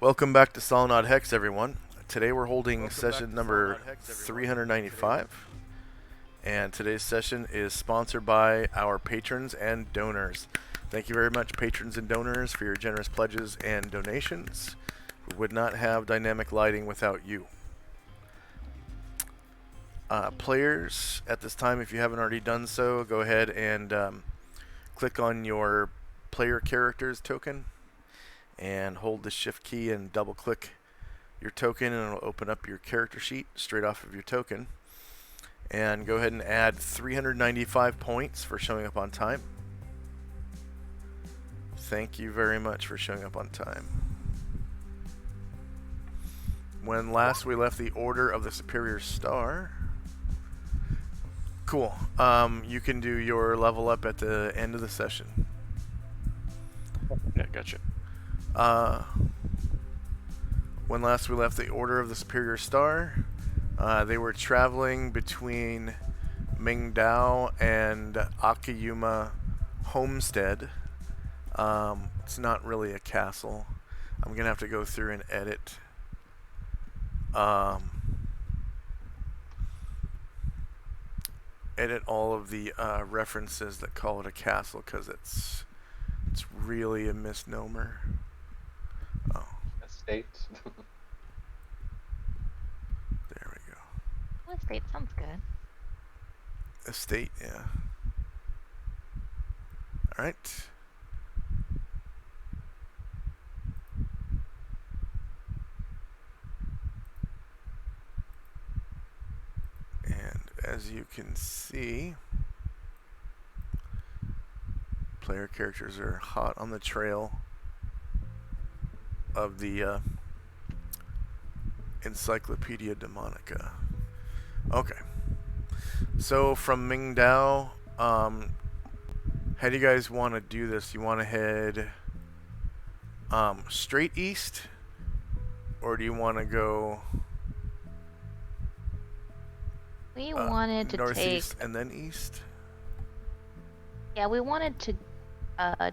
Welcome back to Solynod Hex, everyone. Today we're holding session number 395, and today's session is sponsored by our patrons and donors. Thank you very much, patrons and donors, for your generous pledges and donations. We would not have dynamic lighting without you. Players, at this time, if you haven't already done so, go ahead and click on your player characters token and hold the shift key and double click your token, and it'll open up your character sheet straight off of your token. And go ahead and add 395 points for showing up on time. Thank you very much for showing up on time. When last we left the Order of the Superior Star. Cool. You can do your level up at the end of the session. Yeah, gotcha. When last we left the Order of the Superior Star, they were traveling between Mingdao and Akiyuma Homestead. It's not really a castle. I'm going to have to go through and edit. Edit all of the references that call it a castle, because it's really a misnomer. Oh. Estate. There we go. Well, estate sounds good. Estate, yeah. Alright. And as you can see, player characters are hot on the trail of the Encyclopedia Demonica. Okay. So from Mingdao, how do you guys want to do this? You want to head straight east, or do you want to go We wanted to northeast take. and then east? Yeah, we wanted to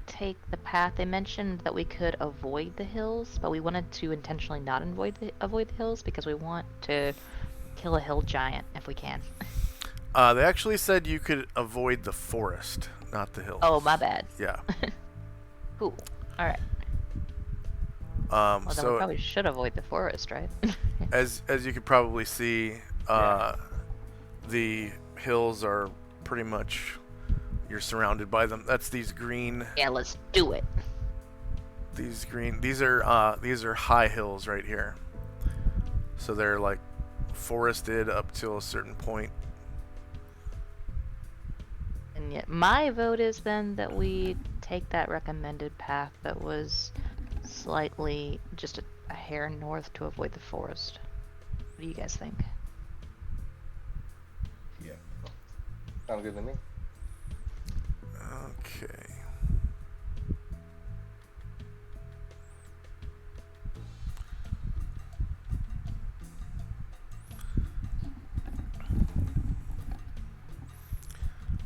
take the path. They mentioned that we could avoid the hills, but we wanted to intentionally not avoid the hills because we want to kill a hill giant if we can. They actually said you could avoid the forest, not the hills. Oh, my bad. Yeah. Cool. All right. Well, then we So probably should avoid the forest, right? as you could probably see, the hills are pretty much, you're surrounded by them. That's these green. Yeah, let's do it. These are high hills right here. So they're like forested up till a certain point. And yet, my vote is then that we take that recommended path that was slightly just a hair north to avoid the forest. What do you guys think? Yeah. Sounds good to me. Okay.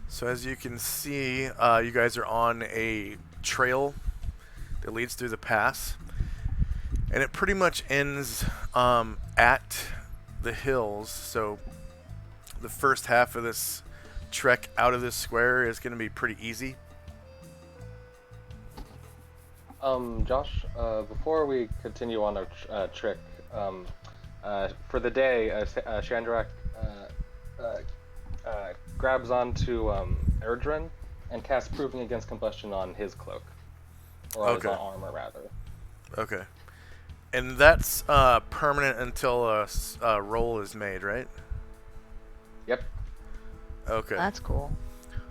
So as you can see, you guys are on a trail that leads through the pass, and it pretty much ends at the hills. So the first half of this trek out of this square is going to be pretty easy. Josh, before we continue on our trick, for the day, Shandrak grabs onto Erdrin and casts Proving Against Combustion on his cloak. Or Okay. his armor, rather. Okay. And that's permanent until a roll is made, right? Yep. Okay. That's cool.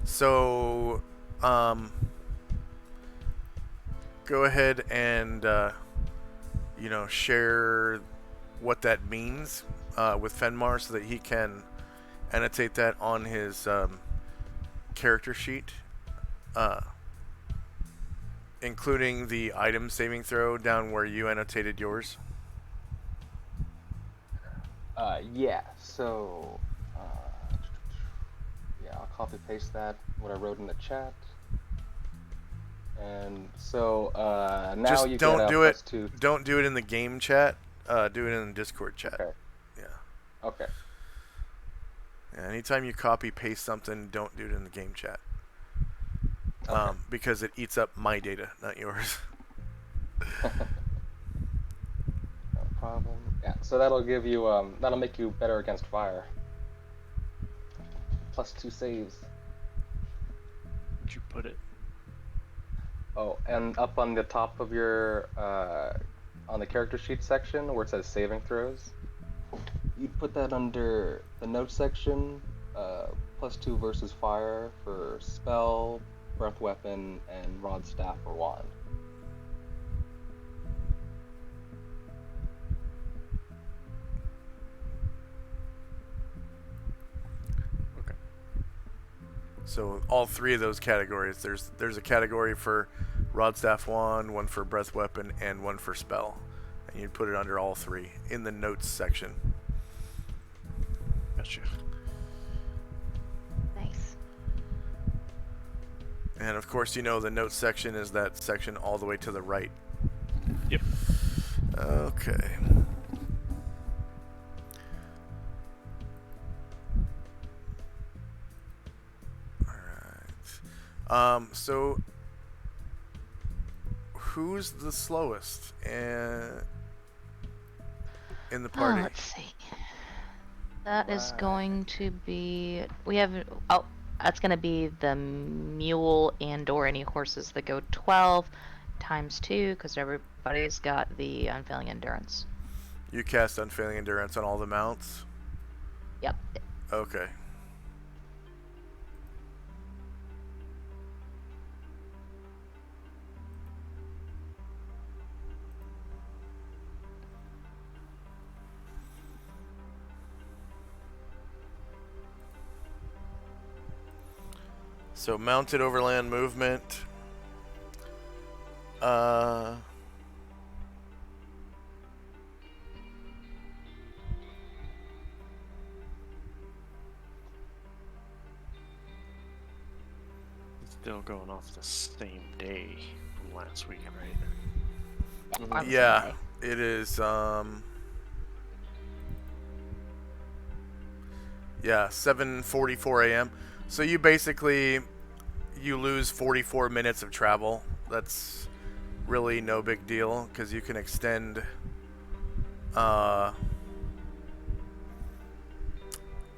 So, go ahead and, share what that means with Fenmar so that he can annotate that on his character sheet, including the item saving throw down where you annotated yours. Yeah, so... yeah, I'll copy paste that, what I wrote in the chat. And so now Just you don't get a do it. +2. Don't do it in the game chat. Do it in the Discord chat. Okay. Yeah. Okay. Yeah. Anytime you copy paste something, don't do it in the game chat. Okay. Because it eats up my data, not yours. No problem. Yeah. So that'll give you that'll make you better against fire. +2 saves. Where'd you put it? Oh, and up on the top of your on the character sheet section where it says saving throws, you put that under the notes section. +2 versus fire for spell, breath weapon, and rod, staff, or wand. Okay. So all three of those categories. There's a category for rod, staff, wand, one for breath weapon, and one for spell. And you'd put it under all three in the notes section. Gotcha. Nice. And of course, you know the notes section is that section all the way to the right. Yep. Okay. Alright. So who's the slowest in the party? Let's see. That is going to be. We have. Oh, that's going to be the mule and/or any horses that go 12 times 2, because everybody's got the unfailing endurance. You cast Unfailing Endurance on all the mounts? Yep. Okay. So mounted overland movement. Still going off the same day from last week, right? Mhm. On the same Yeah, day. it is. Yeah, 7:44 a.m. So you basically lose 44 minutes of travel. That's really no big deal because you can extend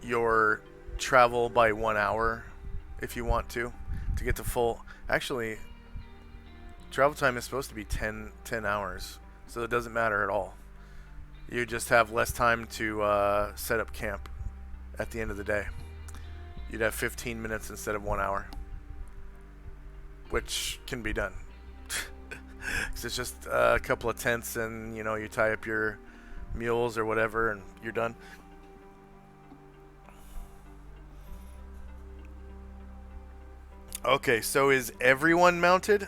your travel by 1 hour if you want to get to full. Actually, travel time is supposed to be 10 hours, so it doesn't matter at all. You just have less time to set up camp at the end of the day. You'd have 15 minutes instead of 1 hour, which can be done. 'Cause it's just a couple of tents and, you know, you tie up your mules or whatever and you're done. Okay, so is everyone mounted?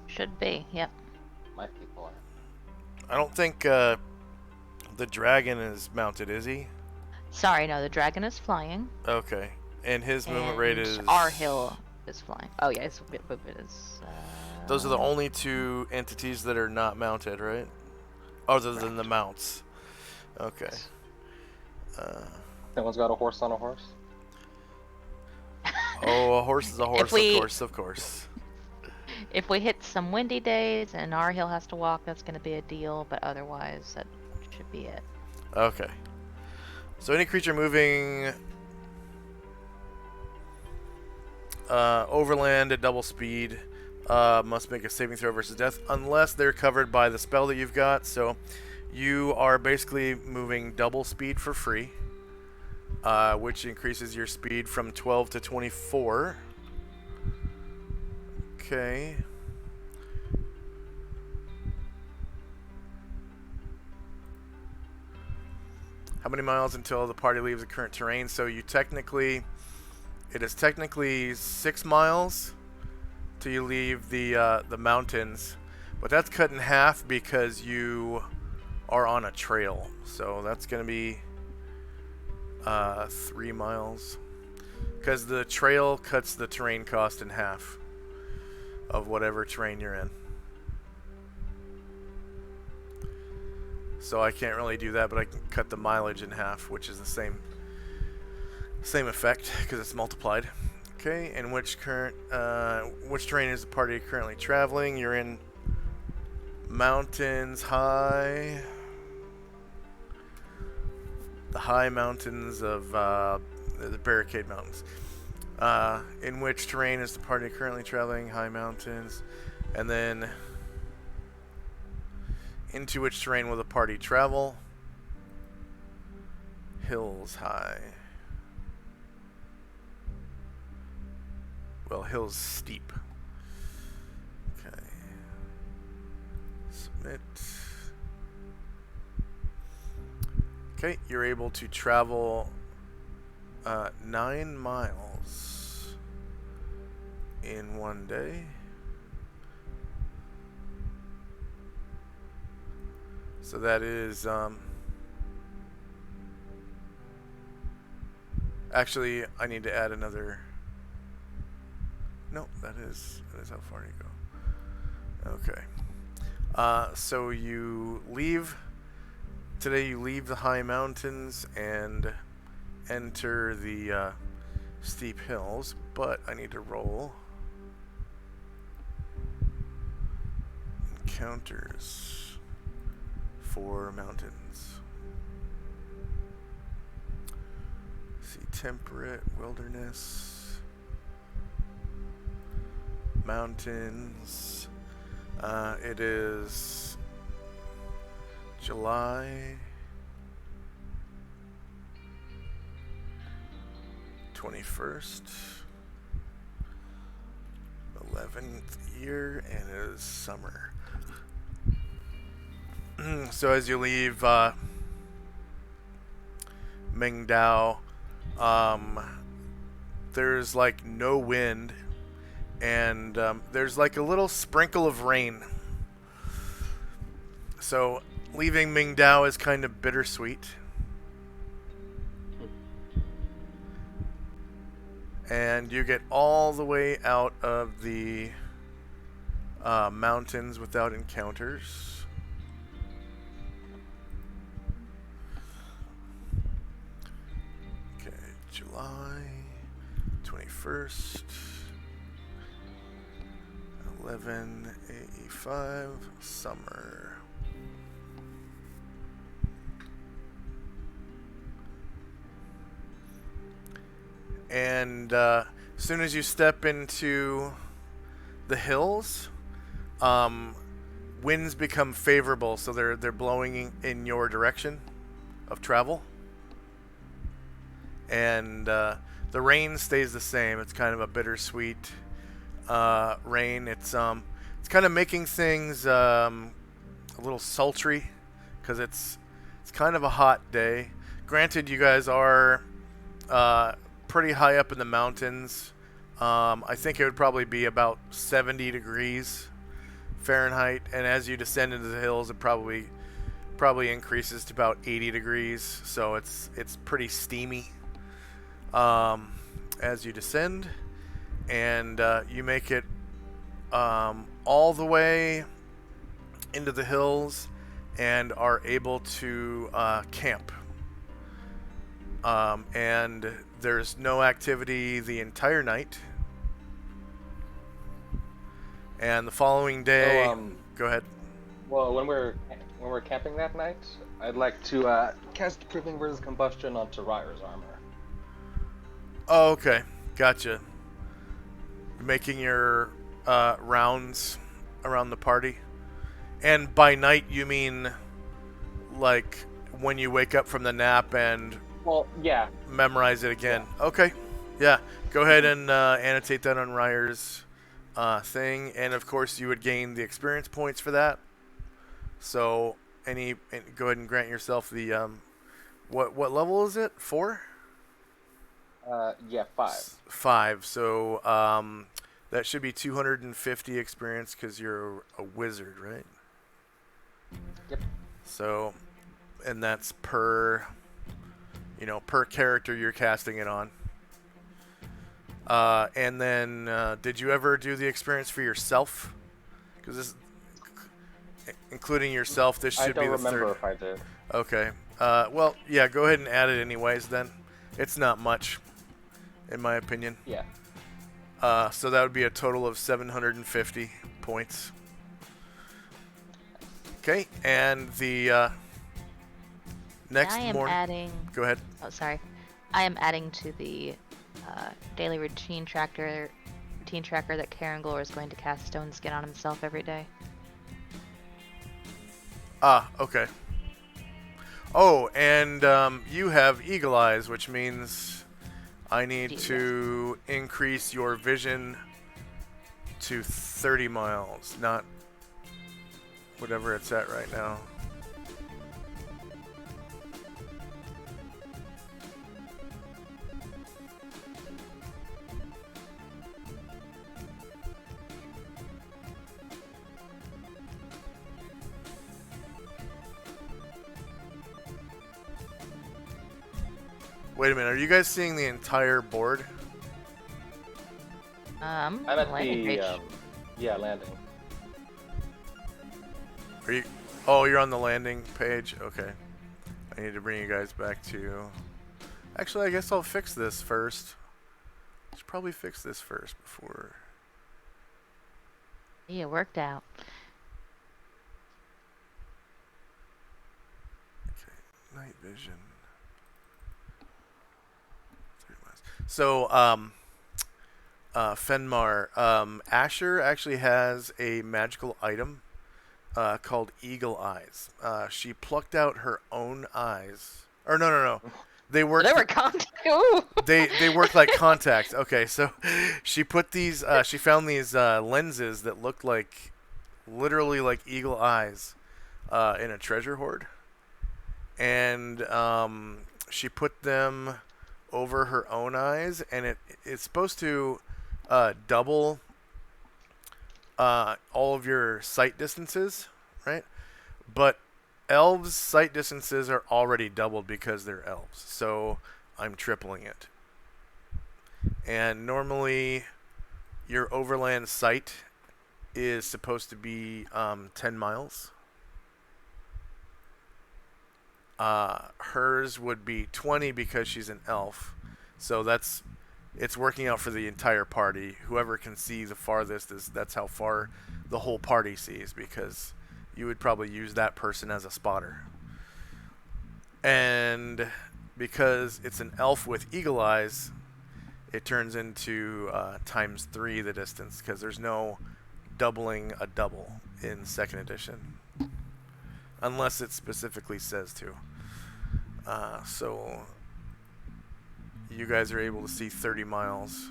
Should be. Yep. My people are. I don't think the dragon is mounted, is he? Sorry, no, the dragon is flying. Okay. And his movement rate and is... Our hill is flying. Oh yeah, his movement is. Those are the only two entities that are not mounted, right? Other than the mounts. Okay. Someone's got a horse on a horse. Oh, a horse is a horse, of course. If we hit some windy days and our hill has to walk, that's going to be a deal. But otherwise, that should be it. Okay. So any creature moving overland at double speed must make a saving throw versus death unless they're covered by the spell that you've got. So you are basically moving double speed for free, which increases your speed from 12 to 24. Okay. How many miles until the party leaves the current terrain? So it is technically 6 miles till you leave the mountains, but that's cut in half because you are on a trail. So that's gonna be 3 miles because the trail cuts the terrain cost in half. of whatever terrain you're in. So I can't really do that, but I can cut the mileage in half, which is the same effect because it's multiplied. Okay, and which terrain is the party currently traveling? You're in mountains high. The high mountains of the Barricade Mountains. In which terrain is the party currently traveling? High mountains. And then into which terrain will the party travel? Hills high. Well, hills steep. Okay. Submit. Okay, you're able to travel 9 miles in 1 day. So that is actually I need to add another. No, that is how far you go. Okay. So you leave today. You leave the high mountains and enter the steep hills. But I need to roll encounters for mountains. See, temperate, wilderness. Mountains. It is July 21st, 11th year, and it is summer. So as you leave Mingdao, there's like no wind. And there's like a little sprinkle of rain. So leaving Mingdao is kind of bittersweet. And you get all the way out of the mountains without encounters. Okay, July 21st. 11:85 summer. And as soon as you step into the hills, winds become favorable, so they're blowing in your direction of travel. And the rain stays the same. It's kind of a bittersweet rain. It's kind of making things a little sultry because it's kind of a hot day. Granted, you guys are pretty high up in the mountains. I think it would probably be about 70 degrees Fahrenheit, and as you descend into the hills, it probably increases to about 80 degrees. So it's pretty steamy as you descend. And you make it all the way into the hills and are able to camp. And there's no activity the entire night. And the following day, go ahead. Well, when we're camping that night, I'd like to cast Proving versus Combustion onto Ryer's armor. Oh, okay, gotcha. Making your rounds around the party. And by night, you mean like when you wake up from the nap and yeah, memorize it again. Yeah. Okay, yeah. Go ahead and annotate that on Ryer's thing, and of course you would gain the experience points for that. So go ahead and grant yourself the what level is it? 4? Yeah, 5. 5. So that should be 250 experience because you're a wizard, right? Yep. So, and that's per character you're casting it on. And then, did you ever do the experience for yourself? Because this, including yourself, this I should be don't the remember third. if I did. Okay. Well, yeah, go ahead and add it anyways then. It's not much, in my opinion. Yeah. So that would be a total of 750 points. Okay, and the next I am morning. adding. Go ahead. Oh, sorry. I am adding to the daily routine tracker that Karangor is going to cast Stone Skin on himself every day. Ah, okay. Oh, and you have Eagle Eyes, which means I need Yes. to increase your vision to 30 miles, not whatever it's at right now. Wait a minute, are you guys seeing the entire board? I'm at Landing the page. yeah, landing. Are you? Oh, you're on the landing page. Okay. I need to bring you guys back to. Actually, I guess I'll fix this first. Should probably fix this first before. Yeah, it worked out. Okay. Night vision. 3 miles. So, Fenmar, Asher actually has a magical item called Eagle Eyes. She plucked out her own eyes. Or no. They work. They were contact. Ooh. They work like contacts. Okay, so she put these. She found these lenses that looked like, literally like eagle eyes, in a treasure hoard, and she put them over her own eyes, and it's supposed to double all of your sight distances, right? But elves' sight distances are already doubled because they're elves, so I'm tripling it. And normally, your overland sight is supposed to be 10 miles. Hers would be 20 because she's an elf, so it's working out for the entire party. Whoever can see the farthest that's how far the whole party sees, because you would probably use that person as a spotter. And because it's an elf with eagle eyes, it turns into times 3 the distance, because there's no doubling a double in 2nd edition. Unless it specifically says to. So you guys are able to see 30 miles.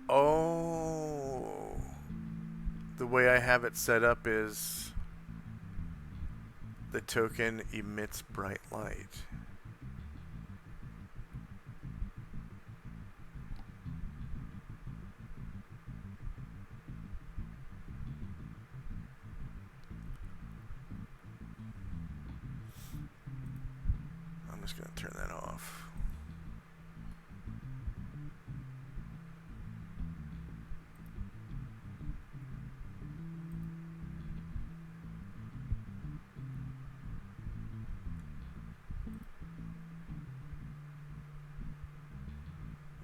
Oh, the way I have it set up is the token emits bright light. I'm just going to turn that off.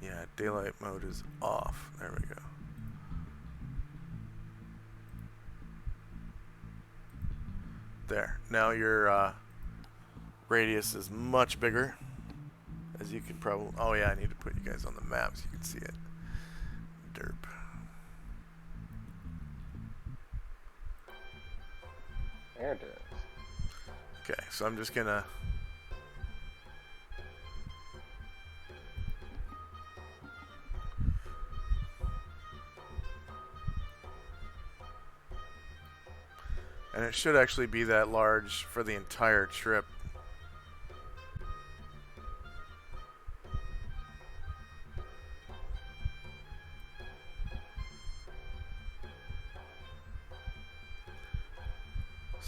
Yeah, daylight mode is off. There we go. There. Now your radius is much bigger. As you can probably... Oh yeah, I need to put you guys on the map so you can see it. Derp. There it is. Okay, so I'm just gonna... And it should actually be that large for the entire trip.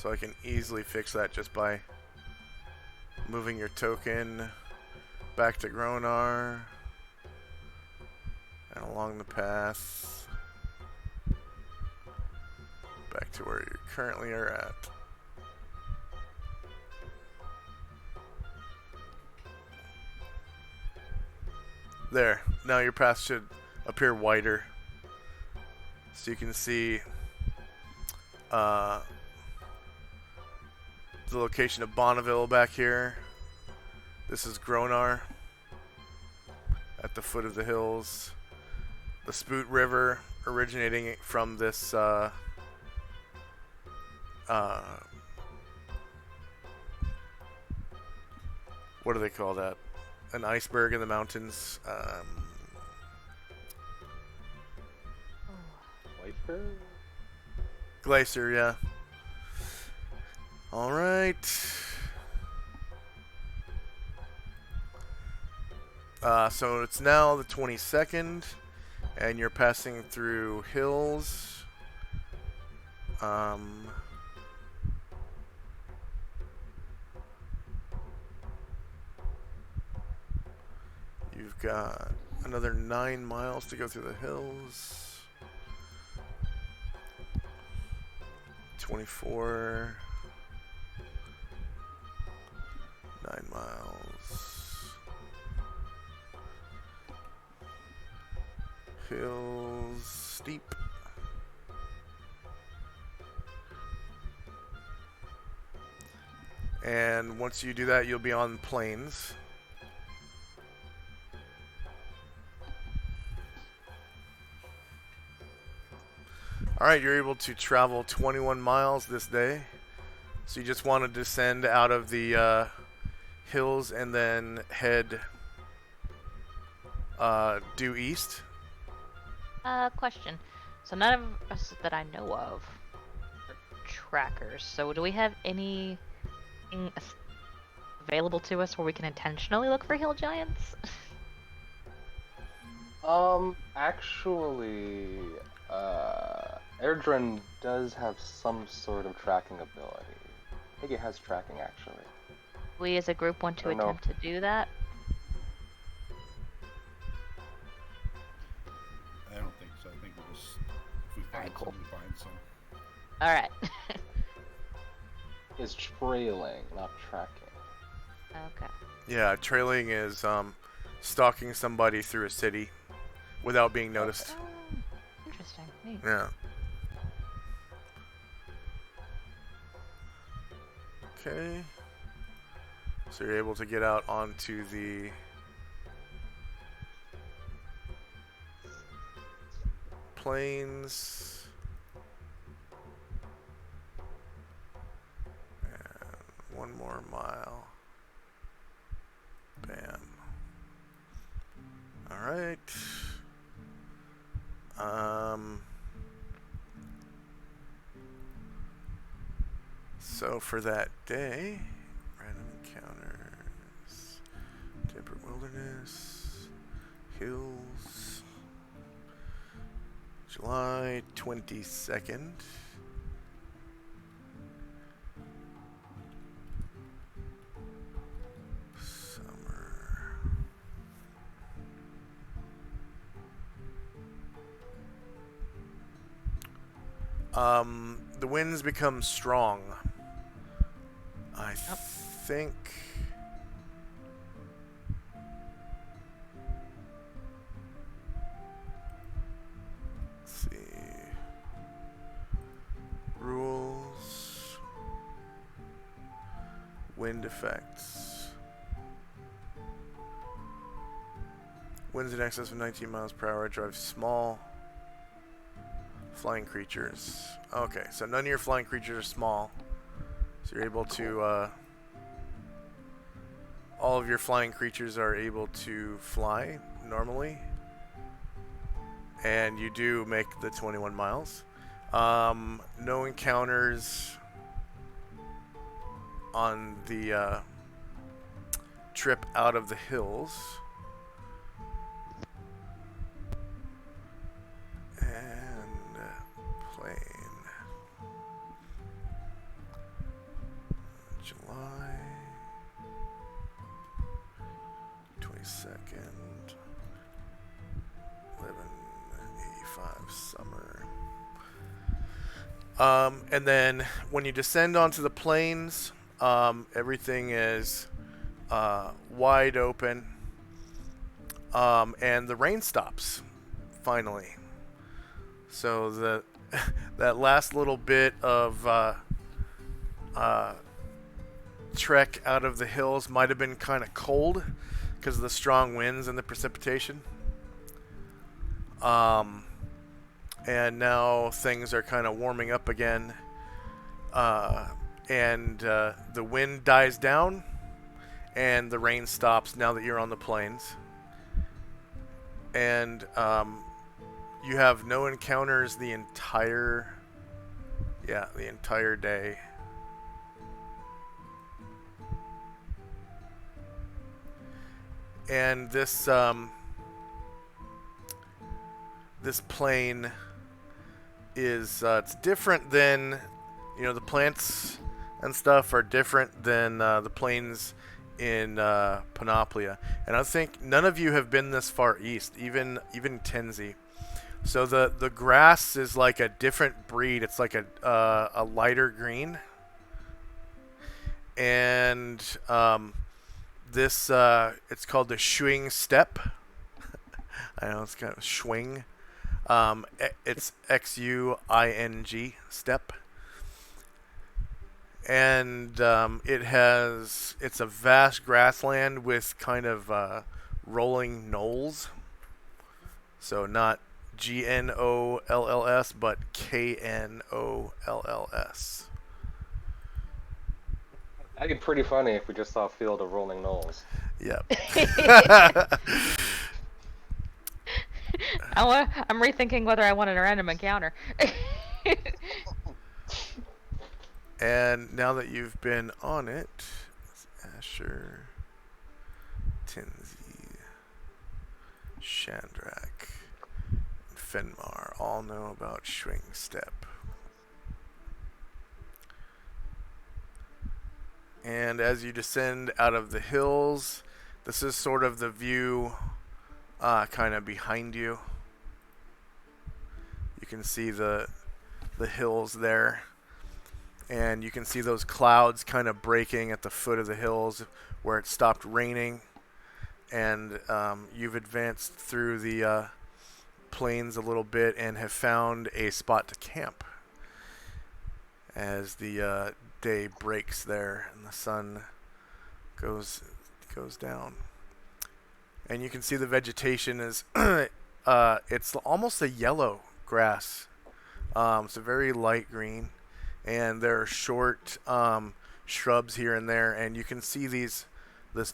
So I can easily fix that just by moving your token back to Gronar and along the path back to where you currently are at. There. Now your path should appear wider, so you can see the location of Bonneville back here. This is Gronar at the foot of the hills. The Spoot River originating from this what do they call that? An iceberg in the mountains. Wiper? Glacier, yeah. Alright. So it's now the 22nd, and you're passing through hills. You've got another 9 miles to go through the hills. 24. 9 miles. Hills steep. And once you do that, you'll be on plains. Alright, you're able to travel 21 miles this day. So you just want to descend out of the hills and then head due east. Question. So none of us that I know of are trackers. So do we have anything available to us where we can intentionally look for hill giants? Actually, Airdrin does have some sort of tracking ability. I think it has tracking, actually. We as a group want to I don't know. attempt to do that. I don't think so. I think we just, if we find Alright, cool. some, we find some. Alright. It's trailing, not tracking. Okay. Yeah, trailing is stalking somebody through a city without being noticed. Oh, interesting. Neat. Yeah. Okay. So you're able to get out onto the plains. And 1 more mile. Bam. Alright. So for that day, random encounters, temperate wilderness, hills, July 22nd. Summer. The winds become strong. I think. Let's see. Rules. Wind effects. Winds in excess of 19 miles per hour drive small flying creatures. Okay, so none of your flying creatures are small. So you're able to, all of your flying creatures are able to fly normally. And you do make the 21 miles. No encounters on the trip out of the hills. And plain. July 22nd, 1185 summer. And then when you descend onto the plains, everything is wide open, and the rain stops finally. So the that last little bit of trek out of the hills might have been kind of cold because of the strong winds and the precipitation. And now things are kind of warming up again, and the wind dies down, and the rain stops now that you're on the plains. And you have no encounters the entire day. And this plane is it's different than, the plants and stuff are different than the plains in Panoplia. And I think none of you have been this far east, even Tenzi. So the grass is like a different breed. It's like a lighter green. And this it's called the Schwing steppe. I know it's kind of Schwing. It's Xuing steppe. And it's a vast grassland with kind of rolling knolls. So not GNOLLS, but KNOLLS. That'd be pretty funny if we just saw a field of rolling knolls. Yep. I'm rethinking whether I wanted a random encounter. And now that you've been on it, Asher, Tinzi, Shandrak, and Fenmar all know about Schwing steppe. And as you descend out of the hills, this is sort of the view kind of behind you. You can see the hills there. And you can see those clouds kind of breaking at the foot of the hills where it stopped raining. And you've advanced through the plains a little bit and have found a spot to camp as the day breaks there and the sun goes down. And you can see the vegetation is it's almost a yellow grass. It's a very light green. And there are short shrubs here and there, and you can see this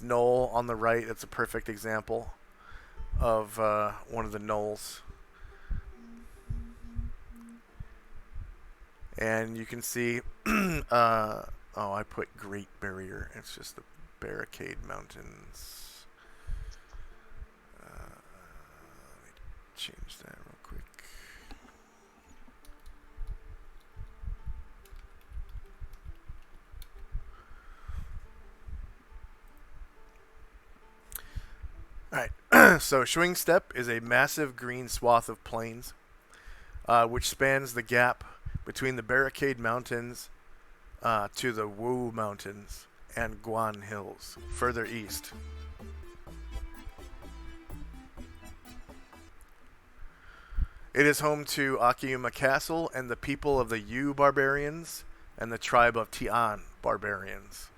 knoll on the right. It's a perfect example of one of the knolls. And you can see, I put Great Barrier. It's just the Barricade Mountains. Let me change that real quick. Alright, so Schwing steppe is a massive green swath of plains, which spans the gap between the Barricade Mountains to the Wu Mountains and Guan Hills, further east. It is home to Akiyama Castle and the people of the Yu barbarians and the tribe of Tian barbarians.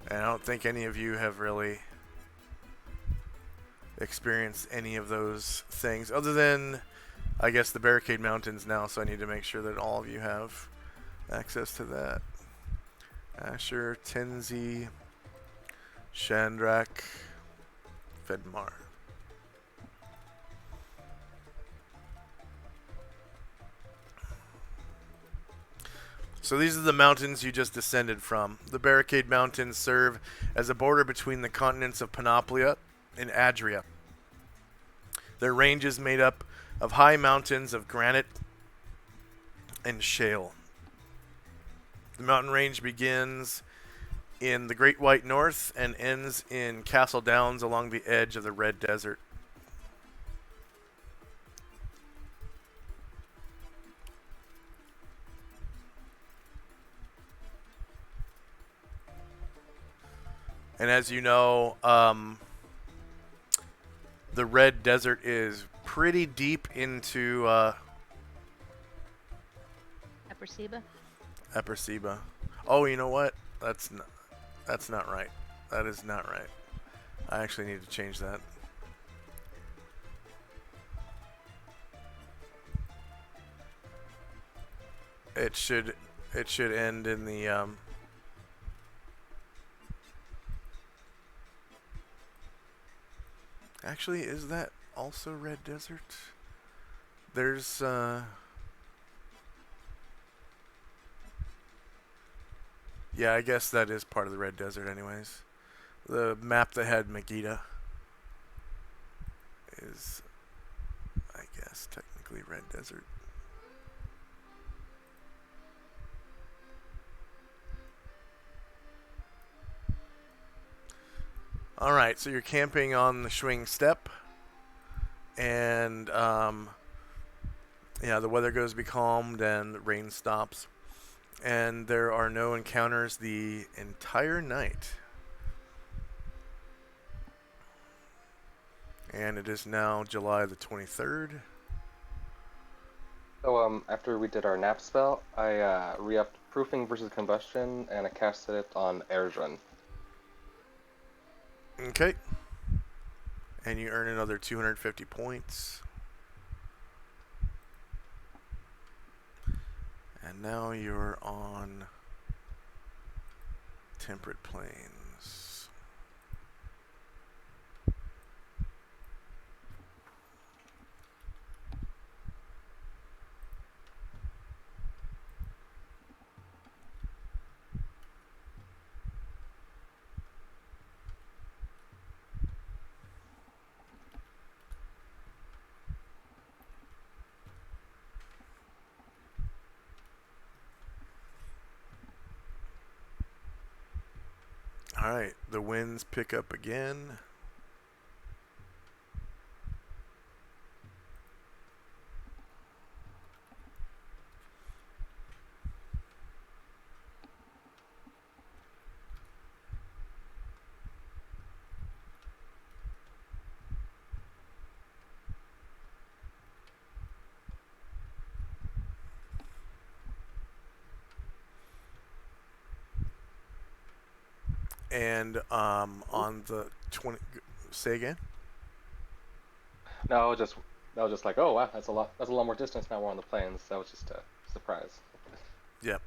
And I don't think any of you have really experienced any of those things, other than, I guess, the Barricade Mountains now, so I need to make sure that all of you have access to that. Asher, Tenzi, Shandrak, Fedmar. So these are the mountains you just descended from. The Barricade Mountains serve as a border between the continents of Panoplia and Adria. Their range is made up of high mountains of granite and shale. The mountain range begins in the Great White North and ends in Castle Downs along the edge of the Red Desert. And as you know, the Red Desert is pretty deep into Upper Seba? Upper Seba. Oh, you know what? That's not right. That is not right. I actually need to change that. It should end in the Actually, is that also Red Desert? There's yeah, I guess that is part of the Red Desert anyways. The map that had Megiddo is, I guess, technically Red Desert. Alright, so you're camping on the Schwing Steppe. And, yeah, the weather goes becalmed and the rain stops. And there are no encounters the entire night. And it is now July the 23rd. So after we did our nap spell, I re-upped proofing versus combustion, and I casted it on Erjun. Okay. And you earn another 250 points. And now you're on Temperate Plains. Alright, the winds pick up again. And on the 20, say again. No, that was just like, oh wow, that's a lot more distance now we're on the plains. That was just a surprise. Yep.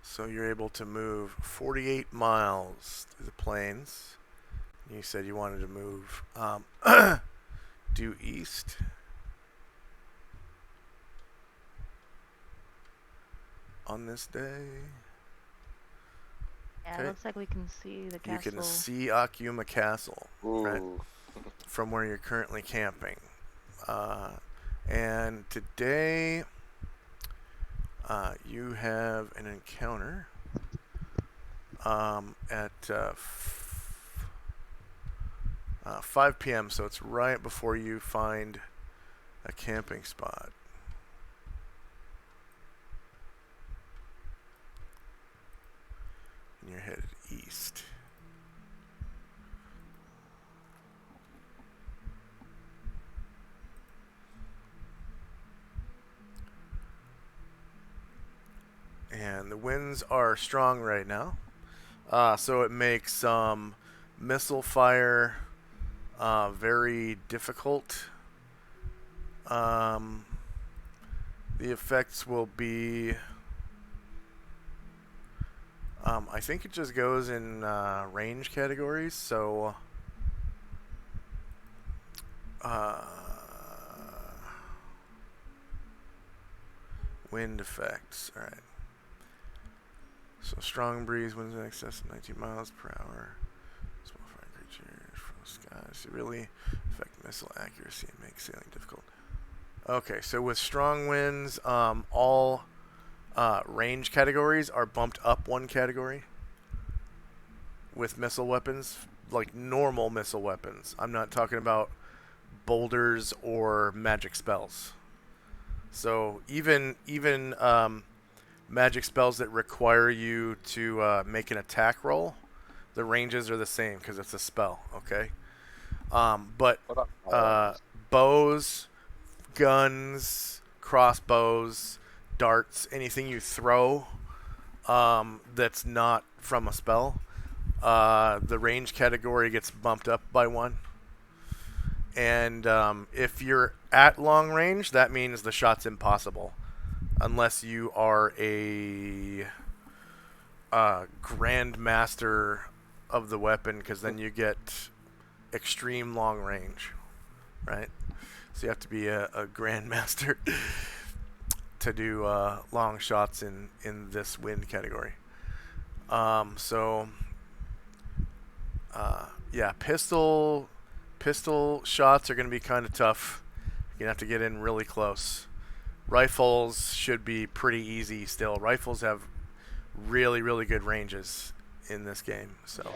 So you're able to move 48 miles through the plains. You said you wanted to move due east. On this day. Yeah, Okay. it looks like we can see the castle. You can see Akuma Castle, right, Ooh. from where you're currently camping. And today, you have an encounter at 5 p.m., so it's right before you find a camping spot. And you're headed east. And the winds are strong right now. So it makes missile fire very difficult. The effects will be... I think it just goes in range categories, so... wind effects, alright. So strong breeze, winds in excess of 19 miles per hour. Small fire creatures from the skies to really affect missile accuracy and make sailing difficult. Okay, so with strong winds, all range categories are bumped up one category with missile weapons, like normal missile weapons. I'm not talking about boulders or magic spells. So even magic spells that require you to make an attack roll, the ranges are the same because it's a spell. Okay. But What about firearms? bows, guns, crossbows, darts, anything you throw that's not from a spell, the range category gets bumped up by one. And if you're at long range, that means the shot's impossible. Unless you are a grandmaster of the weapon, because then you get extreme long range, right? So you have to be a grandmaster to do long shots in this wind category. Yeah, pistol shots are going to be kind of tough. You're going to have to get in really close. Rifles should be pretty easy still. Rifles have really, really good ranges in this game. So,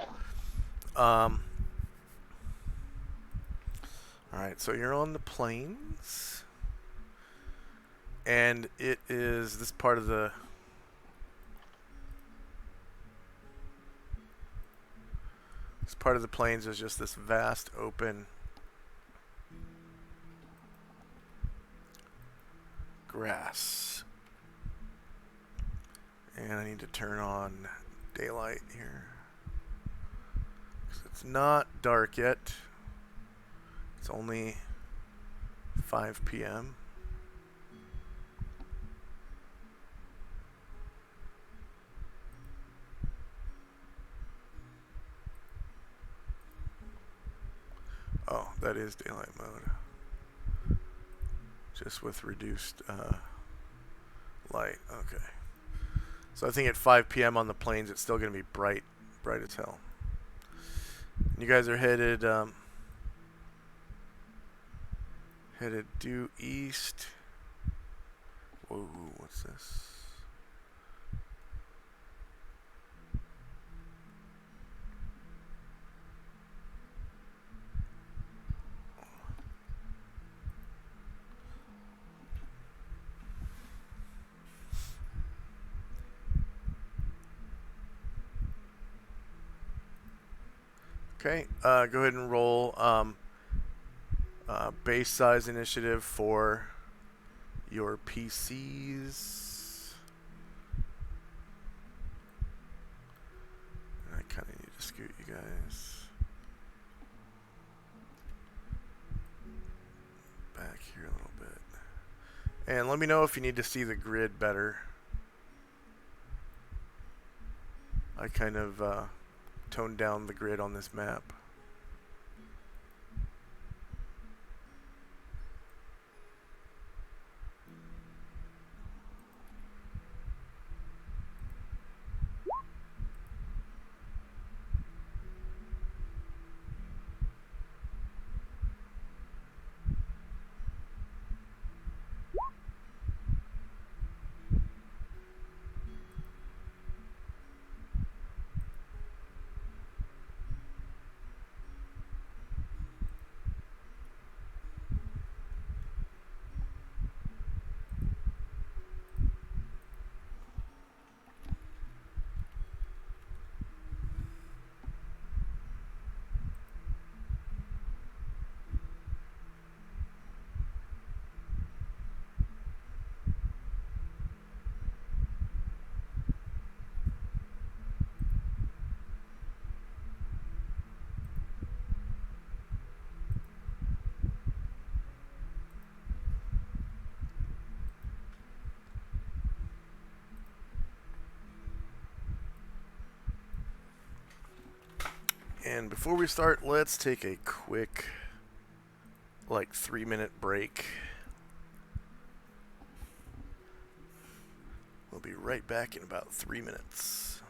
alright, so you're on the plains. And it is this part of the... This part of the plains is just this vast open grass. And I need to turn on daylight here. 'Cause it's not dark yet. It's only 5 p.m. Oh, that is daylight mode. Just with reduced light. Okay. So I think at 5 p.m. on the plains, it's still going to be bright as hell. You guys are headed due east. Whoa, what's this? Okay, go ahead and roll base size initiative for your PCs. I kind of need to scoot you guys back here a little bit. And let me know if you need to see the grid better. I kind of toned down the grid on this map. And before we start, let's take a quick, like, 3-minute break. We'll be right back in about 3 minutes.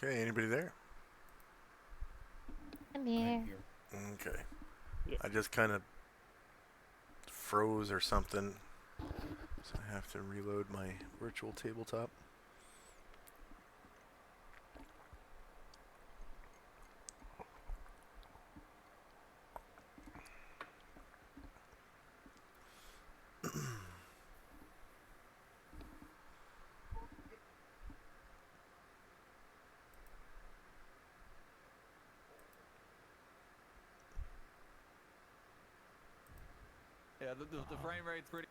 Okay, anybody there? I'm I'm here. here. Okay. Yeah. I just kind of froze or something, so I have to reload my virtual tabletop. Yeah, the frame rate's pretty.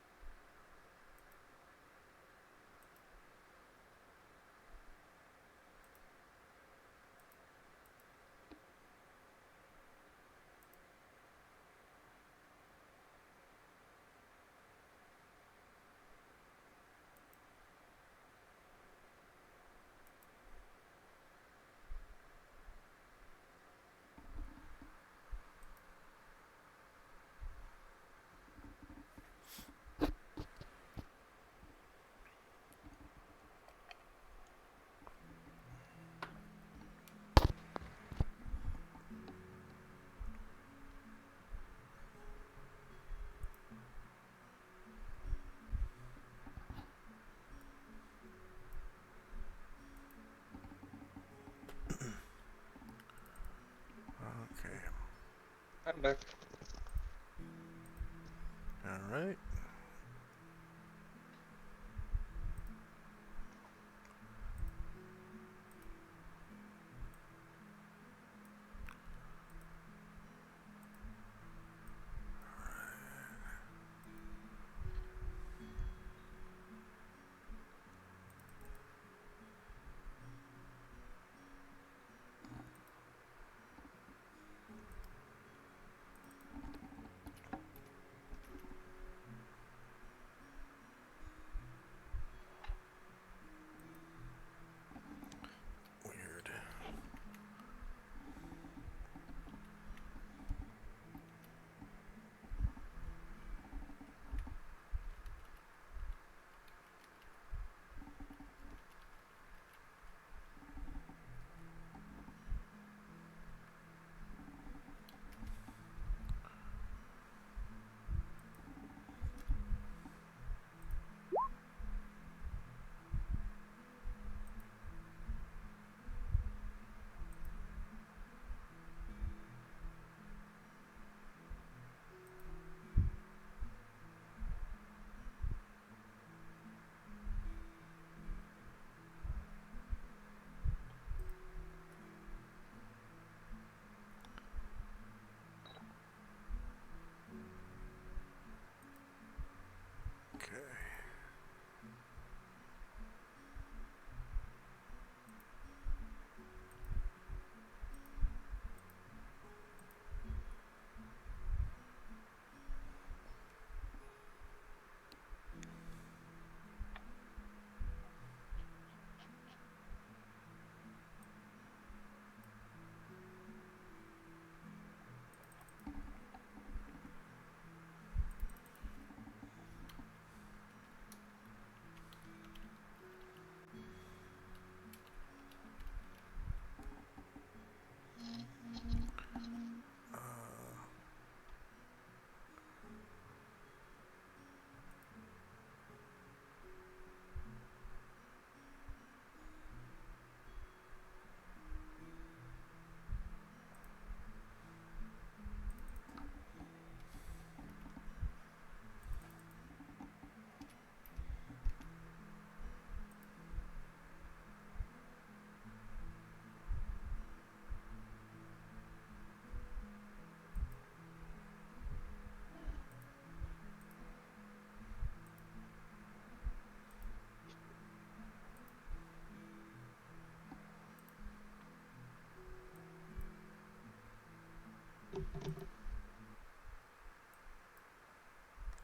Okay. I'm back. All right. Weird. Okay.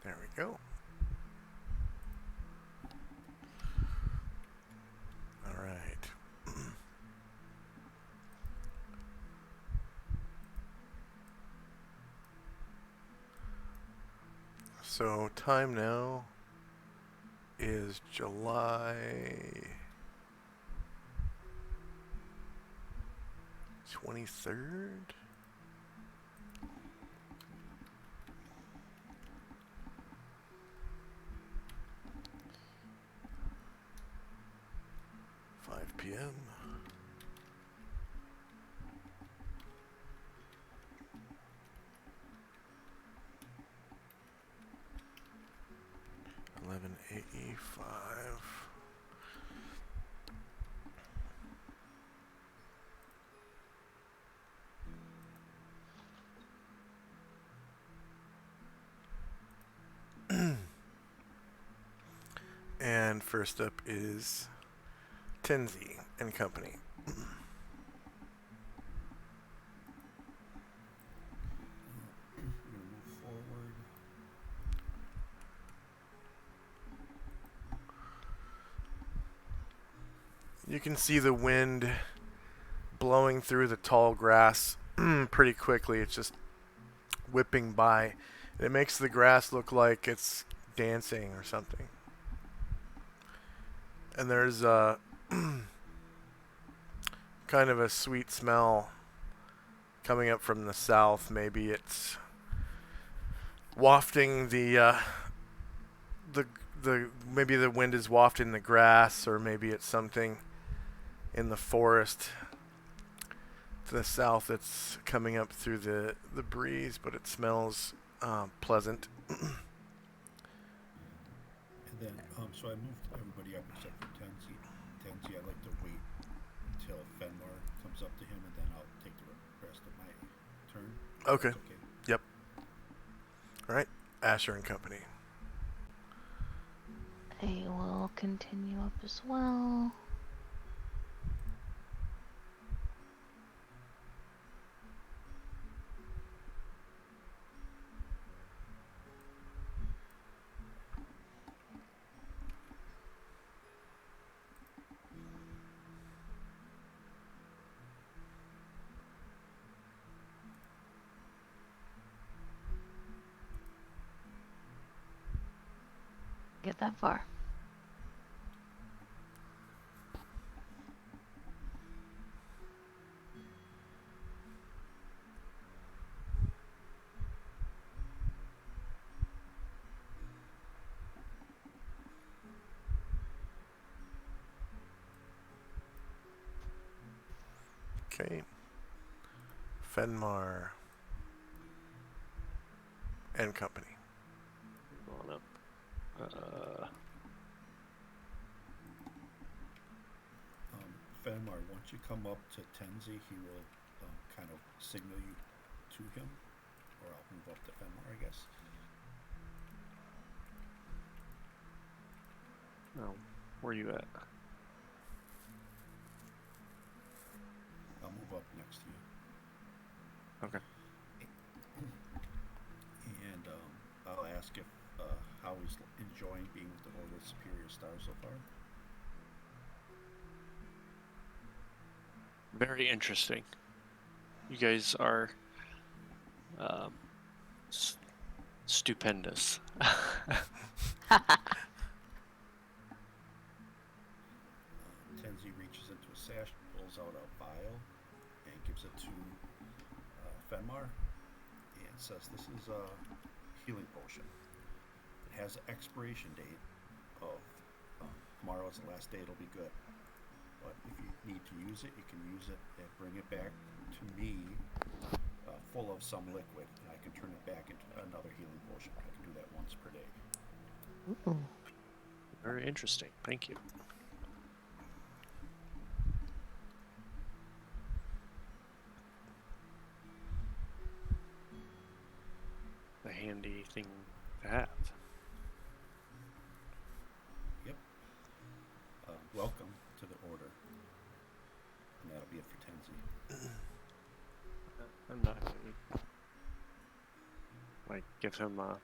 There we go. All right. So time now is July 23rd. PM. AE5. And first up is Tenzi and Company. Move forward. You can see the wind blowing through the tall grass pretty quickly. It's just whipping by. It makes the grass look like it's dancing or something. And there's a kind of a sweet smell coming up from the south. Maybe it's wafting the maybe the wind is wafting the grass, or maybe it's something in the forest to the south that's coming up through the breeze, but it smells pleasant. And then, so I moved everybody up except for Tenzi. Tenzi, I'd like to wait until Fenmar comes up to him, and then I'll take the rest of my turn. Okay. That's okay. Yep. All right. Asher and Company. They will continue up as well. Get that far. Okay. Fenmar and Company. On up. Fenmar, once you come up to Tenzi, he will kind of signal you to him, or I'll move up to Fenmar, I guess. Oh, where are you at? I'll move up next to you. Okay. And I'll ask if how he's enjoying being with the Order of Superior Stars so far. Very interesting. You guys are stupendous. Tenzi reaches into a sash, pulls out a vial, and gives it to Fenmar, and says, "This is a healing potion. It has an expiration date of tomorrow's the last day it'll be good. But if you need to use it, you can use it and bring it back to me full of some liquid, and I can turn it back into another healing potion. I can do that once per day." Ooh. Very interesting. Thank you. A handy thing to have. Yep. Welcome to the Order. And that'll be it for Tenzi. I'm not gonna, like, give him a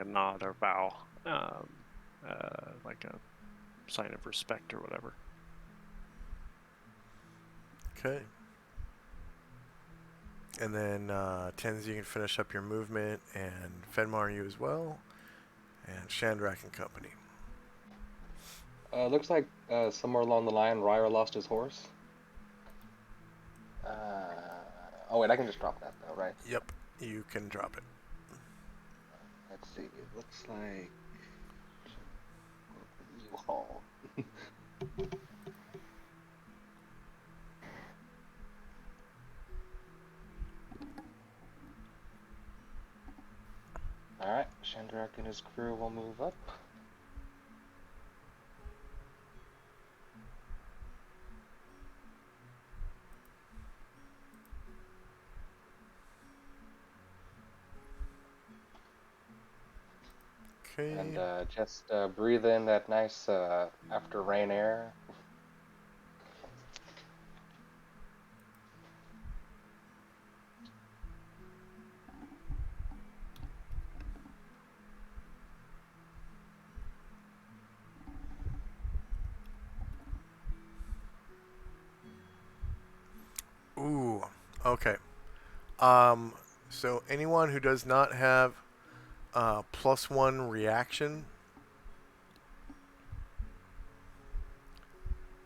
nod or bow, like a sign of respect or whatever. Okay. And then Tenzi, you can finish up your movement, and Fenmar, you as well, and Shandrak and Company. Looks like somewhere along the line, Ryer lost his horse. Oh wait, I can just drop that though, right? Yep, you can drop it. Let's see. It looks like U-Haul. All right, Shandrak and his crew will move up. Okay. And just breathe in that nice after rain air. Ooh. Okay. So anyone who does not have +1 reaction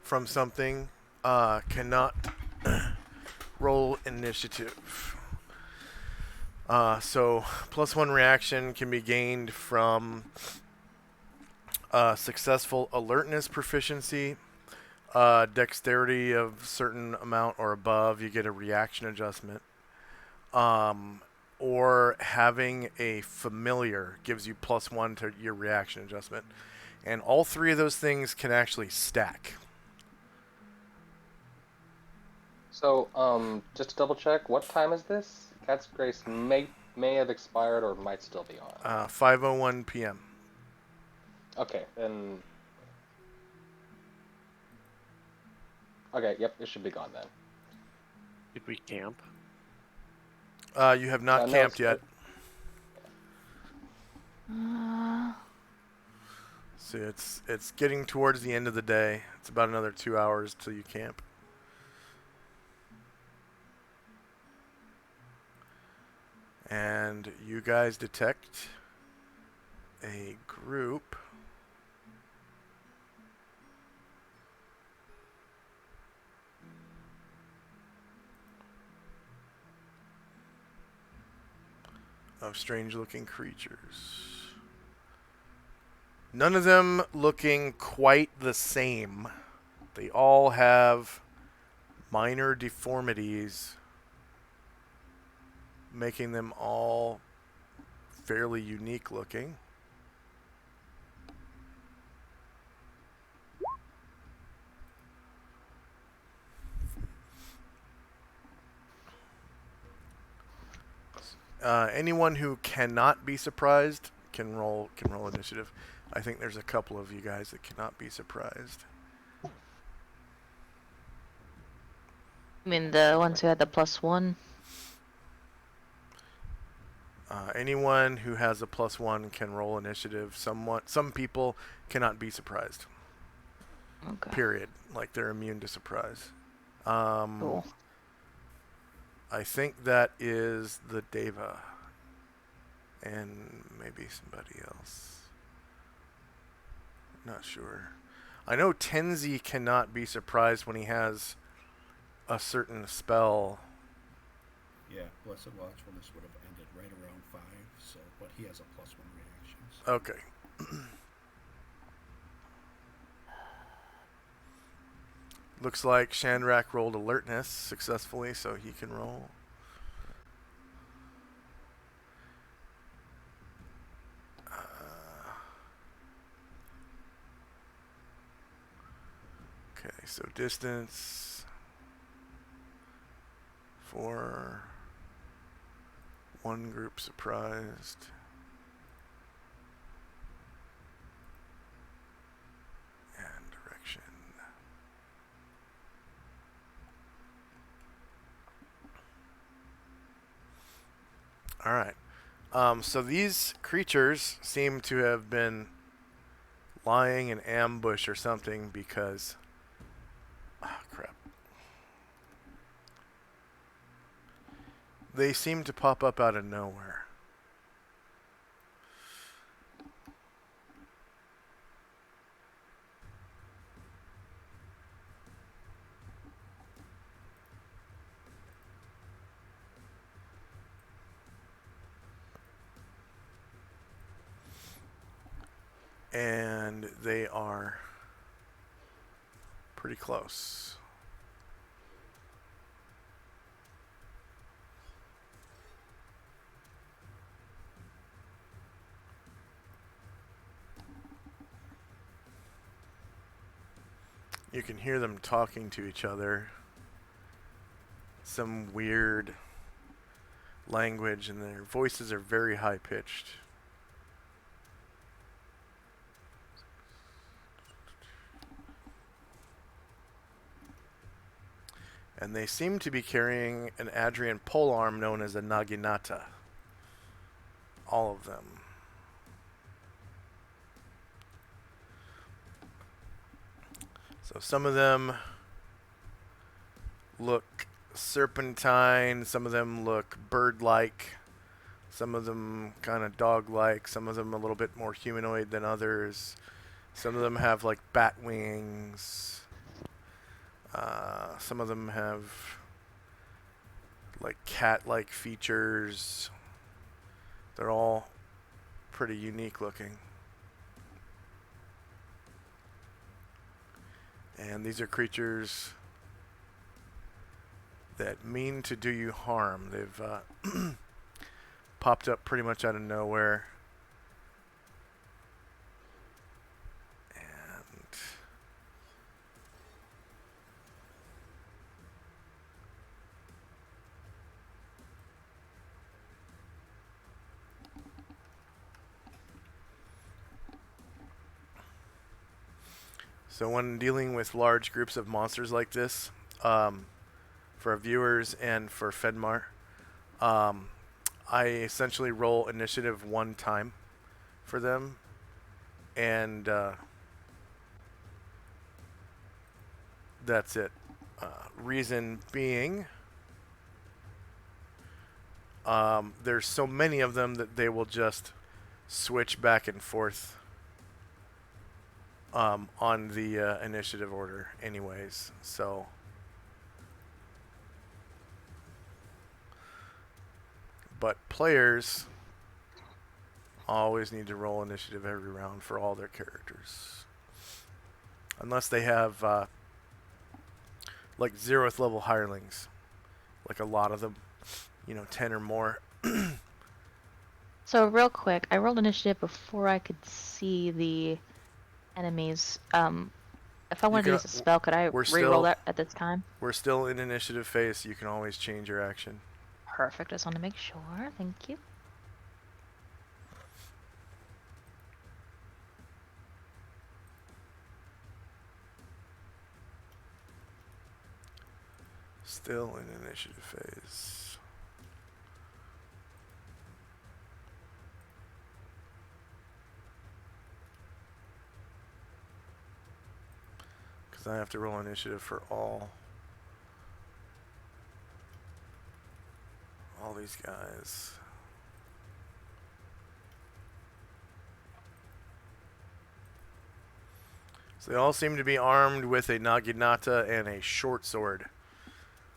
from something cannot roll initiative. So +1 reaction can be gained from successful alertness proficiency, dexterity of certain amount or above, you get a reaction adjustment. Or having a familiar gives you +1 to your reaction adjustment. And all three of those things can actually stack. So, just to double check, what time is this? Cat's Grace may have expired or might still be on. 5:01 p.m. Okay, then. Okay, yep, it should be gone then. Did we camp? You have not No, camped it's- yet. Uh, So it's getting towards the end of the day. It's about another 2 hours till you camp. And you guys detect a group of strange-looking creatures. None of them looking quite the same. They all have minor deformities, making them all fairly unique looking. Anyone who cannot be surprised can roll initiative. I think there's a couple of you guys that cannot be surprised. I mean, the ones who had the +1. Anyone who has a +1 can roll initiative. Some people cannot be surprised. Okay. Period. Like they're immune to surprise. Cool. I think that is the Deva. And maybe somebody else. Not sure. I know Tenzi cannot be surprised when he has a certain spell. Yeah, Blessed Watchfulness would have ended right around 5, so but he has a +1 reaction. So. Okay. Looks like Shandrak rolled alertness successfully, so he can roll. Okay, so distance for one group surprised. And direction. All right. So these creatures seem to have been lying in ambush or something because... Ah, crap. They seem to pop up out of nowhere. And they are pretty close. You can hear them talking to each other. Some weird language, and their voices are very high pitched. And they seem to be carrying an Adrian polearm known as a Naginata. All of them. So some of them look serpentine, some of them look bird-like, some of them kind of dog-like, some of them a little bit more humanoid than others. Some of them have like bat wings. Some of them have like cat-like features. They're all pretty unique looking. And these are creatures that mean to do you harm. They've popped up pretty much out of nowhere. And so when dealing with large groups of monsters like this, for our viewers and for Fenmar, I essentially roll initiative one time for them, and that's it. Reason being, there's so many of them that they will just switch back and forth on the initiative order anyways. So but players always need to roll initiative every round for all their characters. Unless they have like 0th level hirelings. Like a lot of them. 10 or more. So real quick, I rolled initiative before I could see the enemies. If I wanted to use a spell, could I re-roll that at this time? We're still in initiative phase, so you can always change your action. Perfect. Just want to make sure. Thank you. Still in initiative phase. Because I have to roll initiative for all these guys. So they all seem to be armed with a naginata and a short sword.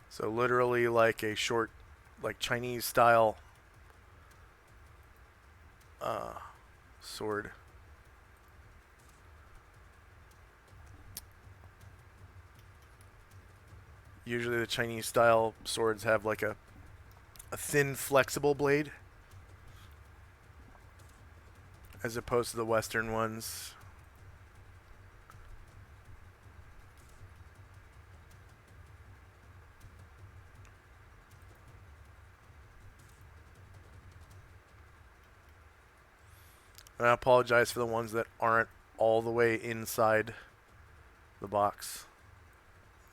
So literally like a short, like Chinese style sword. Usually the Chinese style swords have like a thin flexible blade as opposed to the Western ones. And I apologize for the ones that aren't all the way inside the box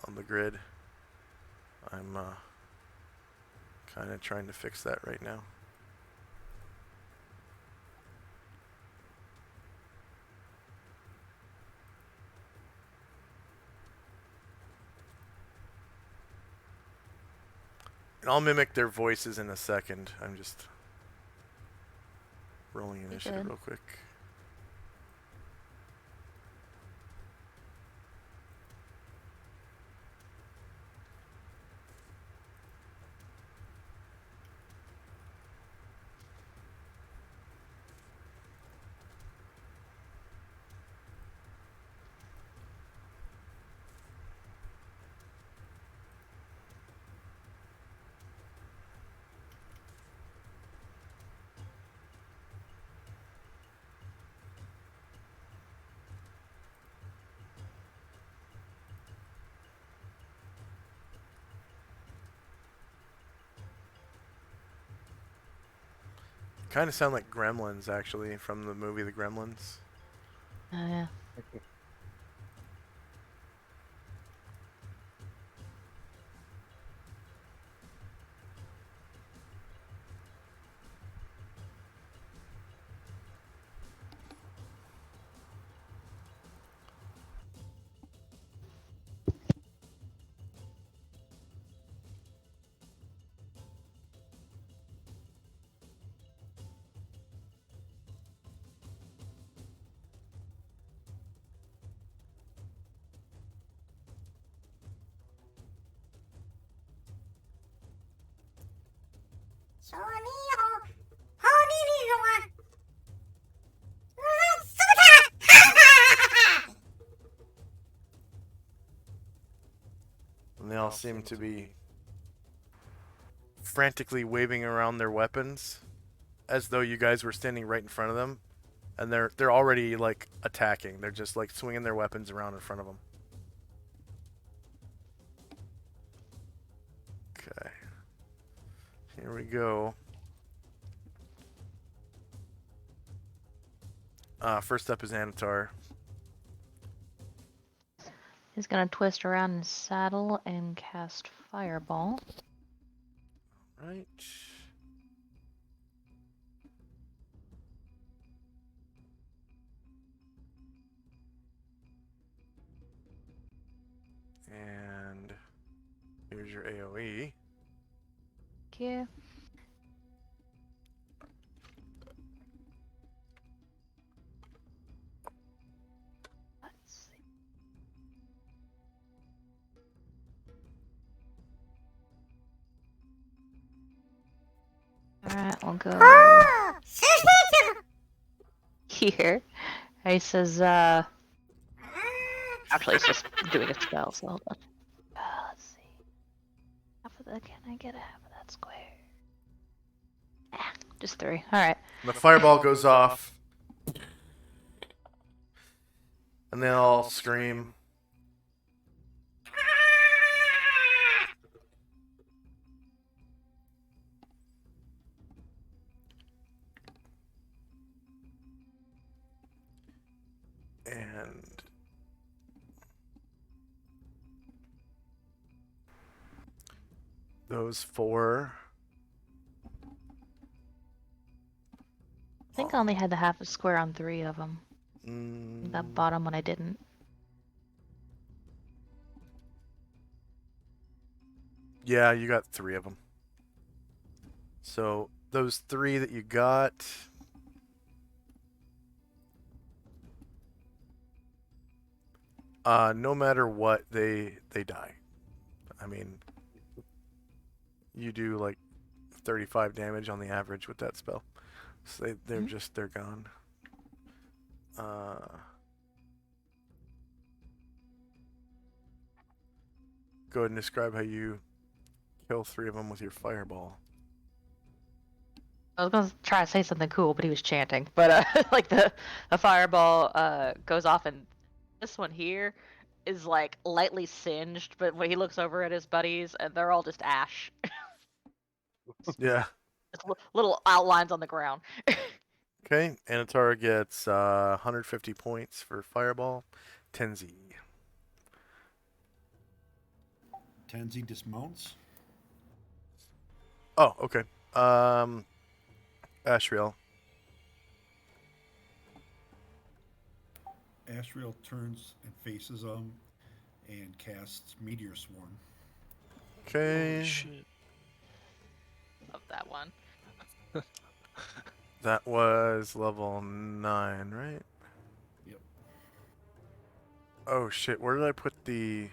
on the grid. I'm kind of trying to fix that right now. And I'll mimic their voices in a second. I'm just rolling initiative real quick. Kind of sound like Gremlins, actually, from the movie The Gremlins. Yeah. And they all seem to be frantically waving around their weapons as though you guys were standing right in front of them, and they're already like attacking. They're just like swinging their weapons around in front of them. Okay. Here we go. First up is Anatar. He's gonna twist around in his saddle and cast Fireball. Right. And here's your AoE. Thank you. Let's see. Alright, we'll go here. He says, actually, it's just doing a spell, so hold on. Let's see. Half of that, can I get half of that square? Ah, just 3. Alright. The fireball goes off, and they all scream. And those 4. I think I only had the half a square on 3 of them. That bottom one I didn't. Yeah, you got 3 of them. So those 3 that you got, no matter what, they die. I mean, you do like 35 damage on the average with that spell. So they're gone. Go ahead and describe how you kill 3 of them with your fireball. I was gonna try to say something cool, but he was chanting. But like the fireball goes off, and this one here is like lightly singed. But when he looks over at his buddies, and they're all just ash, Yeah. just little outlines on the ground. Okay, Anatar gets 150 points for fireball. Tenzi. Tenzi dismounts. Oh, okay. Ashriel. Ashriel turns and faces them and casts Meteor Swarm. Okay. Holy shit. Love that one. That was level 9, right? Yep. Oh shit, where did I put the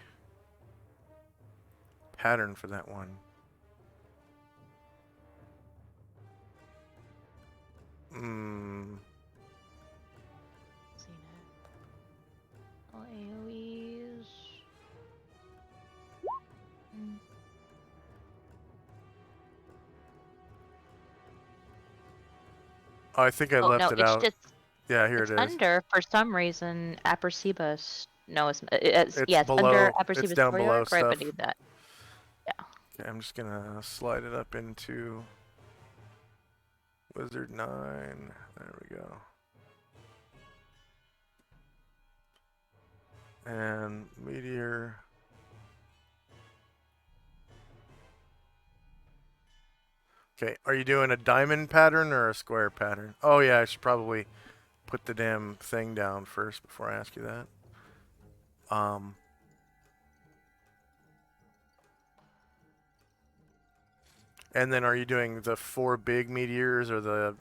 pattern for that one? Seen it. All AoEs. Oh, I think I left no, it it's out. just Yeah, here it's it is. under for some reason Apercebus. No, it's It's yeah, it's below. under It's Apercebus down below Warrior, right stuff. beneath that. Yeah. Okay, I'm just gonna slide it up into Wizard 9. There we go. And Meteor. Okay, are you doing a diamond pattern or a square pattern? Oh yeah, I should probably put the damn thing down first before I ask you that. And then are you doing the 4 big meteors or the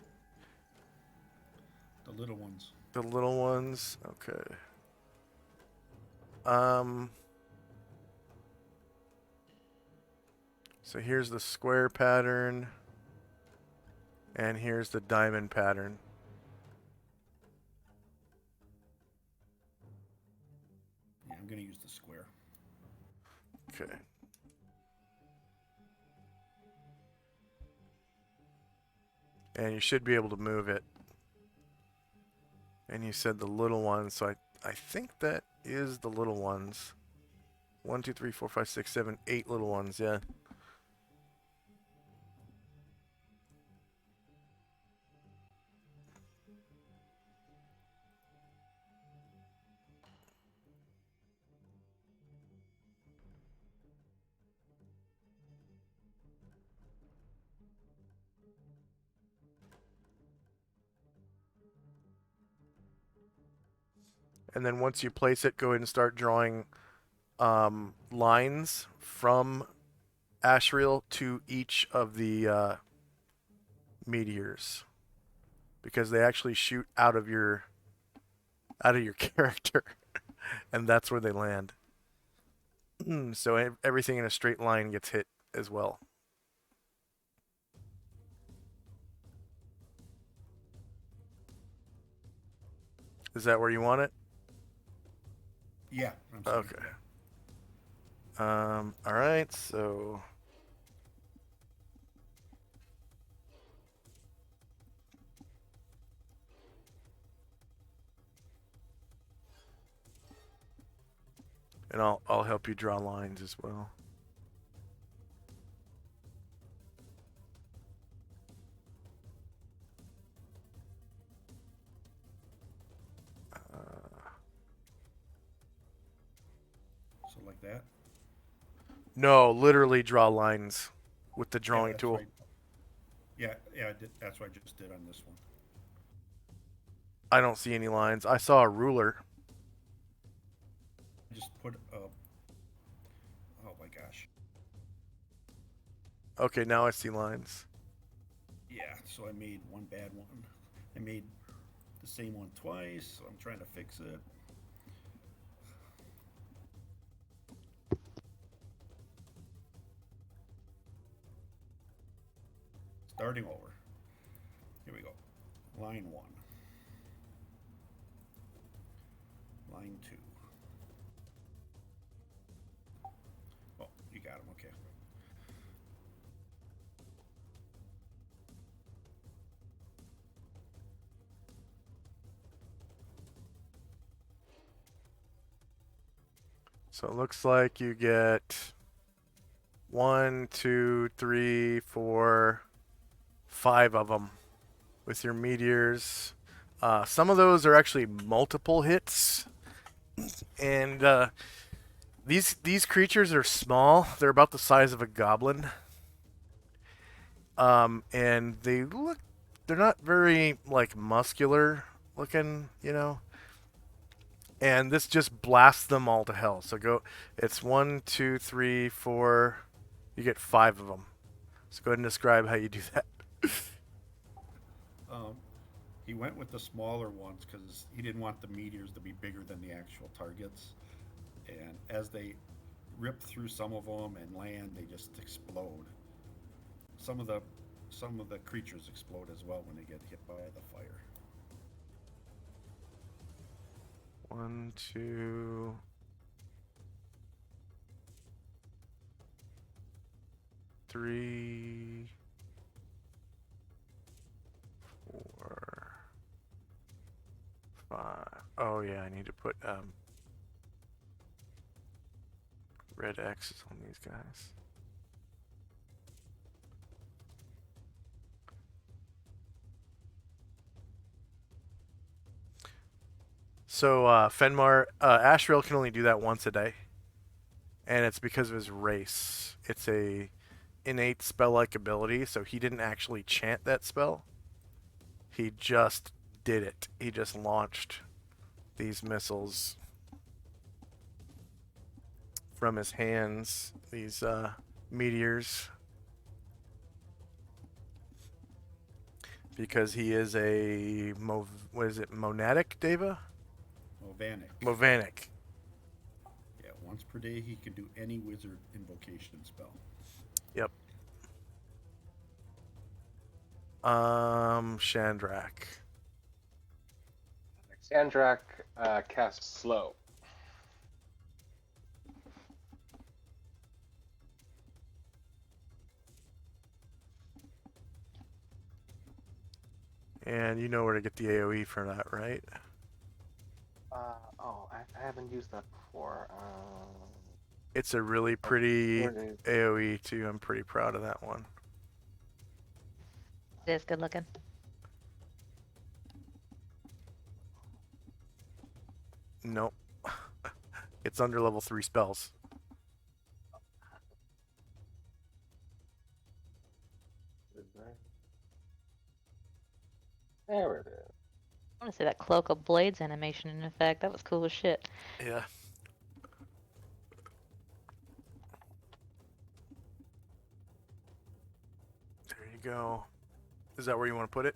little ones. the little ones? Okay. So here's the square pattern. And here's the diamond pattern. Yeah, I'm going to use the square. Okay. And you should be able to move it. And you said the little ones, so I think that is the little ones. 1, 2, 3, 4, 5, 6, 7, 8 little ones, yeah. And then once you place it, go ahead and start drawing lines from Ashriel to each of the meteors, because they actually shoot out of your character, and that's where they land. So everything in a straight line gets hit as well. Is that where you want it? Yeah. I'm sorry. Okay. All right, so and I'll help you draw lines as well. So like that? No, literally draw lines with the Yeah, drawing that's tool. right. Yeah, I did. That's what I just did on this one. I don't see any lines. I saw a ruler. Just put oh my gosh. Okay, now I see lines. Yeah, so I made one bad one. I made the same one twice, so I'm trying to fix it. Starting over. Here we go. Line 1. Line 2. Oh, you got them, okay. So it looks like you get 1, 2, 3, 4, 5 of them with your meteors. Some of those are actually multiple hits, and these creatures are small. They're about the size of a goblin, and they're not very like muscular looking, you know. And this just blasts them all to hell. So it's 1, 2, 3, 4. You get 5 of them. So go ahead and describe how you do that. He went with the smaller ones because he didn't want the meteors to be bigger than the actual targets. And as they rip through some of them and land, they just explode. Some of the creatures explode as well when they get hit by the fire. 1, 2, 3, 4, 5. Oh yeah, I need to put red X's on these guys. So Fenmar, Ashrail can only do that once a day, and it's because of his race. It's a innate spell-like ability, so he didn't actually chant that spell. He just did it. He just launched these missiles from his hands, these meteors, because he is a what is it, monadic deva? Vanek. Movanik. Yeah, once per day he can do any wizard invocation spell. Yep. Shandrak. Sandrak casts slow. And you know where to get the AoE for that, right? I haven't used that before. It's a really pretty Where is it? AoE too. I'm pretty proud of that one. It is good looking. Nope. It's under level 3 spells. There it is. I want to see that Cloak of Blades animation in effect. That was cool as shit. Yeah. There you go. Is that where you want to put it?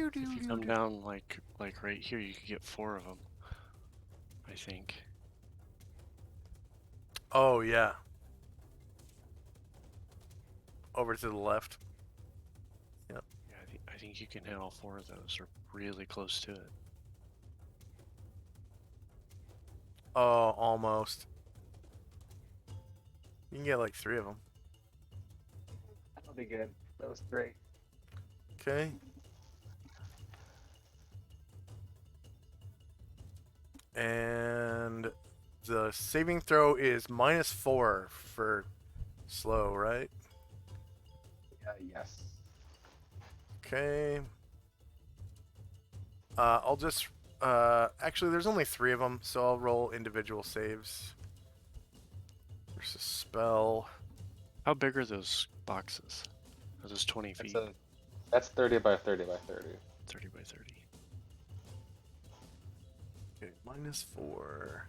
If you come down like right here, you could get 4 of them. I think. Oh, yeah. Over to the left. Yep. Yeah, I think you can hit all 4 of those, or really close to it. Oh, almost. You can get like 3 of them. That'll be good. That was 3. Okay. And the saving throw is -4 for slow, right? Yes. Okay. I'll just actually there's only 3 of them, so I'll roll individual saves. Versus spell. How big are those boxes? Are those 20 feet? That's 30 by 30 by 30. 30 by 30. Okay, -4.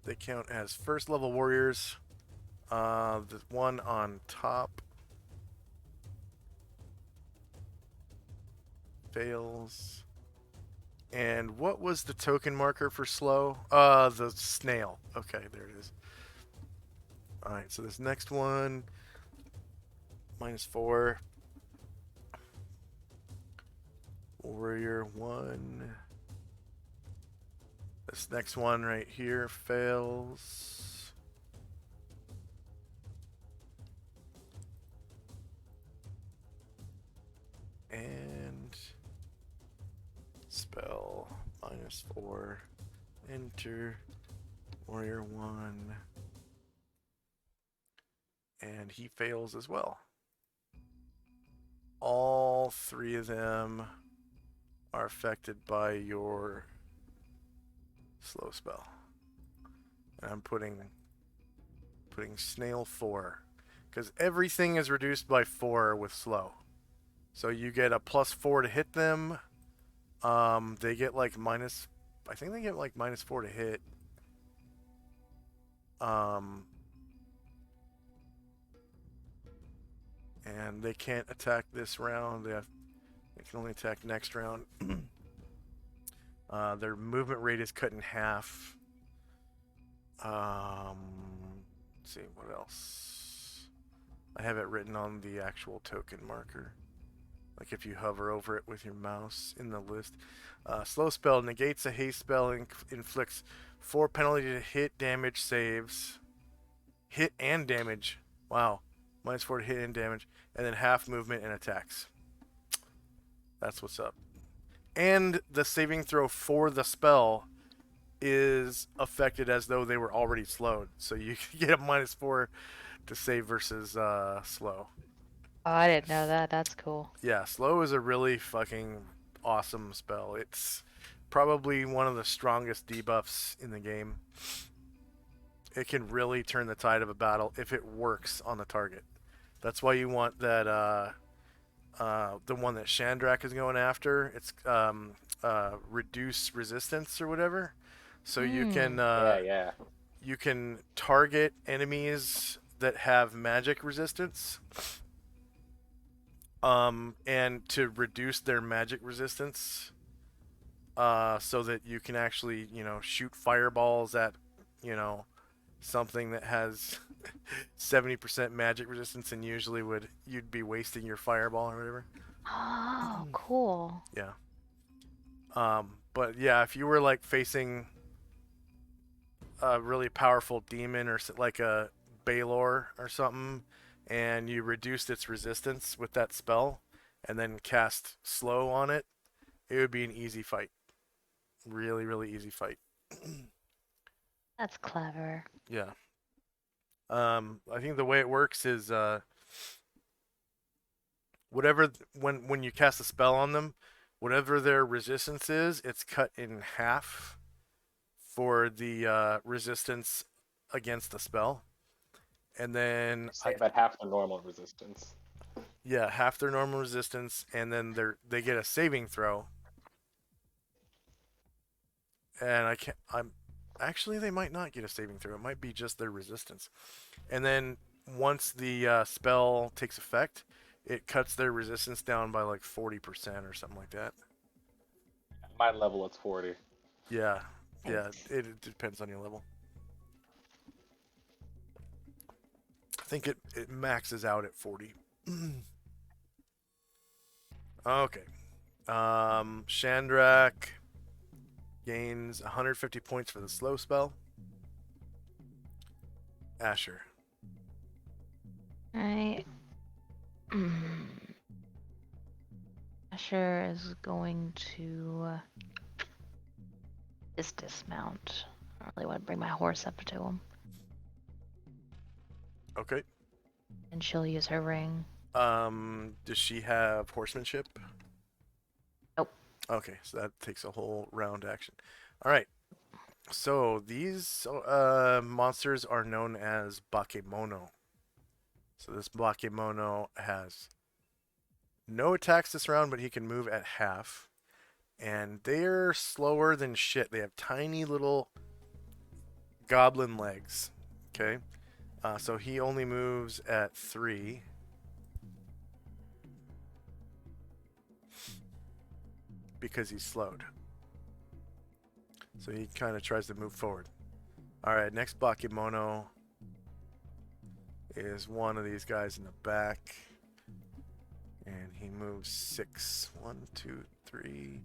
They count as first level warriors. The one on top fails. And what was the token marker for slow? The snail. Okay, there it is. Alright, so this next one, -4. Warrior 1. This next one right here fails. And spell -4. Enter Warrior 1. And he fails as well. All 3 of them are affected by your slow spell. And I'm putting snail 4, because everything is reduced by 4 with slow. So you get a +4 to hit them. They get like I think they get like -4 to hit. And they can't attack this round. They can only attack next round. Their movement rate is cut in half. Let's see, what else? I have it written on the actual token marker. Like if you hover over it with your mouse in the list. Slow spell negates a haste spell and inflicts 4 penalty to hit, damage, saves. Hit and damage. Wow. -4 to hit and damage. And then half movement and attacks. That's what's up. And the saving throw for the spell is affected as though they were already slowed. So you get a -4 to save versus slow. Oh, I didn't know that. That's cool. Yeah, slow is a really fucking awesome spell. It's probably one of the strongest debuffs in the game. It can really turn the tide of a battle if it works on the target. That's why you want that the one that Shandrak is going after. It's reduce resistance or whatever. So Yeah. you can target enemies that have magic resistance. And to reduce their magic resistance, so that you can actually, shoot fireballs at, something that has 70% magic resistance, and usually you'd be wasting your fireball or whatever. Oh, cool. Yeah. But yeah, if you were like facing a really powerful demon or like a Balor or something, and you reduced its resistance with that spell, and then cast slow on it, it would be an easy fight. Really, really easy fight. That's clever. Yeah. I think the way it works is when you cast a spell on them, whatever their resistance is, it's cut in half for the resistance against the spell. And then Say about half the normal resistance. yeah, half their normal resistance, and then they get a saving throw. And actually they might not get a saving throw. It might be just their resistance. And then once the spell takes effect, it cuts their resistance down by like 40% or something like that. My level, it's 40. Yeah, yeah, Nice. it depends on your level. I think it maxes out at 40. Okay. Shandrak gains 150 points for the slow spell. Asher. Alright. Asher is going to just dismount. I don't really want to bring my horse up to him. Okay. And she'll use her ring. Does she have horsemanship? Nope. Okay, so that takes a whole round action. All right. So these monsters are known as Bakemono. So this Bakemono has no attacks this round, but he can move at half. And they're slower than shit. They have tiny little goblin legs. Okay. So he only moves at 3. Because he's slowed. So he kind of tries to move forward. Alright, next Bakemono is one of these guys in the back. And he moves 6. 1, 2, 3,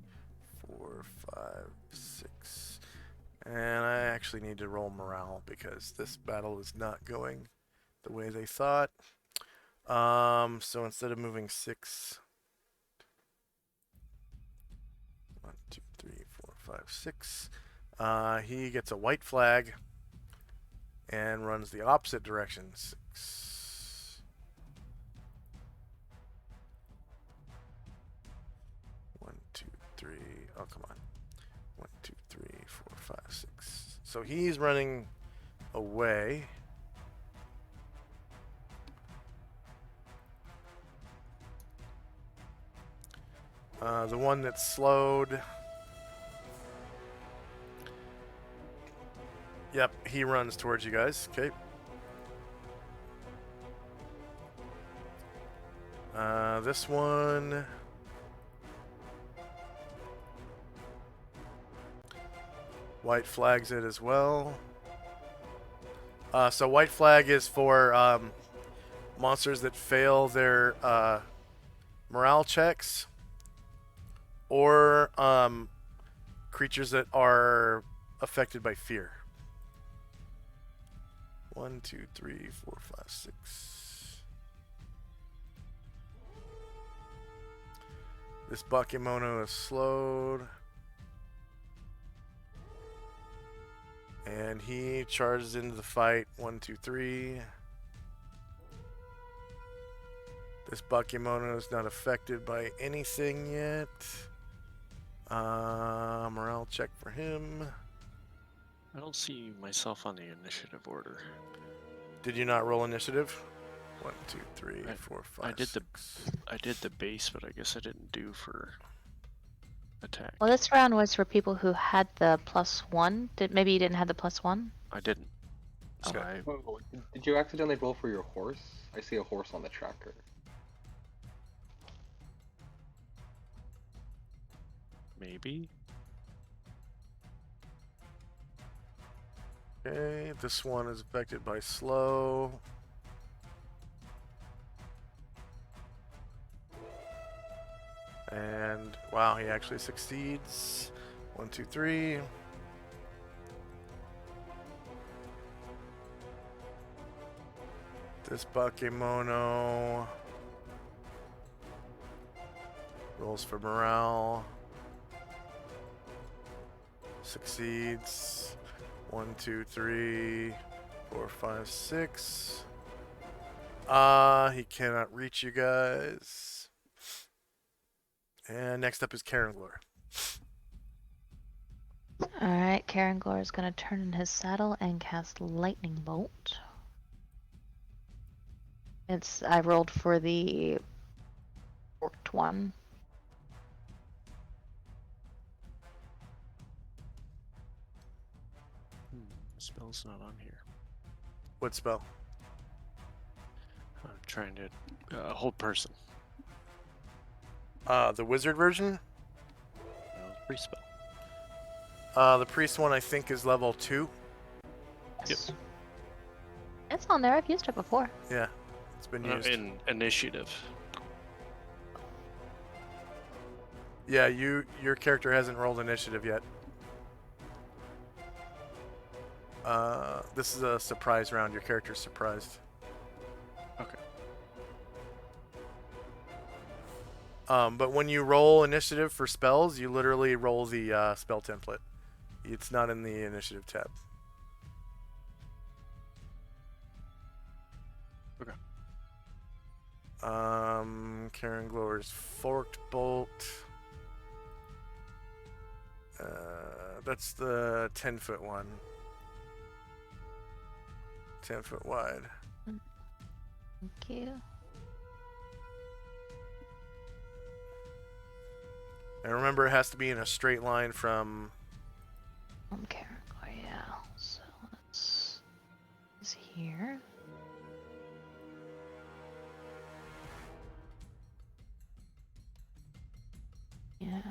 4, 5, 6. And I actually need to roll morale because this battle is not going the way they thought. So instead of moving 6, 1, 2, 3, 4, 5, 6, he gets a white flag and runs the opposite direction. 6. 1, 2, 3. Oh, come on. 1, 2, 3, 4, 5, 6. So he's running away. The one that's slowed. Yep, he runs towards you guys. Okay. This one. White flags it as well. So white flag is for monsters that fail their morale checks, or creatures that are affected by fear. 1, 2, 3, 4, 5, 6. This Bakemono is slowed. And he charges into the fight. 1, 2, 3. This Bakemono is not affected by anything yet. Morale check for him. I don't see myself on the initiative order. Did you not roll initiative? 1, 2, 3, I- 4, 5, I did 6. I did the base, but I guess I didn't do for attack. Well, this round was for people who had the +1. Maybe you didn't have the +1? I didn't. So Okay. I Oh, did you accidentally roll for your horse? I see a horse on the tracker. maybe. Okay, this one is affected by slow. And wow, he actually succeeds. 1, 2, 3. This Bakemono rolls for morale. Succeeds. 1, 2, 3, 4, 5, 6. He cannot reach you guys. And next up is Karen Glor. Alright, Karangor is gonna turn in his saddle and cast Lightning Bolt. I rolled for the forked one. The spell's not on here. What spell? I'm trying to hold person. The wizard version? No, free spell. The priest one I think is level 2. Yes. It's on there, I've used it before. Yeah, it's been used. In initiative. Yeah, your character hasn't rolled initiative yet. This is a surprise round. Your character's surprised. Okay. But when you roll initiative for spells, you literally roll the spell template. It's not in the initiative tab. Okay. Karen Glor's forked bolt. That's the 10-foot one. 10 foot wide. Thank you. And remember, it has to be in a straight line from. Karangor, yeah. So let's. Is here. Yeah.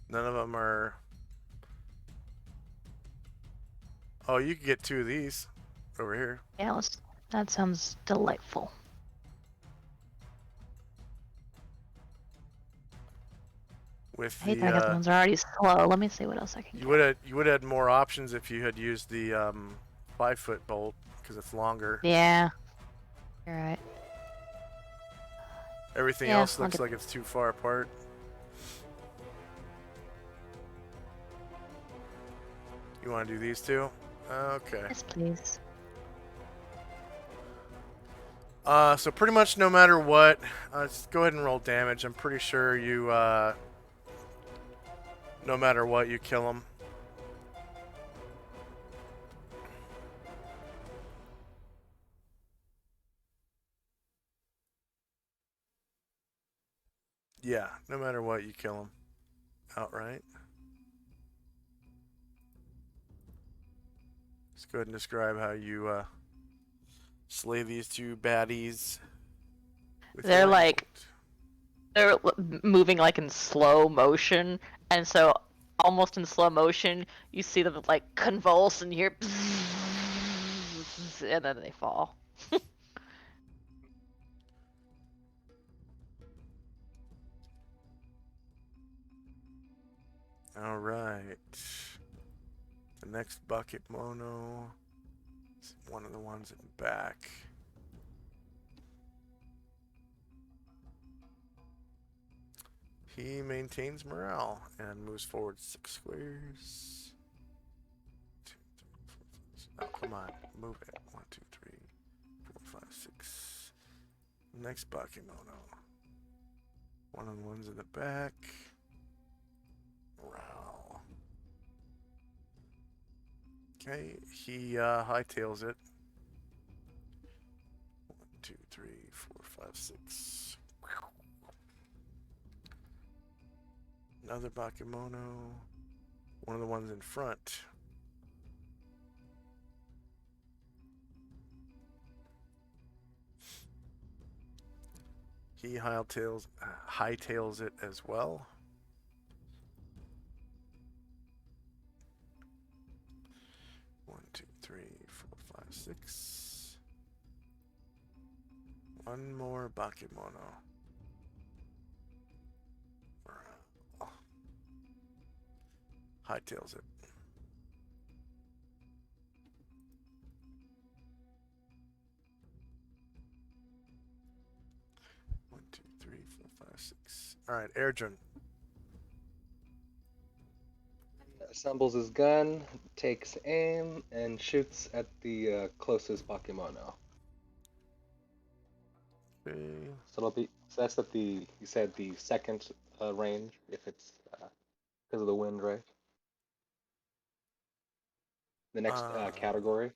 None of them are. Oh, you could get 2 of these over here. Yeah, that sounds delightful. With I hate that the other ones are already slow. Let me see what else I can you would have had more options if you had used the 5-foot bolt because it's longer. Yeah. You're right. Everything Yeah, else I'll looks get- like it's too far apart. You want to do these 2? Okay. Yes, please. So pretty much no matter what, just go ahead and roll damage. I'm pretty sure you, no matter what, you kill them. Yeah, no matter what, you kill them outright. Let's go ahead and describe how you slay these 2 baddies. with They're your like- bolt. They're moving like in slow motion, and so almost in slow motion, you see them like convulse and hear, and then they fall. All right. The next bucket mono is one of the ones in the back. He maintains morale and moves forward 6 squares. 2, 3, 4, 5, 6. Oh, come on. Move it. 1, 2, 3, 4, 5, 6. Next Bakemono. One-on-ones in the back. Morale. Okay, he hightails it. 1, 2, 3, 4, 5, 6. Another Bakemono. One of the ones in front. He hightails it as well. One, two, three, 4, 5, 6. One more Bakemono. Hightails it. One, two, three, 4, 5, 6. All right, Erdrin. Assembles his gun, takes aim, and shoots at the closest Bakemono. Okay. So it'll be. So that's at the. You said the second range, if it's because of the wind, right? The next category.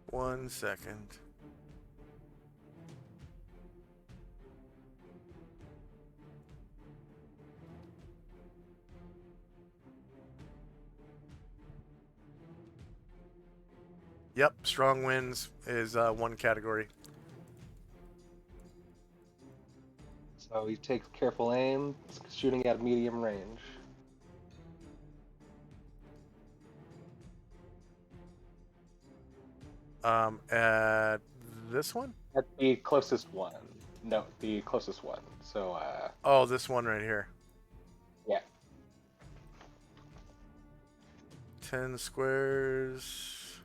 1 second. Yep, strong winds is one category. So he takes careful aim, shooting at medium range. At this one? At the closest one. No, the closest one. So Oh, this one right here. yeah. 10 squares.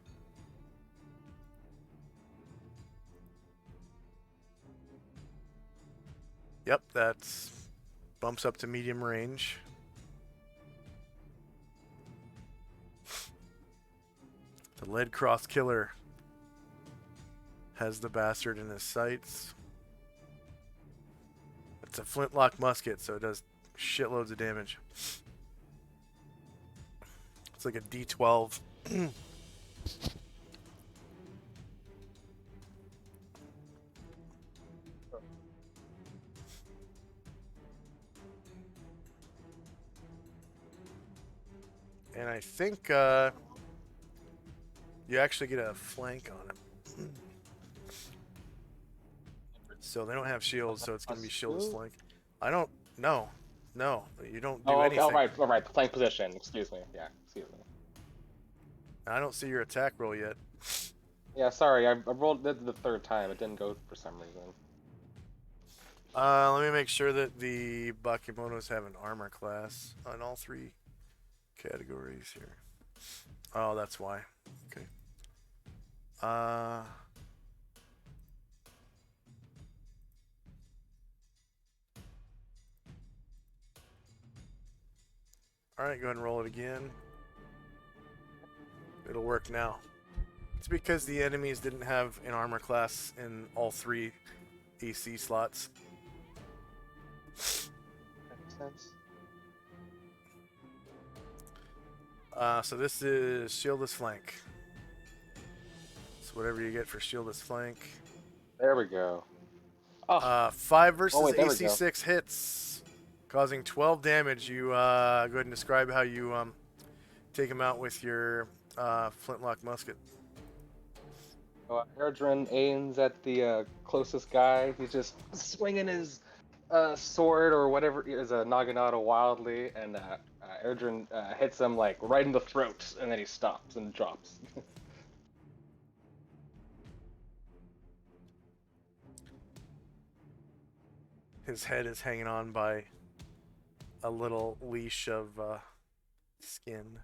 Yep, that's bumps up to medium range. The lead cross killer has the bastard in his sights. It's a flintlock musket, so it does shitloads of damage. It's like a D12. And I think you actually get a flank on it. So they don't have shields, so it's going to be shieldless flank. I don't know. No, you don't do Oh, okay. anything. All right. The flank position. Excuse me. Yeah, excuse me. I don't see your attack roll yet. Yeah, sorry. I rolled it the third time. It didn't go for some reason. Let me make sure that the Bakemonos have an armor class on all 3 categories here. Oh, that's why. Okay. Alright, go ahead and roll it again. It'll work now. It's because the enemies didn't have an armor class in all 3 AC slots. Makes sense. So this is shieldless flank. So whatever you get for shieldless flank. There we go. Oh, 5 versus wait, there we AC go. 6 hits, causing 12 damage. You go ahead and describe how you take him out with your flintlock musket. Erdrin aims at the closest guy. He's just swinging his sword or whatever is a naginata wildly, and Erdrin hits him like right in the throat, and then he stops and drops. His head is hanging on by a little leash of skin.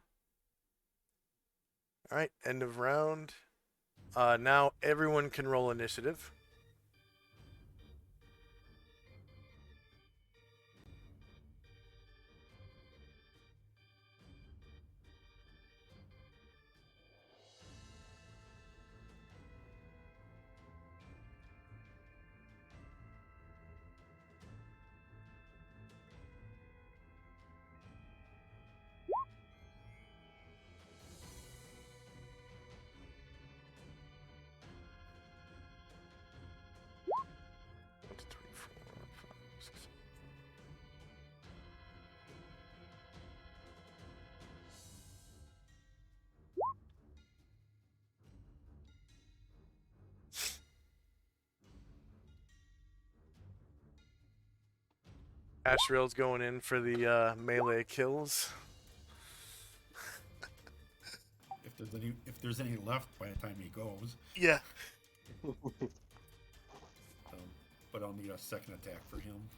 All right, end of round. Now everyone can roll initiative. Ashrail's going in for the melee kills. If there's any left by the time he goes, Yeah. but I'll need a second attack for him.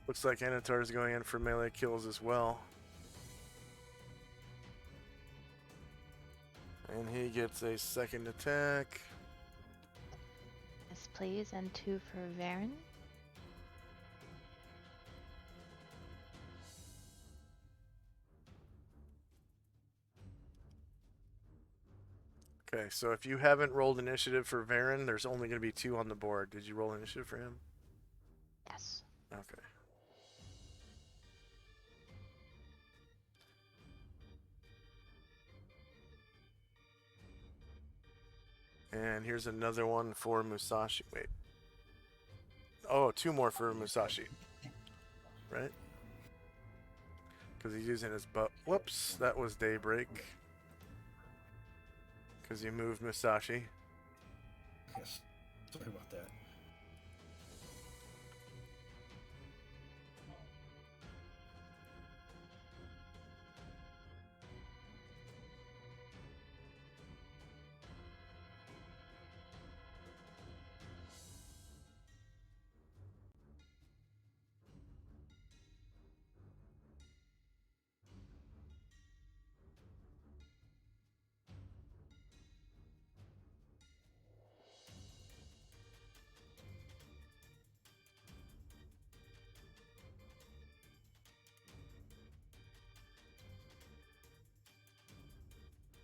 Looks like Anatar is going in for melee kills as well. And he gets a second attack. Yes, please, and 2 for Varen. Okay, so if you haven't rolled initiative for Varen, there's only going to be 2 on the board. Did you roll initiative for him? Yes. Okay. And here's another one for Musashi. Wait. Oh, 2 more for Musashi. Right? Because he's using his bow. Whoops, that was Daybreak. Because you moved Musashi. Yes. Sorry about that.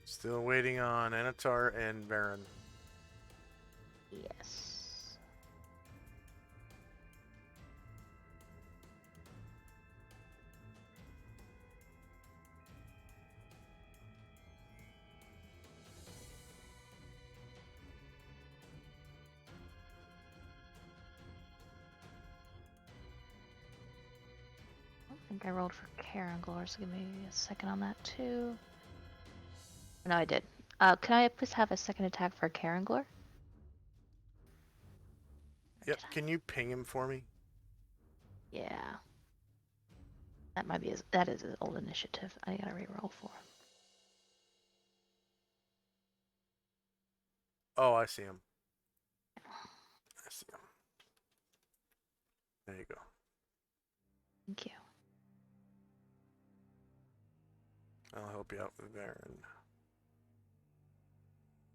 Still waiting on Anatar and Varen. Yes. I don't think I rolled for Caranglor, so give me a second on that too. No, I did. Can I please have a second attack for Caranglor? Yep, can you ping him for me? Yeah. That is his old initiative. I gotta re-roll for him. Oh, I see him. I see him. There you go. Thank you. I'll help you out with Varen.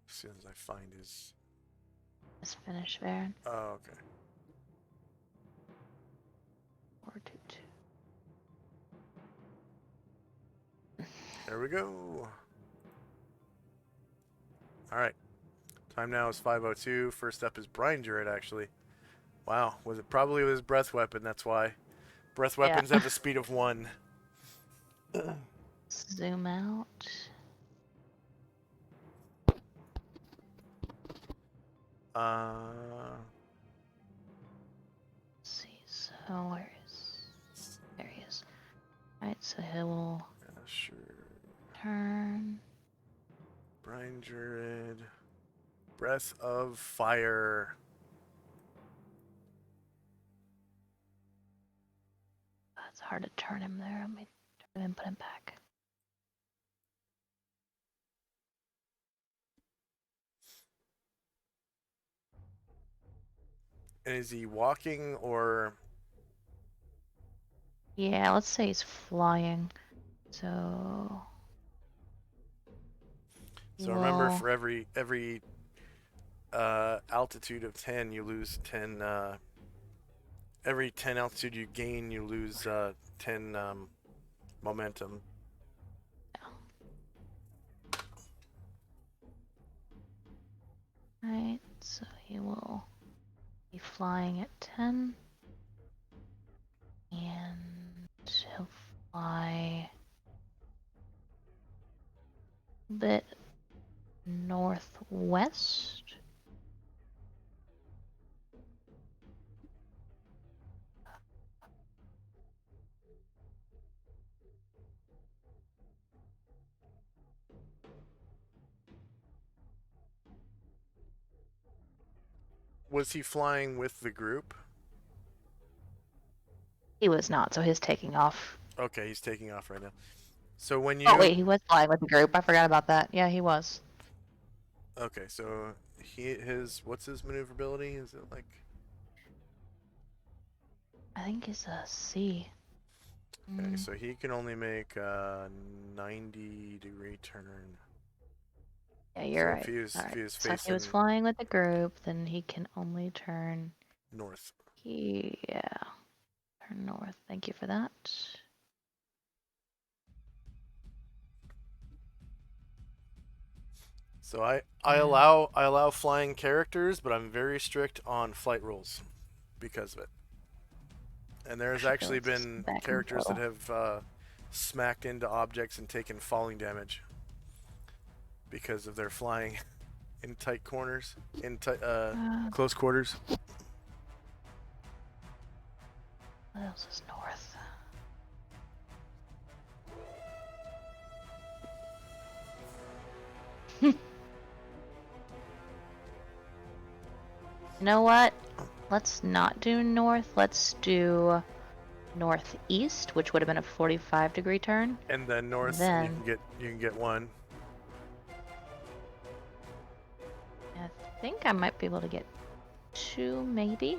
As soon as I find his... Just finish Varen. Oh, okay. 4-2-2. There we go. Alright. Time now is 5:02. First up is Brian Druid, actually. Wow. Was it probably with his breath weapon? That's why. Breath weapons have a speed of 1. Zoom out. Uh... Let's see, so where is... There he is. Alright, so he will sure. turn. Brian Druid. Breath of Fire. It's hard to turn him there. Let me turn him and put him back. And is he walking or... Yeah, let's say he's flying. So... So remember, for every altitude of 10, you lose 10. Every 10 altitude you gain, you lose 10 momentum. Right, so he will be flying at 10. And he'll fly a bit northwest. was he flying with the group? He was not, so he's taking off. Okay, he's taking off right now. So when you Oh wait, he was flying with the group. I forgot about that. Yeah, he was. okay, so what's his maneuverability? Is it like I think he's a C. okay? So he can only make a 90-degree turn. Yeah, you're So right. if he was Alright, so if he facing was flying with the group, then he can only turn north. yeah. Turn north. Thank you for that. So I Yeah. allow flying characters, but I'm very strict on flight rules because of it. And there's actually Let's just been back and characters that forth. have smacked into objects and taken falling damage because of their flying in tight corners, in close quarters. What else is north? You know what? Let's not do north. Let's do northeast, which would have been a 45-degree turn. And then north, Then you can get one. I think I might be able to get 2, maybe.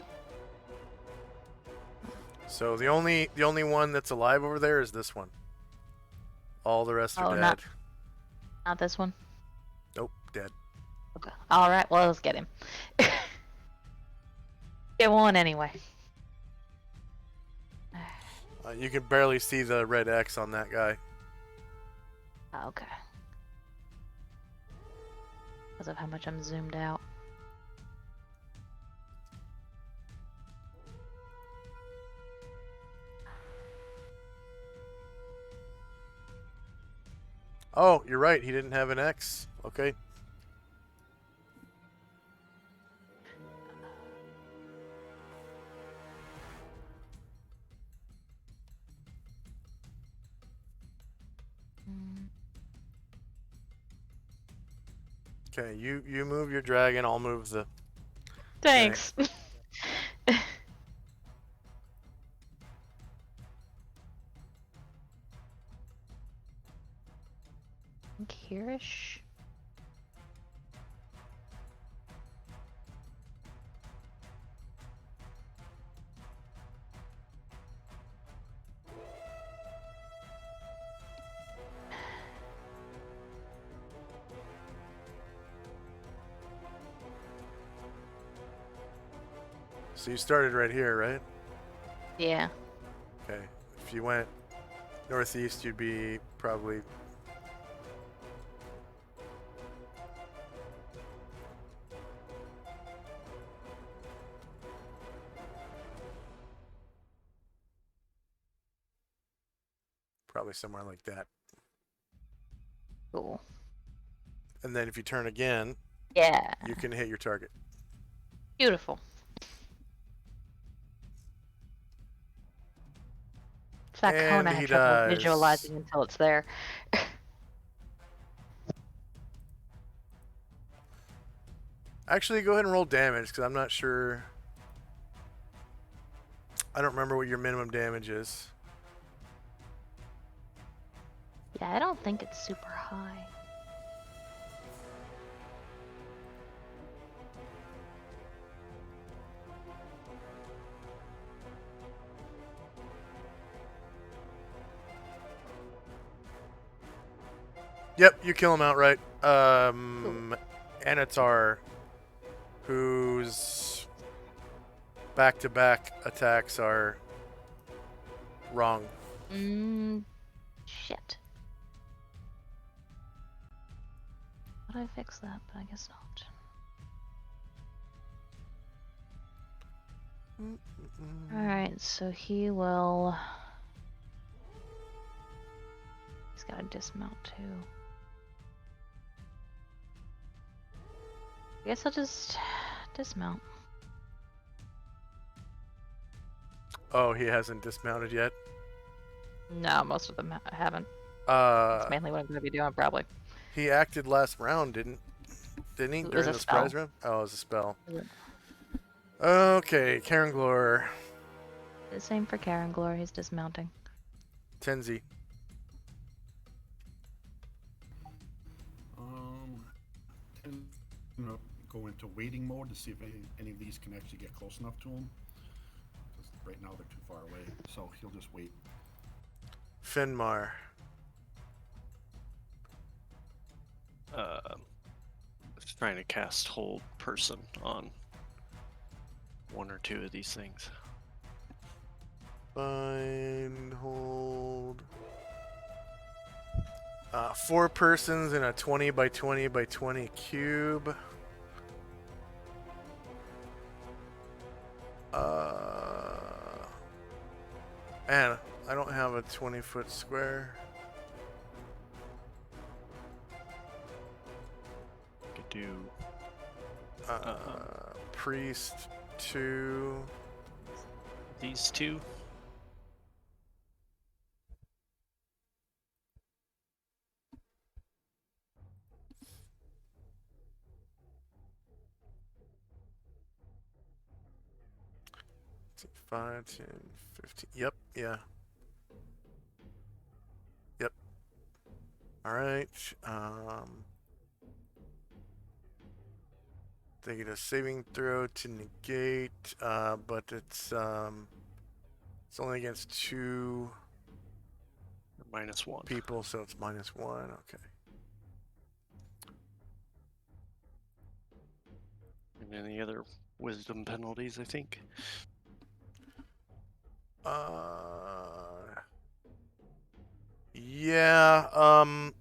So the only one that's alive over there is this one. All the rest are Oh, dead. Not this one. Nope, dead. Okay. All right. Well, let's get him. Get one anyway. You can barely see the red X on that guy. Okay. Because of how much I'm zoomed out. Oh, you're right. He didn't have an X. Okay. Okay, you move your dragon. I'll move the. Thanks. Here-ish. So you started right here, right? Yeah. Okay. If you went northeast, you'd be probably. Probably somewhere like that. Cool. And then if you turn again, Yeah. you can hit your target. Beautiful. It's that cone And I he have trouble does. visualizing until it's there. Actually, go ahead and roll damage because I'm not sure. I don't remember what your minimum damage is. Yeah, I don't think it's super high. Yep, you kill him outright. Anatar, whose back-to-back attacks are wrong. Shit. How do I fix that? But I guess not. Alright, so he will... He's got to dismount too. I guess I'll just dismount. Oh, he hasn't dismounted yet. No, most of them haven't. Uh, That's mainly what I'm going to be doing, probably. he acted last round, didn't he? It was During a the surprise spell. round? Oh, it was a spell. Okay, Karen Glor. The same for Karen Glor, he's dismounting. Tenzi. And, you know, go into waiting mode to see if any of these can actually get close enough to him. Because right now they're too far away, so he'll just wait. Finmar. Just trying to cast hold person on one or two of these things. Find, hold. 4 persons in a 20 by 20 by 20 cube. Man, I don't have a 20-foot square. Could do Priest 2. these two. Five, 10, 15. Yep, yeah. Yep. Alright. They get a saving throw to negate, but it's only against 2 -1. people, so it's -1. Okay. And any other wisdom penalties, I think. Yeah,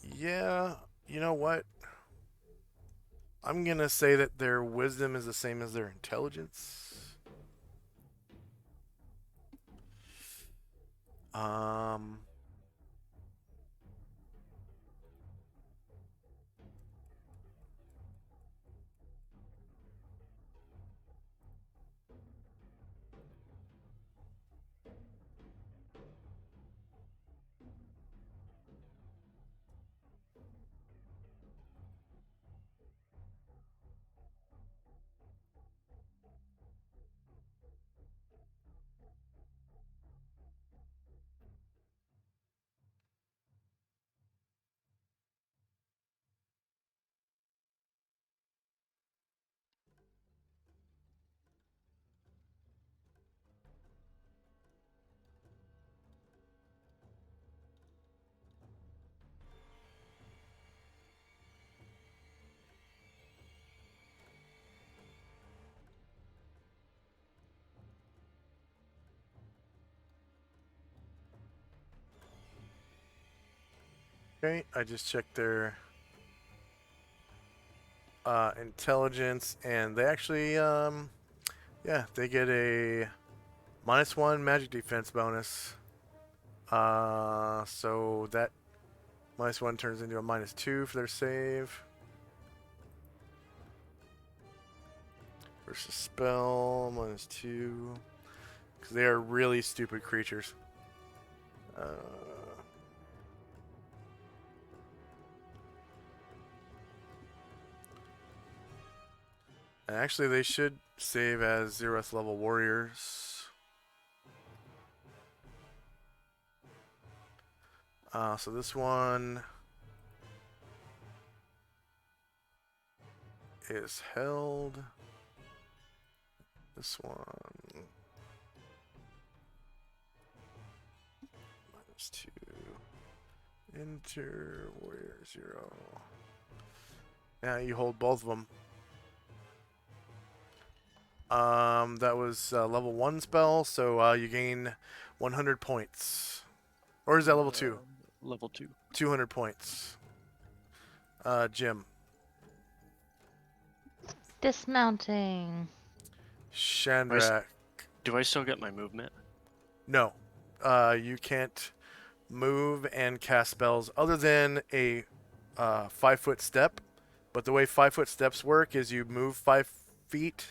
yeah, you know what? I'm gonna say that their wisdom is the same as their intelligence. Okay, I just checked their intelligence, and they actually, yeah, they get a -1 magic defense bonus. So that -1 turns into a -2 for their save. Versus spell, -2. Because they are really stupid creatures. And actually, they should save as 0th level warriors. So this one is held. This one -2. Enter warrior 0. Yeah, you hold both of them. That was level 1 spell, so you gain 100 points. Or is that level 2? Level 2. 200 points. Jim. Dismounting. Chandrak. Do I still get my movement? No. You can't move and cast spells other than a 5-foot step. But the way 5-foot steps work is you move 5 feet,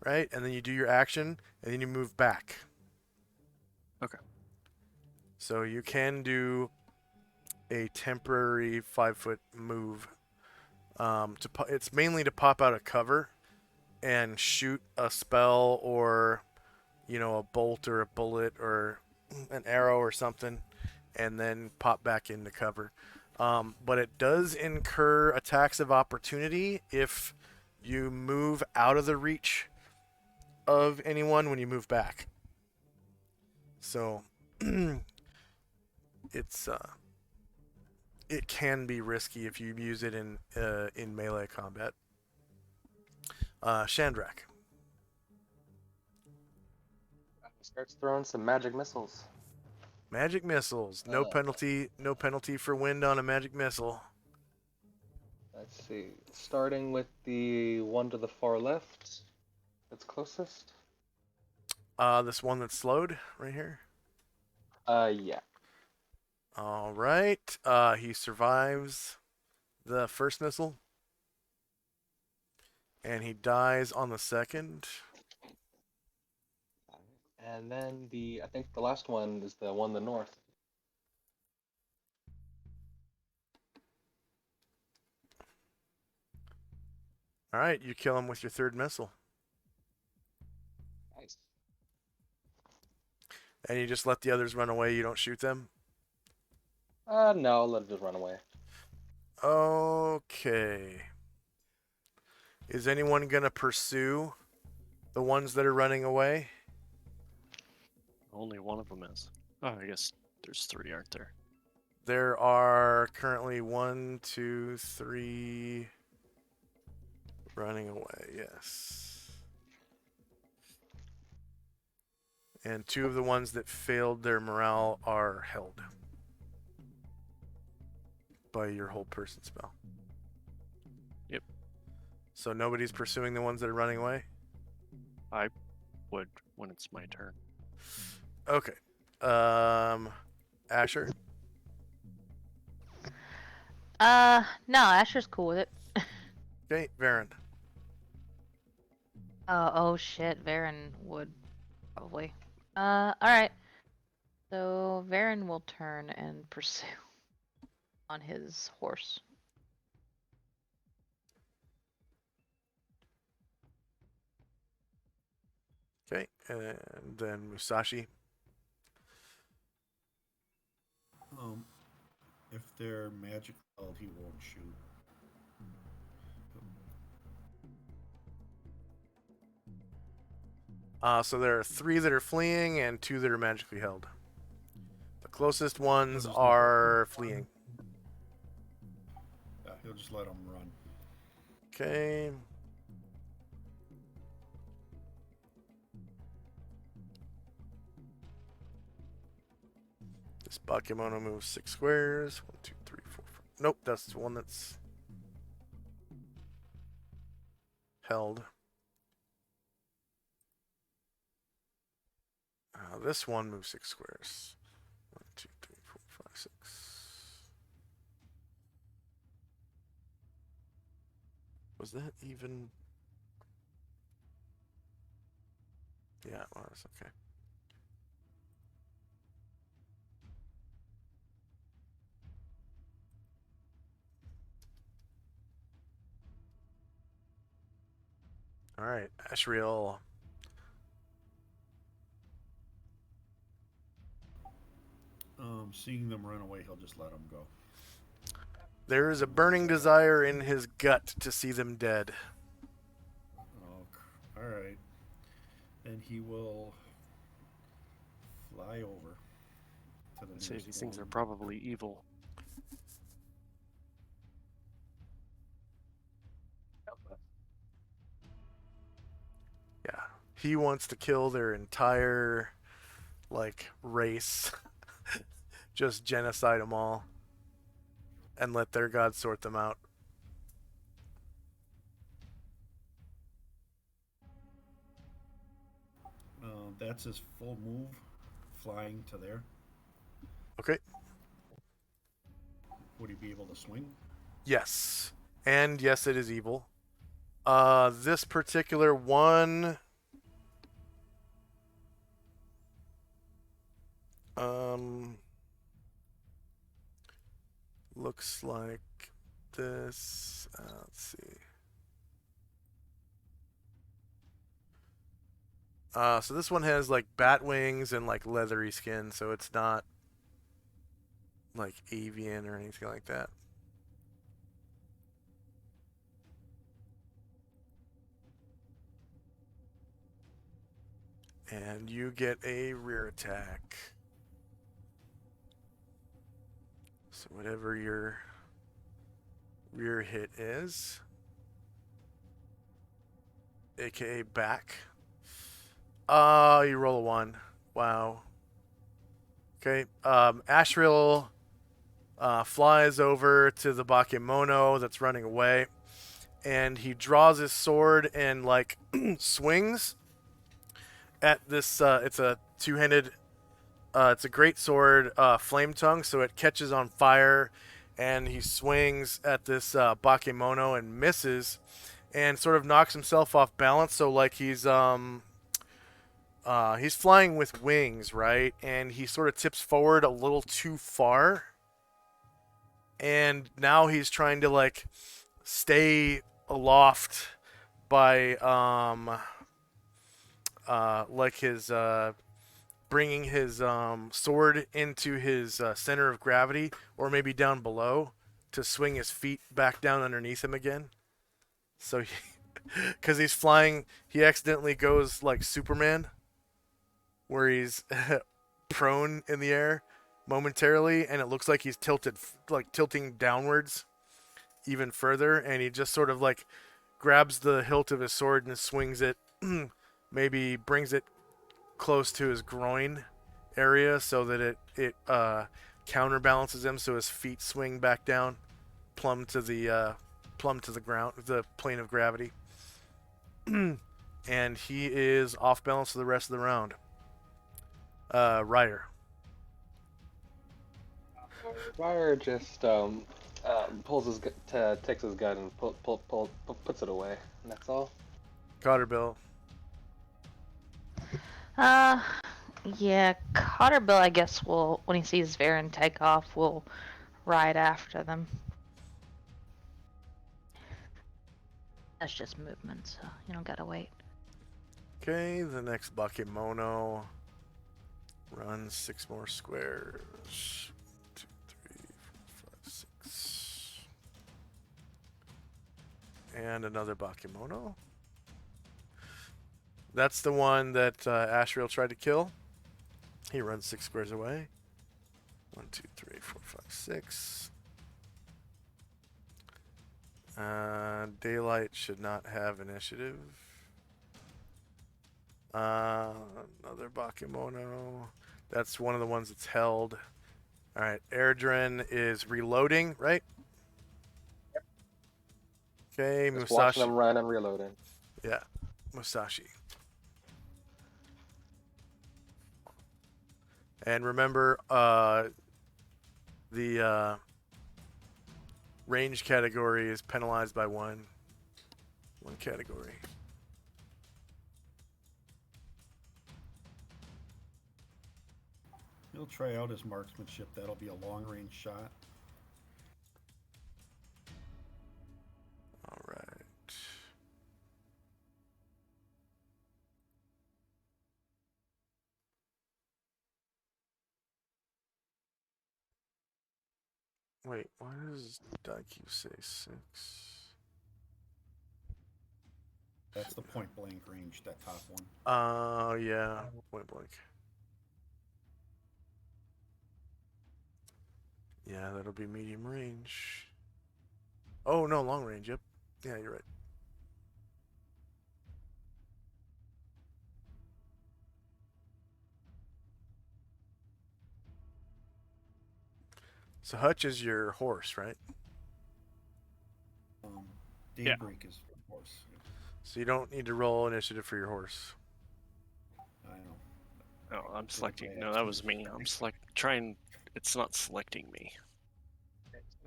right? And then you do your action, and then you move back. Okay. So you can do a temporary 5-foot move. It's mainly to pop out of cover and shoot a spell or a bolt or a bullet or an arrow or something, and then pop back into cover. But it does incur attacks of opportunity if you move out of the reach of anyone when you move back. So it's it can be risky if you use it in melee combat. Shandrak. Starts throwing some magic missiles. Magic missiles. No penalty. No penalty for wind on a magic missile. Let's see. Starting with the one to the far left. That's closest. This one that's slowed right here. Yeah. All right. He survives the first missile, and he dies on the second. And then I think the last one is the one to the north. All right, you kill him with your third missile, Nice. and you just let the others run away. You don't shoot them. No, let it just run away. Okay. Is anyone gonna pursue the ones that are running away? Only one of them is. Oh, I guess there's 3, aren't there? There are currently 1, 2, 3 running away, yes. And 2 of the ones that failed their morale are held by your hold person spell. Yep. So nobody's pursuing the ones that are running away? I would when it's my turn. Okay. Asher? No, Asher's cool with it. Okay, Varen. Oh shit, Varen would probably. Alright. So Varen will turn and pursue on his horse. Okay, and then Musashi. If they're magic held, he won't shoot. So there are 3 that are fleeing and 2 that are magically held. The closest ones are fleeing. Yeah, he'll just let them run. Okay. This Bakemono moves 6 squares. 1, 2, 3, 4, 5. Nope, that's the one that's held. This one moves 6 squares. 1, 2, 3, 4, 5, 6. Was that even? Yeah, it was. Okay. All right, Ashriel. Seeing them run away, he'll just let them go. There is a burning desire in his gut to see them dead. Oh, all right. And he will fly over to the I'd say nearest these things are one. probably evil. Yeah, he wants to kill their entire race. Just genocide them all and let their god sort them out. That's his full move, flying to there. Okay. Would he be able to swing? Yes. And yes, it is evil. This particular one looks like this. Let's see. So this one has like bat wings and like leathery skin, so it's not like avian or anything like that. And you get a rear attack. So whatever your rear hit is, aka back. You roll a 1. Wow. Okay. Asriel flies over to the Bakemono that's running away, and he draws his sword and like swings at this. It's a two-handed. It's a great sword, flame tongue, so it catches on fire, and he swings at this Bakemono and misses, and sort of knocks himself off balance. So like he's flying with wings, right? And he sort of tips forward a little too far, and now he's trying to like stay aloft by like his bringing his sword into his center of gravity, or maybe down below, to swing his feet back down underneath him again. So because he's flying, he accidentally goes like Superman, where he's prone in the air momentarily, and it looks like he's tilting downwards even further, and he just sort of like grabs the hilt of his sword and swings it, maybe brings it close to his groin area so that it counterbalances him, so his feet swing back down plumb to the ground, the plane of gravity. And he is off balance for the rest of the round. Ryder. Ryder just pulls his takes his gun and puts it away, and that's all. Cotterbill. Yeah, Cotterbill, I guess, will, when he sees Varen take off, will ride after them. That's just movement, so you don't gotta wait. Okay, the next Bakemono runs 6 more squares. 2, 3, 4, 5, 6. And another Bakemono. That's the one that Asriel tried to kill. He runs 6 squares away. 1, 2, 3, 4, 5, 6. Daylight should not have initiative. Another Bakemono. That's one of the ones that's held. Alright, Erdrin is reloading, right? Yep. Okay, Just Musashi. watching them run and reloading. Yeah, Musashi. And remember, the range category is penalized by one category. He'll try out his marksmanship. That'll be a long-range shot. All right. Wait, why does IQ say 6? That's the point-blank range, that top one. Oh, yeah. Point blank. Yeah, that'll be medium range. Oh, no, long range, yep. Yeah, you're right. So Hutch is your horse, right? Daybreak is of course. So you don't need to roll initiative for your horse. I know. Oh, I'm selecting. No, that was me. I'm trying. It's not selecting me.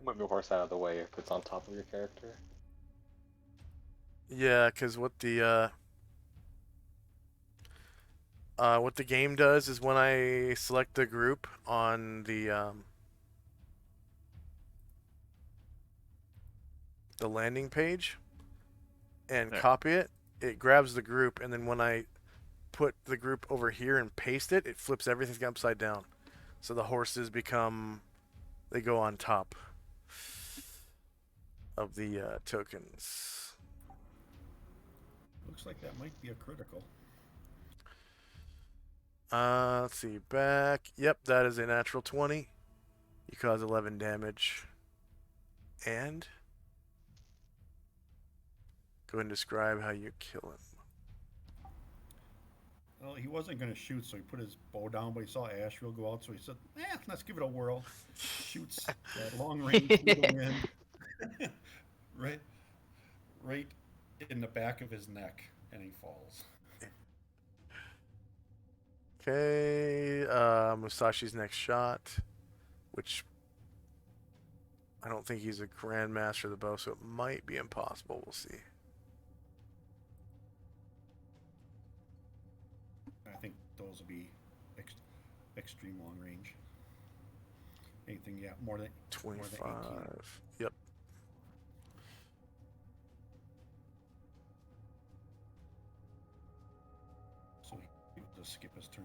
Move your horse out of the way if it's on top of your character. Yeah, because what the game does is when I select the group on the the landing page and There. copy it, it grabs the group, and then when I put the group over here and paste it, it flips everything upside down. So the horses they go on top of the tokens. Looks like that might be a critical. Let's see, back. Yep, that is a natural 20. You cause 11 damage. And go ahead and describe how you kill him. Well, he wasn't going to shoot, so he put his bow down, but he saw Asheville go out, so he said, let's give it a whirl. Shoots that long range through the wind. right in the back of his neck, and he falls. Okay, Musashi's next shot, which I don't think he's a grandmaster of the bow, so it might be impossible. We'll see. I think those will be extreme long range. Anything, more than 25. More than 18. Yep. So he will just skip his turn.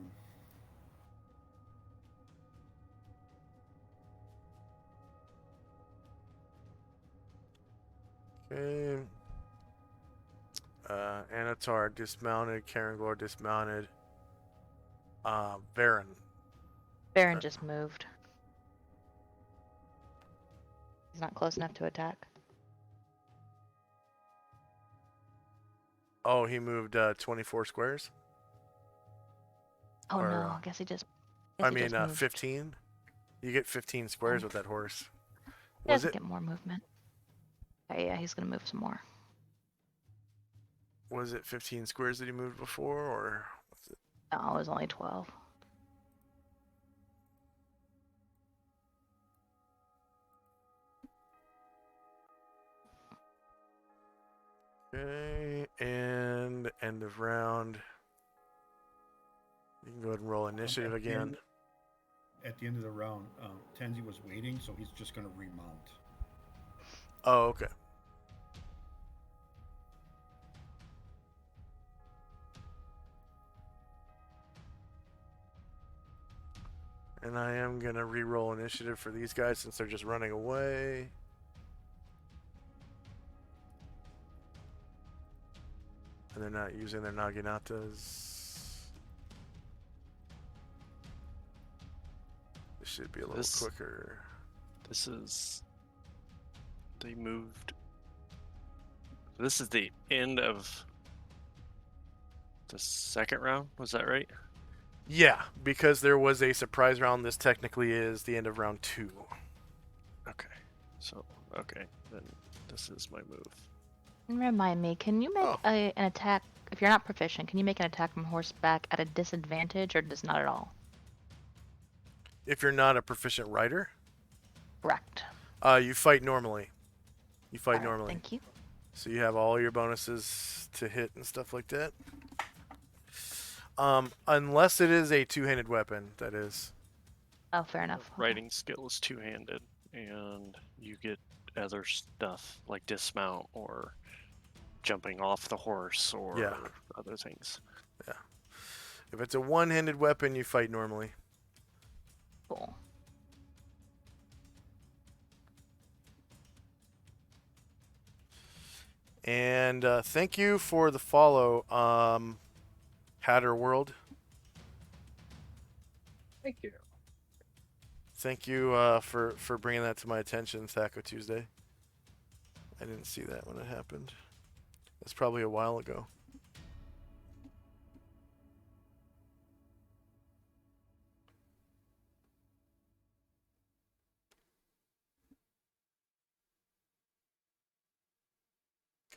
Okay. Anatar dismounted. Karangor dismounted. Baron. Baron just moved. He's not close enough to attack. Oh, he moved 24 squares? Oh Or, no, I guess he just. I mean, moved. 15? You get 15 squares with that horse. He Was doesn't it? get more movement. Okay, yeah, he's gonna move some more. Was it 15 squares that he moved before, or was it? No, it was only 12. Okay, and end of round. You can go ahead and roll initiative again. At the end of the round, Tenzi was waiting, so he's just going to remount. Oh, okay. And I am going to re-roll initiative for these guys since they're just running away. And they're not using their Naginatas. This should be a little quicker. This is. They moved. This is the end of the second round. Was that right? Yeah, because there was a surprise round. This technically is the end of round 2. Okay. So, okay. Then this is my move. And remind me, can you make an attack, if you're not proficient, can you make an attack from horseback at a disadvantage or does not at all? If you're not a proficient rider, Correct. you fight normally. You fight Alright, normally. Thank you. So you have all your bonuses to hit and stuff like that. Unless it is a two-handed weapon, that is. Oh, fair enough. Okay. Riding skill is two-handed, and you get other stuff like dismount or jumping off the horse or other things. Yeah. If it's a one-handed weapon, you fight normally. Cool. And thank you for the follow, Hatter World. Thank you. Thank you for bringing that to my attention, Thaco Tuesday. I didn't see that when it happened. That's probably a while ago.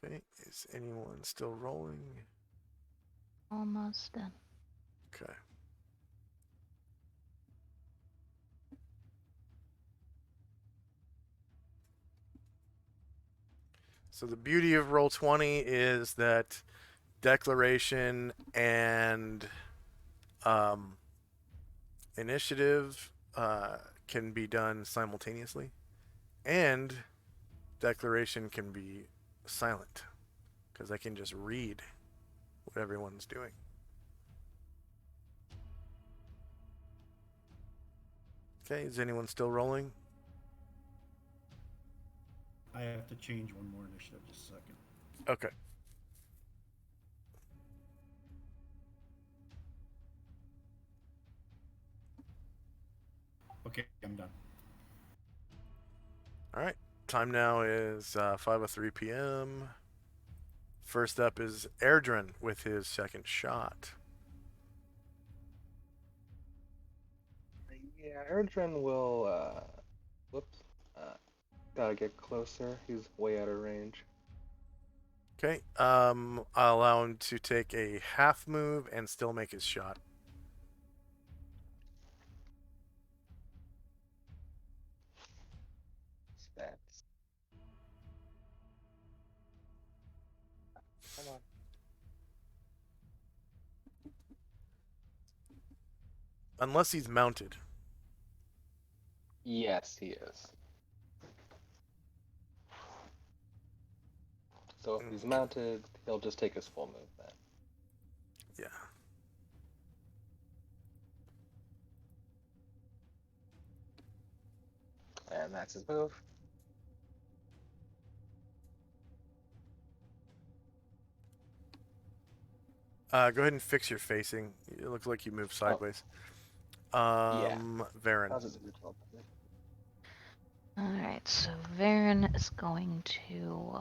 Okay, is anyone still rolling? Almost done. Okay. So the beauty of Roll20 is that declaration and initiative can be done simultaneously, and declaration can be silent because I can just read what everyone's doing. Okay, is anyone still rolling? I have to change one more initiative. Just a second. Okay. Okay, I'm done. All right. Time now is 5:03 p.m. First up is Erdrin with his second shot. Yeah, Erdrin will. Whoops. Gotta get closer. He's way out of range. Okay. I'll allow him to take a half move and still make his shot. Stats. Come on. Unless he's mounted. Yes, he is. So if he's mounted, he'll just take his full move then. Yeah. And that's his move. Go ahead and fix your facing. It looks like you moved sideways. Yeah. Varen. How's his original move? Alright, so Varen is going to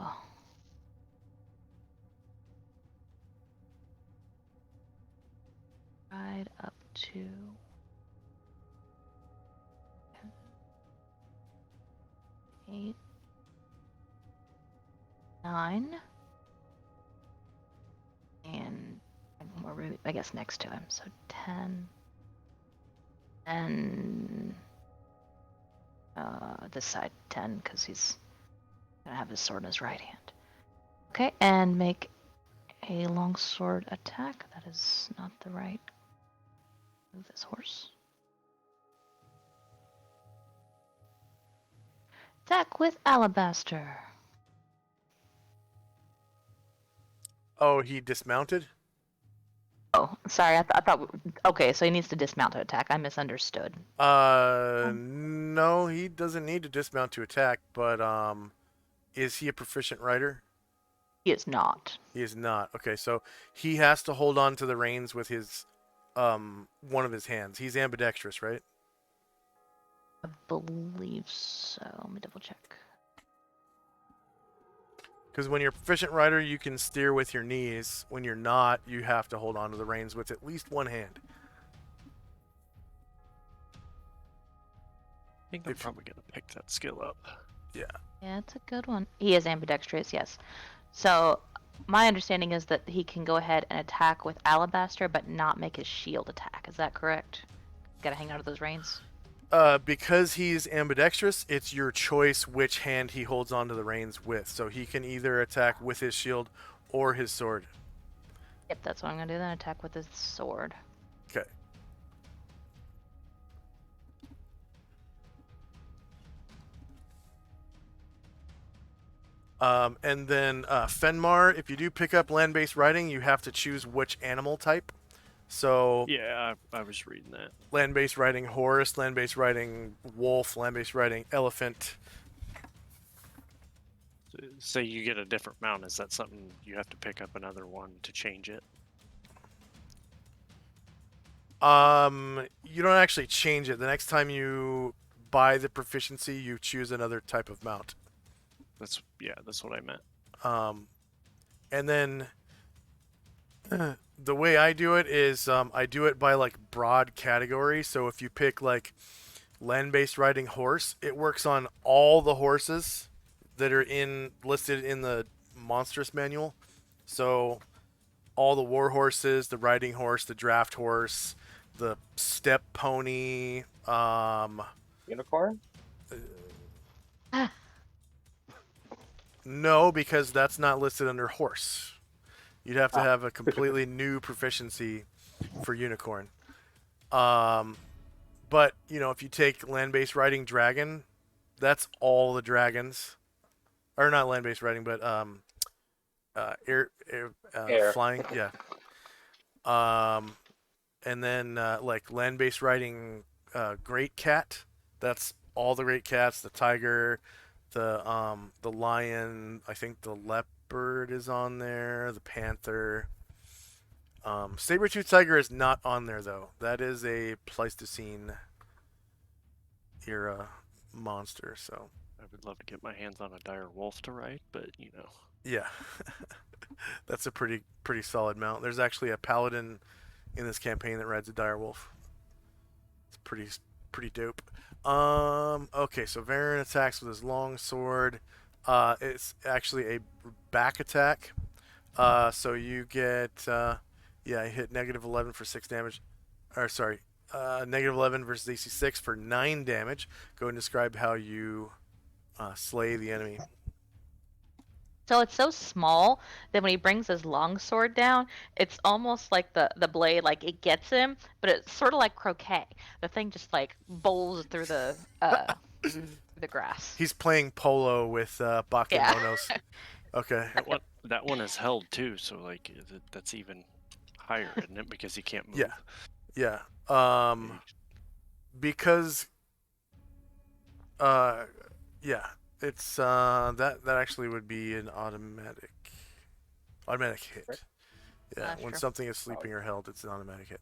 ride up to 8, 9, and more, I guess, next to him. So 10, and this side 10 because he's gonna have his sword in his right hand. Okay, and make a longsword attack. That is not the right move. This horse. Attack with alabaster. Oh, he dismounted? Oh, sorry. I thought. Okay, so he needs to dismount to attack. I misunderstood. No, he doesn't need to dismount to attack, but is he a proficient rider? He is not. He is not. Okay, so he has to hold on to the reins with his one of his hands. He's ambidextrous, right? I believe so. Let me double check. Because when you're a proficient rider, you can steer with your knees. When you're not, you have to hold on to the reins with at least one hand. I think I'm probably going to pick that skill up. Yeah. Yeah, it's a good one. He is ambidextrous, yes. So my understanding is that he can go ahead and attack with alabaster, but not make his shield attack. Is that correct? Gotta hang out of those reins. Because he's ambidextrous, it's your choice which hand he holds onto the reins with. So he can either attack with his shield or his sword. Yep, that's what I'm gonna do then. Attack with his sword. Okay. And then Fenmar, if you do pick up land-based riding, you have to choose which animal type. So yeah, I was reading that. Land-based riding horse, land-based riding wolf, land-based riding elephant. Say you get a different mount, is that something you have to pick up another one to change it? You don't actually change it. The next time you buy the proficiency, you choose another type of mount. That's what I meant. And then the way I do it is I do it by like broad category. So if you pick like land-based riding horse, it works on all the horses that are listed in the monstrous manual. So all the war horses, the riding horse, the draft horse, the step pony, Unicorn? No, because that's not listed under horse. You'd have to have a completely new proficiency for unicorn. But, you know, if you take land-based riding dragon, that's all the dragons. or not land-based riding, but Air. flying. Yeah. Um, and then like land-based riding, great cat. That's all the great cats. The tiger, the lion. I think the leopard is on there. The panther. Saber-tooth tiger is not on there though. That is a Pleistocene era monster. So I would love to get my hands on a dire wolf to ride, but you know. yeah, that's a pretty solid mount. There's actually a paladin in this campaign that rides a dire wolf. It's pretty dope. Okay, so Varen attacks with his long sword. It's actually a back attack. So you get yeah, hit -11 for 6 damage. Or sorry, -11 versus AC 6 for 9 damage. Go and describe how you slay the enemy. So it's so small that when he brings his long sword down, it's almost like the blade, like it gets him, but it's sort of like croquet. The thing just like bowls through the grass. He's playing polo with Yeah. Bakemonos. Okay. That one is held too, so like that's even higher, isn't it? Because he can't move. Yeah. Yeah. Because yeah, it's that actually would be an automatic hit. Yeah, That's when true. something is sleeping or held, it's an automatic hit.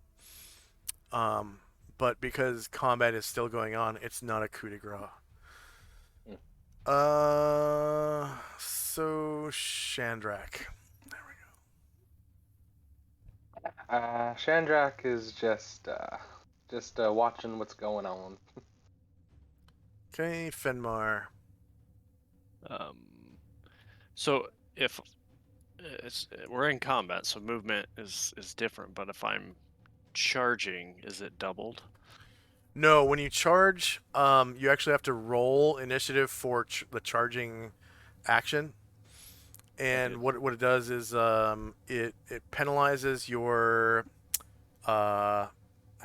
But because combat is still going on, it's not a coup de grace. So Shandrak. There we go. Shandrak is just watching what's going on. Okay, Fenmar. So if we're in combat, so movement is different. But if I'm charging, is it doubled? No, when you charge, you actually have to roll initiative for the charging action. And what it does is it penalizes your I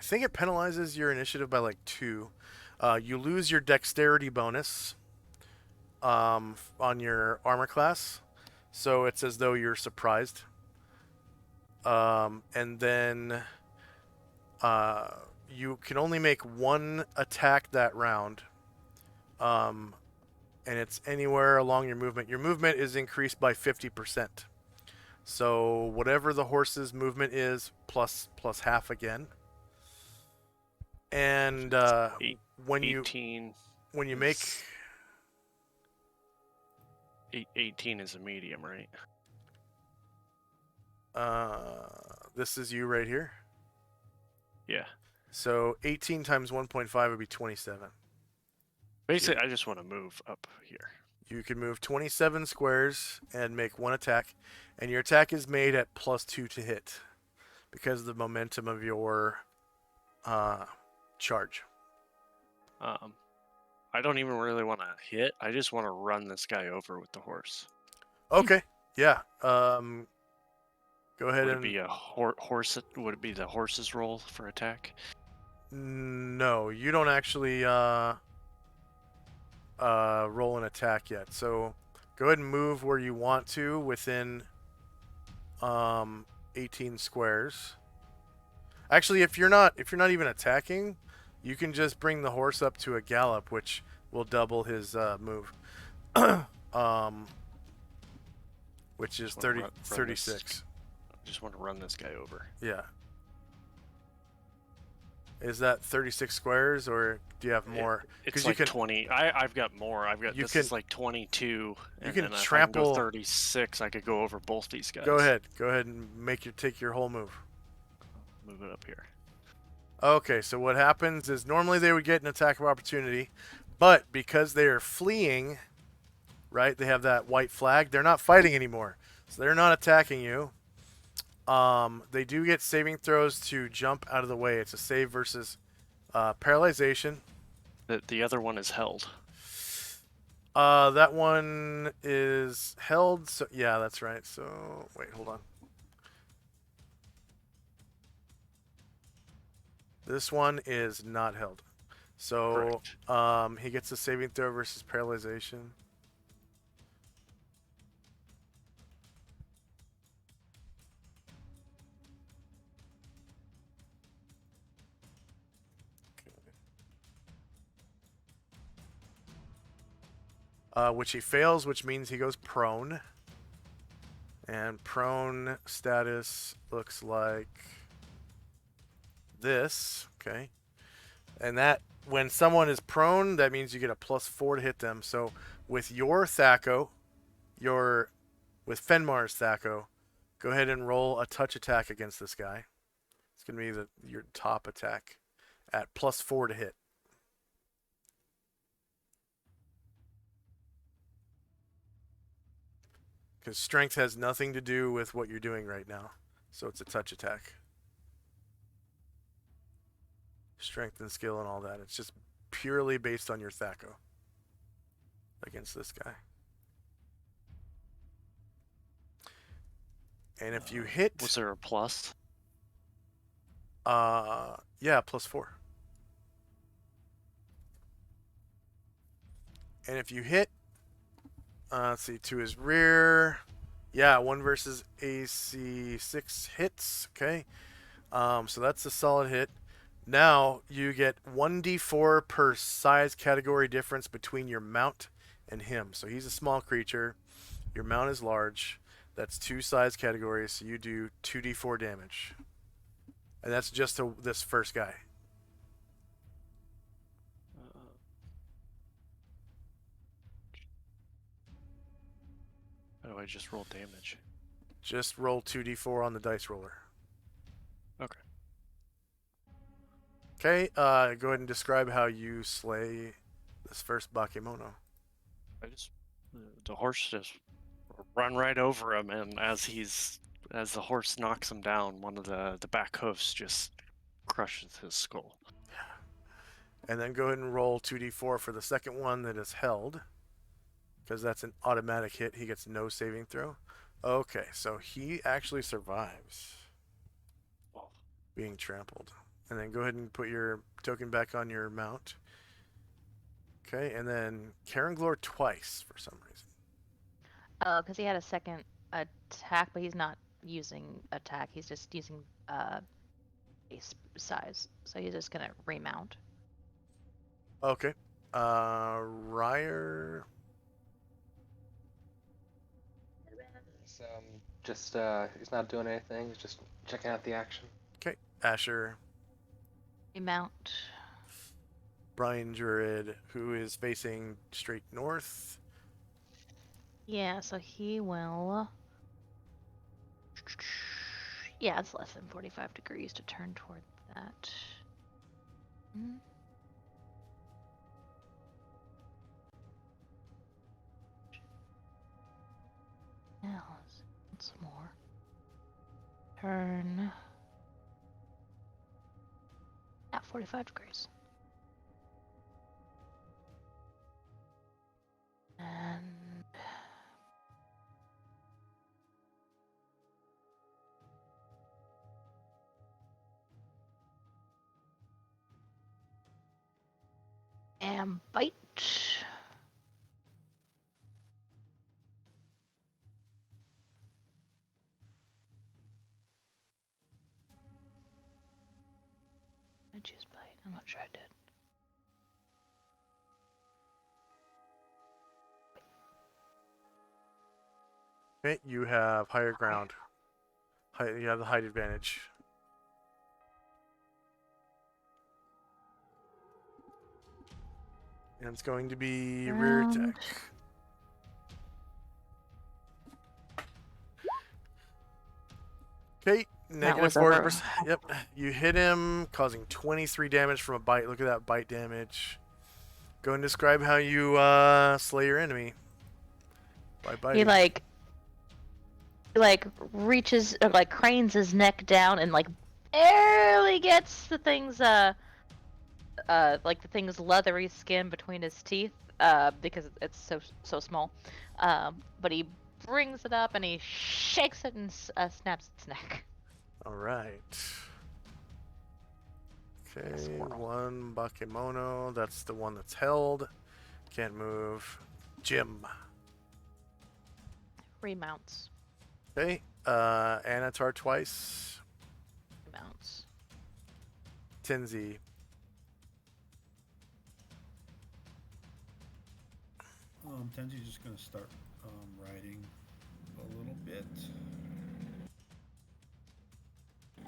think it penalizes your initiative by like 2. You lose your dexterity bonus on your armor class, so it's as though you're surprised. And then you can only make 1 attack that round. And it's anywhere along your movement. Your movement is increased by 50%. So whatever the horse's movement is, plus half again. And when you make 18 is a medium, right? This is you right here. Yeah. So 18 times 1.5 would be 27. Basically, I just want to move up here. You can move 27 squares and make 1 attack, and your attack is made at +2 to hit because of the momentum of your charge. I don't even really want to hit. I just want to run this guy over with the horse. Okay. Yeah. Go ahead. Would it be a horse? Would it be the horse's roll for attack? No, you don't actually roll an attack yet. So go ahead and move where you want to within 18 squares. Actually, if you're not even attacking, you can just bring the horse up to a gallop, which will double his move. Which is 36. I just want to run this guy over. Yeah. Is that 36 squares, or do you have more? It's like 20. I've got more. This is like 22. You can trample. If I can go 36. I could go over both these guys. Go ahead and take your whole move. Move it up here. Okay, so what happens is normally they would get an attack of opportunity, but because they are fleeing, right? They have that white flag. They're not fighting anymore, so they're not attacking you. They do get saving throws to jump out of the way. It's a save versus paralyzation. The other one is held. That one is held. So yeah, that's right. So wait, hold on. This one is not held. So he gets a saving throw versus paralyzation. which he fails, which means he goes prone. And prone status looks like this. Okay. And that, when someone is prone, that means you get a +4 to hit them. So with your Thaco, with Fenmar's Thaco, go ahead and roll a touch attack against this guy. It's going to be your top attack at +4 to hit. Because strength has nothing to do with what you're doing right now. So it's a touch attack. Strength and skill and all that. It's just purely based on your Thaco against this guy. And if you hit... Was there a plus? Yeah, +4. And if you hit... let's see, to his rear... Yeah, 1 versus AC 6 hits. Okay. So that's a solid hit. Now you get 1d4 per size category difference between your mount and him. So he's a small creature. Your mount is large. That's 2 size categories. So you do 2d4 damage. And that's just to this first guy. How do I just roll damage? Just roll 2d4 on the dice roller. Okay. Okay, go ahead and describe how you slay this first Bakemono. The horse just run right over him, and as the horse knocks him down, one of the back hoofs just crushes his skull. And then go ahead and roll 2d4 for the second one that is held, because that's an automatic hit. He gets no saving throw. Okay, so he actually survives being trampled. And then go ahead and put your token back on your mount. Okay, and then Karen Glore twice for some reason. Because he had a second attack, but he's not using attack. He's just using base size. So he's just gonna remount. Okay. Ryer. He's not doing anything. He's just checking out the action. Okay. Asher. Remount. Brian Druid, who is facing straight north. Yeah, so he will. Yeah, it's less than 45 degrees to turn toward that. Hmm. Now, once more. Turn. At 45 degrees. And bite. I choose bite. I'm not sure I did. Okay, you have higher ground. You have the height advantage. And it's going to be rear attack. Okay, -4%. Yep, you hit him, causing 23 damage from a bite. Look at that bite damage. Go and describe how you slay your enemy by biting. He reaches or cranes his neck down and barely gets the thing's the thing's leathery skin between his teeth because it's so small. But he brings it up and he shakes it and snaps its neck. All right. Okay, one Bakemono. That's the one that's held. Can't move. Jim. Remounts. Okay, Anatar twice. Remounts. Tenzi. Tenzi's just gonna start riding a little bit,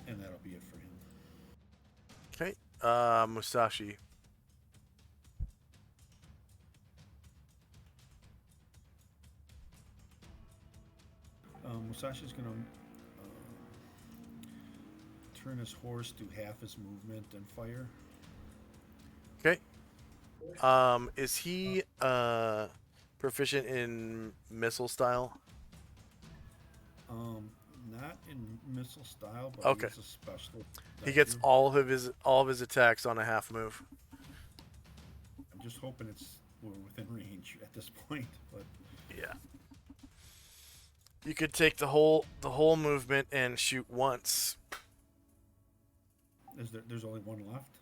and that'll be it for him. Okay. Musashi. Musashi's gonna turn his horse to half his movement and fire. Okay. Is he proficient in missile style? Not in missile style, but Okay. he is a specialist. He gets all of his attacks on a half move. I'm just hoping we're within range at this point, but Yeah. You could take the whole movement and shoot once. there's only one left.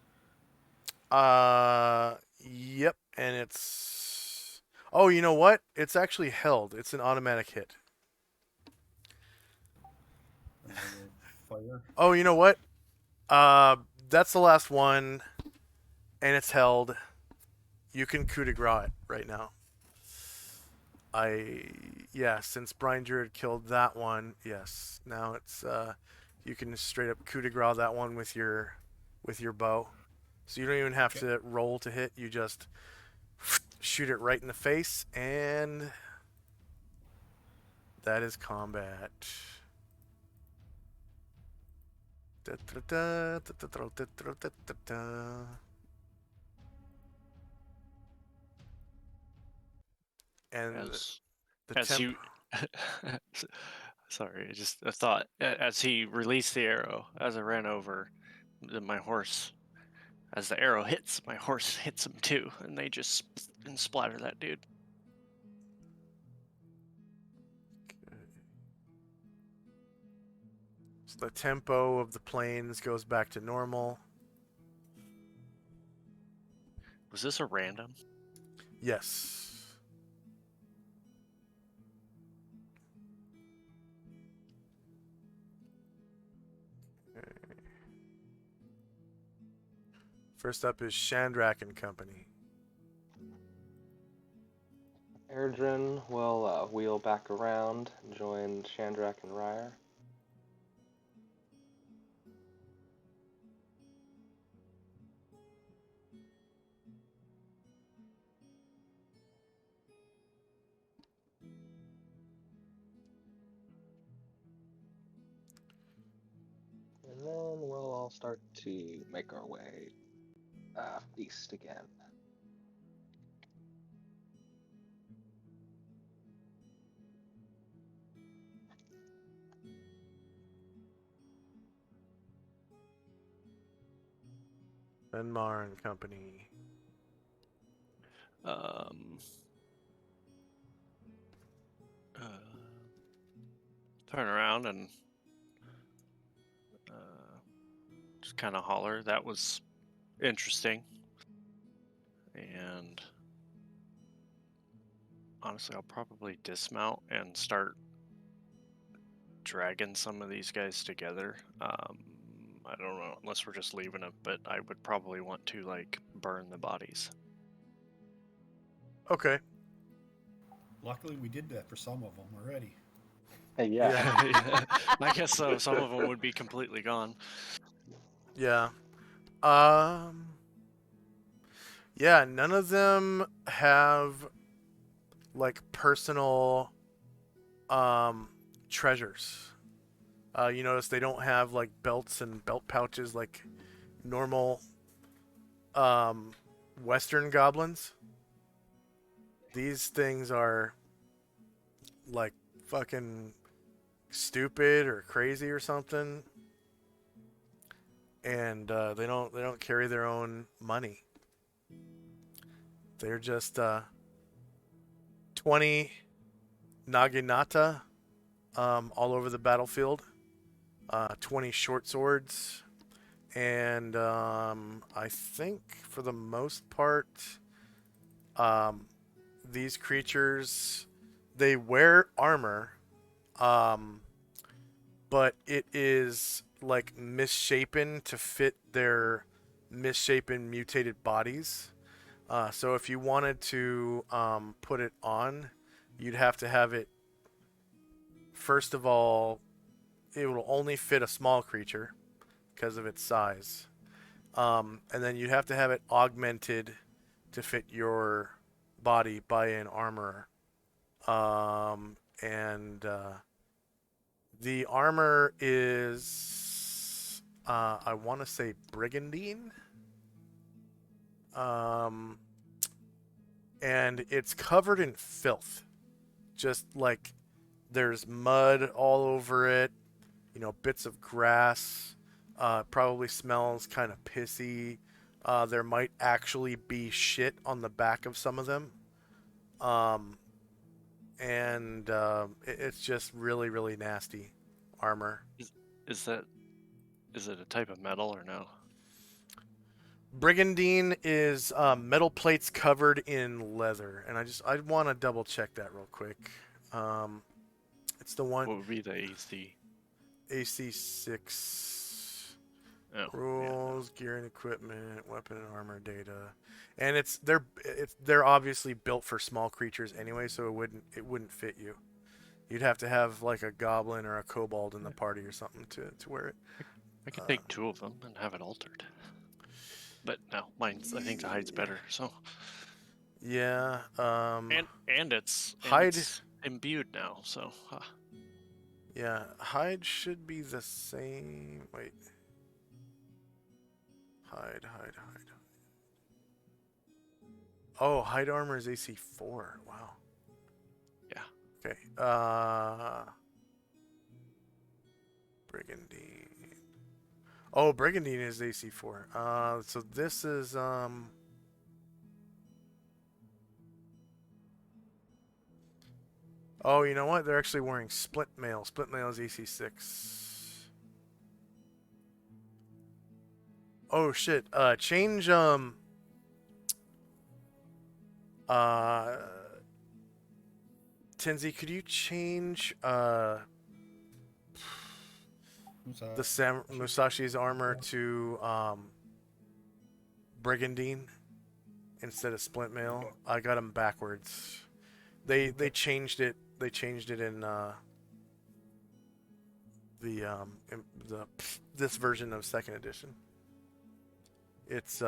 Yep, and it's. Oh, you know what? It's actually held. It's an automatic hit. Fire. Oh, you know what? That's the last one, and it's held. You can coup de grace it right now. Since Brian Druid killed that one, yes. Now it's you can straight up coup de grace that one with your bow. So you don't even have to roll to hit. You just shoot it right in the face, and that is combat. And as you sorry, just a thought. As he released the arrow, as I ran over, my horse, as the arrow hits, my horse hits him too, and they just splatter that dude. So the tempo of the planes goes back to normal. Was this a random? Yes. First up is Chandrak and Company. Erdrin will wheel back around and join Chandrak and Ryer. And then we'll all start to make our way east again. Benmar and Company. Turn around and just kind of holler. That was interesting. And honestly, I'll probably dismount and start dragging some of these guys together. I don't know, unless we're just leaving them, but I would probably want to like burn the bodies. Okay. Luckily, we did that for some of them already. Yeah. I guess so. Some of them would be completely gone. Yeah. Yeah, none of them have like personal treasures. You notice they don't have like belts and belt pouches like normal Western goblins. These things are like fucking stupid or crazy or something, and they don't carry their own money. They're just 20 naginata all over the battlefield, 20 short swords, and I think for the most part, these creatures, they wear armor, but it is like misshapen to fit their misshapen mutated bodies. So if you wanted to put it on, you'd have to have it. First of all, it will only fit a small creature because of its size. And then you'd have to have it augmented to fit your body by an armorer. And the armor is, I want to say brigandine. And it's covered in filth. Just like there's mud all over it, you know, bits of grass. Probably smells kind of pissy. There might actually be shit on the back of some of them. And it's just really, really nasty armor. Is it a type of metal or no? Brigandine is metal plates covered in leather, and I want to double check that real quick. It's the one What would be the AC? AC6 Oh, rules, gear and equipment, weapon and armor data, and they're obviously built for small creatures anyway, so it wouldn't fit you. You'd have to have like a goblin or a kobold in the party or something to wear it. I could take 2 of them and have it altered. But no, mine's I think the hide's better. So Yeah. and it's hide. it's imbued now. So Yeah, hide should be the same. Wait. Hide. Oh, hide armor is AC 4. Wow. yeah. Okay. Brigandine. Oh, Brigandine is AC 4. So this is Oh, you know what? They're actually wearing split mail. Split mail is AC 6. Oh shit. Change Tenzi, could you change Musashi's armor to Brigandine instead of split mail? I got him backwards. They changed it. They changed it in this version of second edition. It's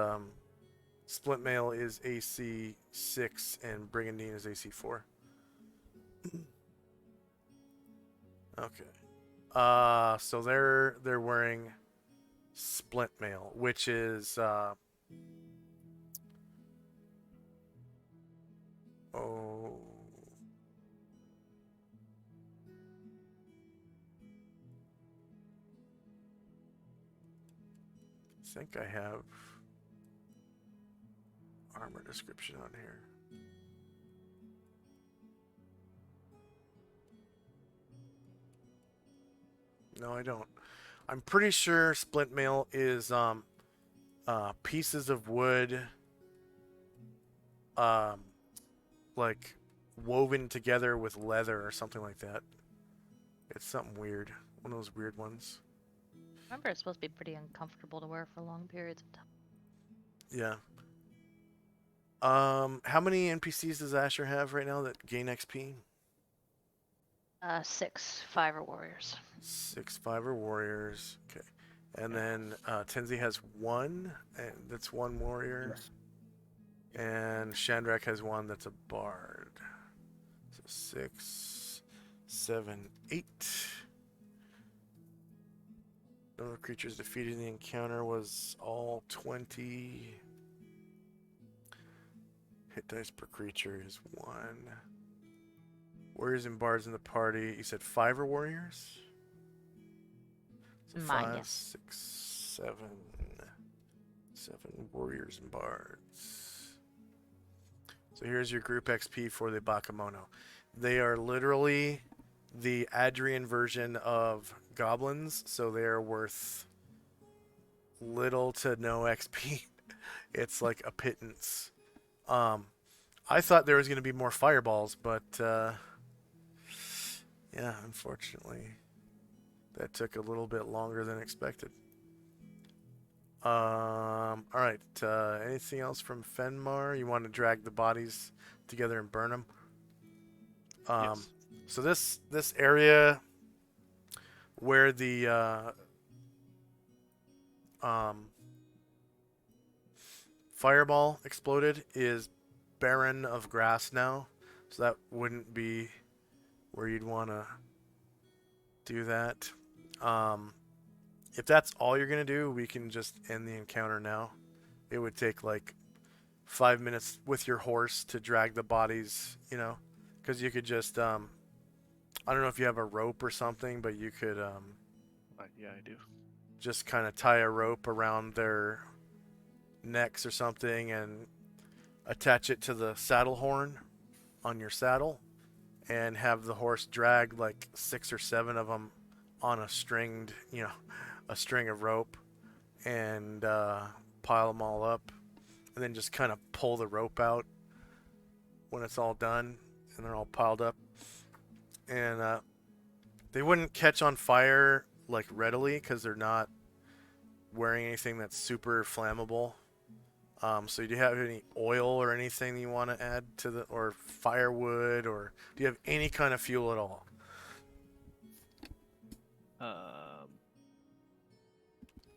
split mail is AC 6 and Brigandine is AC 4. Okay. So they're wearing split mail, which is oh. I think I have armor description on here. No, I don't. I'm pretty sure split mail is pieces of wood like woven together with leather or something like that. It's something weird. One of those weird ones. Remember, it's supposed to be pretty uncomfortable to wear for long periods of time. Yeah. How many NPCs does Asher have right now that gain XP? 6 5 warriors. 6 5 warriors. Okay. And then Tenzi has 1, and that's 1 warrior. Yes. And Shandrak has 1 that's a bard. So 6, 7, 8. Number of creatures defeated in the encounter was all 20. Hit dice per creature is 1. Warriors and bards in the party. You said 5 warriors? So Mine, 5, yes. 6, 7. 7 warriors and bards. So here's your group XP for the Bakemono. They are literally the Adrian version of goblins, so they are worth little to no XP. It's like a pittance. I thought there was going to be more fireballs, but yeah, unfortunately, that took a little bit longer than expected. All right. Anything else from Fenmar? You want to drag the bodies together and burn them? Yes. So this area where the um, fireball exploded is barren of grass now, so that wouldn't be where you'd want to do that. If that's all you're gonna do, we can just end the encounter now. It would take like 5 minutes with your horse to drag the bodies, because you could just I don't know if you have a rope or something, but you could Yeah, I do. just kind of tie a rope around their necks or something and attach it to the saddle horn on your saddle and have the horse drag like 6 or 7 of them on a a string of rope and pile them all up and then just kind of pull the rope out when it's all done and they're all piled up. And they wouldn't catch on fire like readily because they're not wearing anything that's super flammable. So do you have any oil or anything that you want to add to or firewood, or do you have any kind of fuel at all?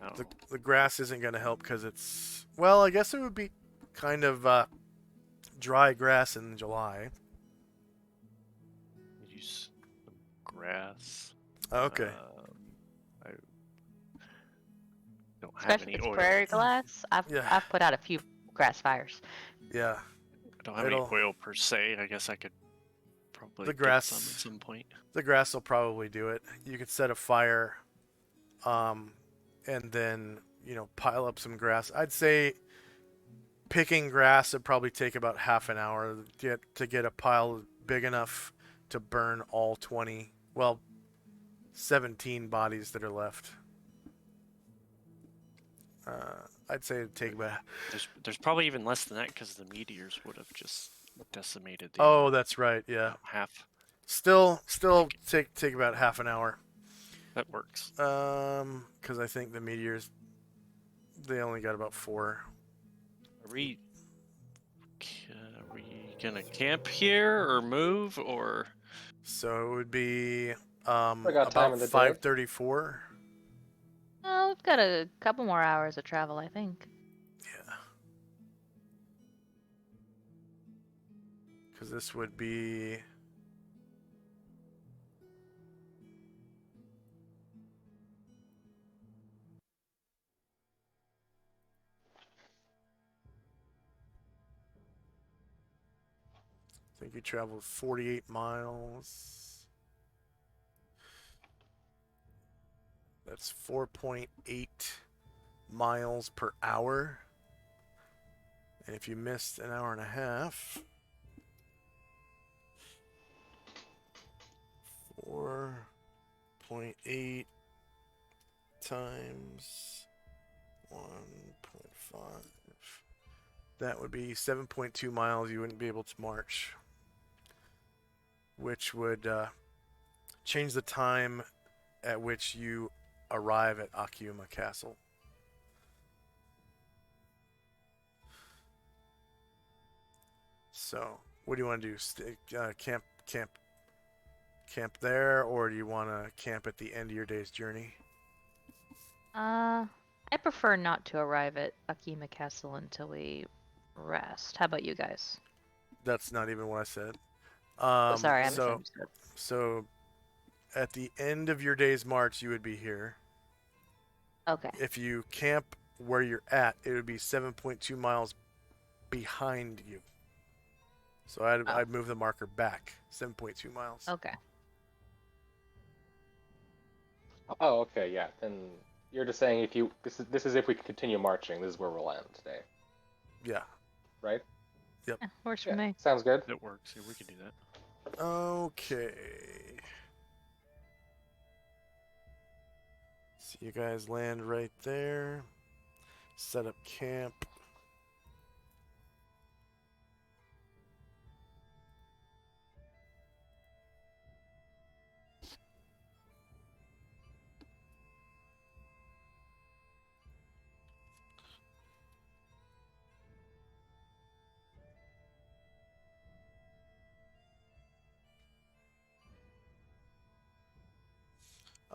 I don't know. The grass isn't going to help because it's, well, I guess it would be kind of dry grass in July. Use some grass. Okay. I don't have Especially any if it's oil. prairie glass. Yeah. I've put out a few grass fires. Yeah. I don't have any oil per se. I guess I could probably The get grass- some at some point. The grass will probably do it. You could set a fire, and then pile up some grass. I'd say picking grass would probably take about half an hour to get a pile big enough to burn all 17 bodies that are left. I'd say it'd take about. There's probably even less than that because the meteors would have just decimated the Oh, that's right. Yeah. half. Still take about half an hour. That works. Because I think the meteors, they only got about 4. Are we gonna camp here or move or? So it would be I got about time in the day. 5:34. Oh, we've got a couple more hours of travel, I think. Yeah. Because this would be. I think you traveled 48 miles. That's 4.8 miles per hour. And if you missed an hour and a half, 4.8 times 1.5. That would be 7.2 miles you wouldn't be able to march, which would change the time at which you arrive at Akiyama Castle. So, what do you want to do? Camp there, or do you want to camp at the end of your day's journey? I prefer not to arrive at Akima Castle until we rest. How about you guys? That's not even what I said. Oh, sorry, I so misunderstood. so at the end of your day's march, you would be here. Okay. If you camp where you're at, it would be 7.2 miles behind you. So I'd move the marker back 7.2 miles. Okay. Oh, okay, yeah. Then you're just saying if you this is if we continue marching, this is where we'll land today, Yeah. right? Yeah, works for Yeah, me. sounds good. That works. Yeah, we can do that. Okay. So you guys land right there. Set up camp.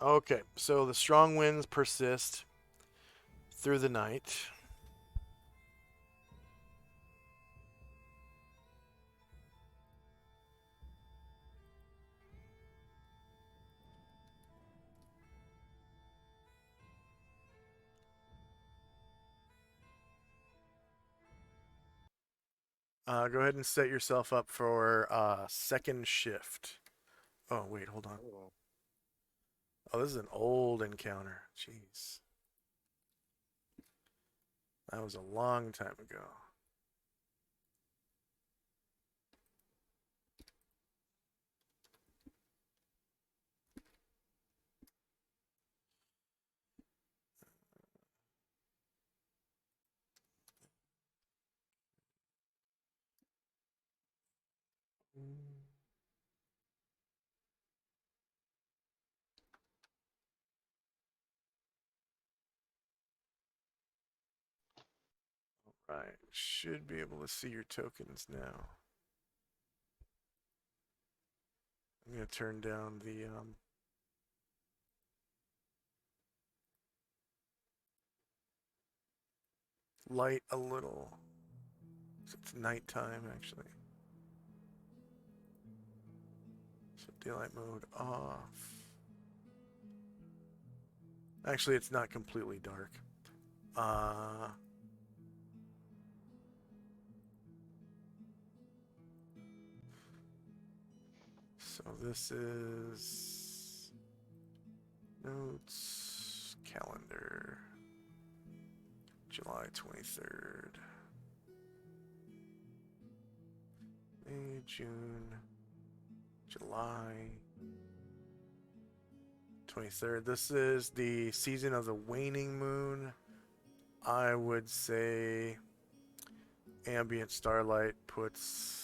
Okay, so the strong winds persist through the night. Go ahead and set yourself up for second shift. Oh, wait, hold on. Oh, this is an old encounter. Jeez. That was a long time ago. Right, should be able to see your tokens now. I'm gonna turn down the light a little. So it's nighttime actually. So daylight mode off. Actually, it's not completely dark. So this is notes, calendar, July 23rd, May, June, July 23rd. This is the season of the waning moon. I would say ambient starlight puts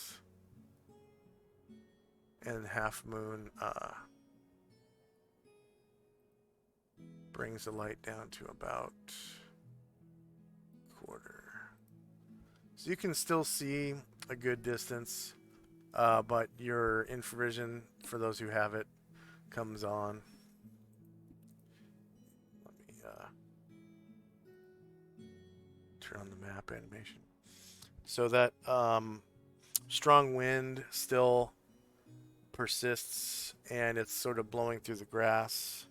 and half moon brings the light down to about quarter. So you can still see a good distance, but your infravision, for those who have it, comes on. Let me turn on the map animation. So that strong wind still persists, and it's sort of blowing through the grass.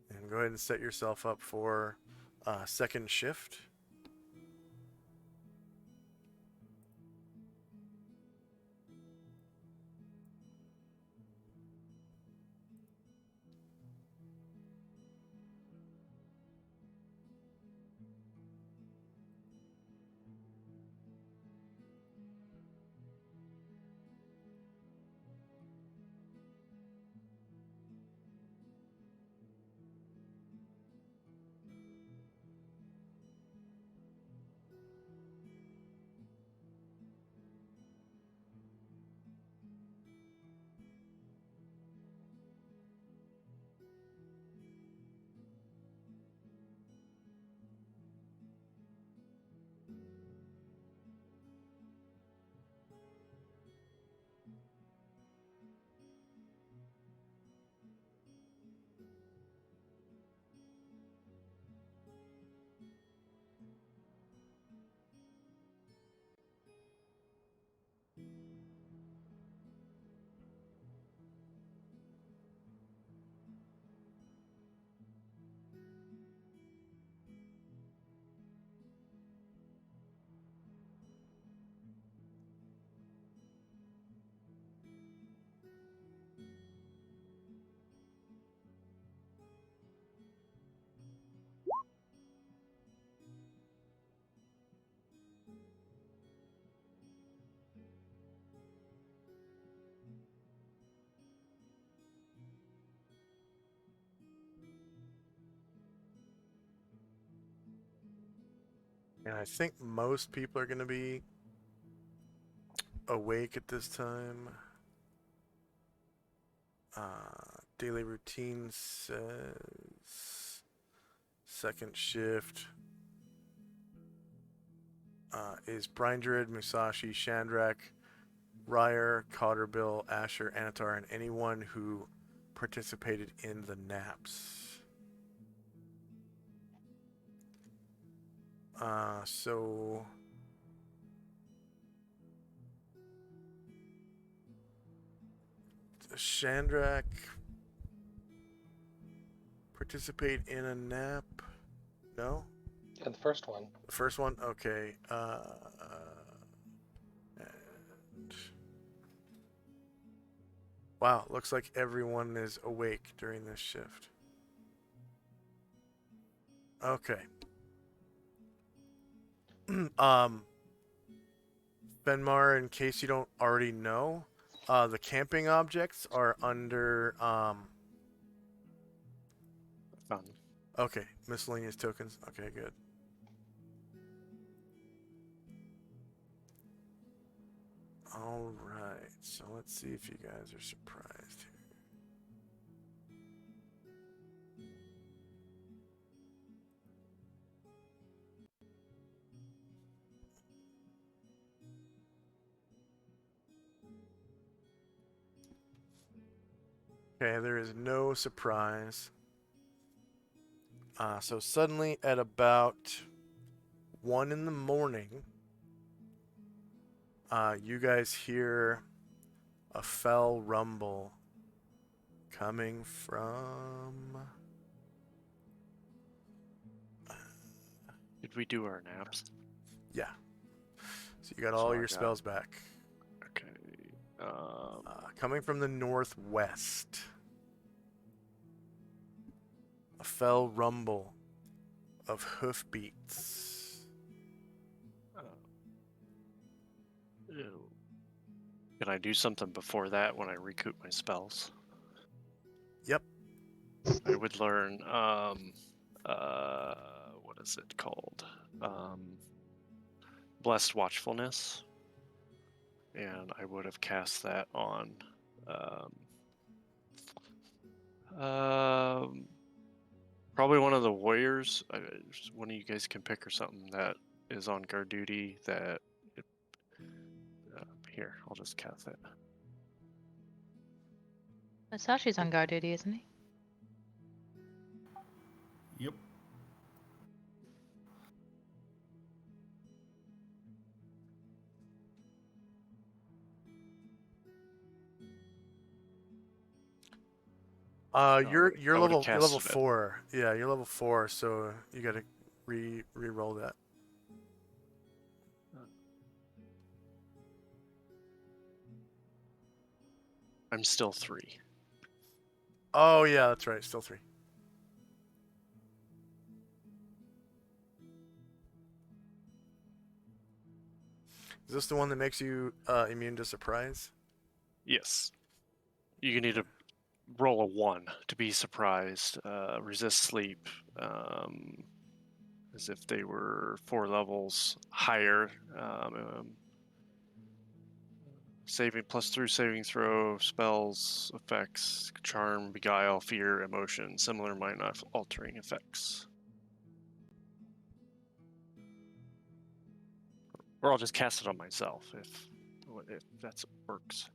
And go ahead and set yourself up for second shift. And I think most people are going to be awake at this time. Daily routine says second shift is Brine Druid, Musashi, Chandrak, Ryer, Cotterbill, Asher, Anatar, and anyone who participated in the naps. So Shandrak participate in a nap? No? Yeah, the first one. The first one? Okay. And... Wow, looks like everyone is awake during this shift. Okay. Benmar, in case you don't already know, the camping objects are under Found them. okay, miscellaneous tokens. Okay, good. All right, so let's see if you guys are surprised here. Okay, there is no surprise. So suddenly at about 1 in the morning, you guys hear a fell rumble coming from... Did we do our naps? Yeah. So you got So all I your got- spells back. Okay. Coming from the northwest. A fell rumble of hoofbeats. Ew. Can I do something before that when I recoup my spells? Yep. I would learn what is it called? Blessed Watchfulness. And I would have cast that on probably one of the warriors. One of you guys can pick or something that is on guard duty that here, I'll just cast it. Musashi's on guard duty, isn't he? Yep. You're I would've level casted it. 4. Yeah, you're level 4, so you gotta re-roll that. I'm still 3. Oh yeah, that's right, still 3. Is this the one that makes you immune to surprise? Yes. You can need to roll a 1 to be surprised. Resist sleep. As if they were 4 levels higher. Saving +3 saving throw, spells, effects, charm, beguile, fear, emotion, similar mind not altering effects. Or I'll just cast it on myself if that works.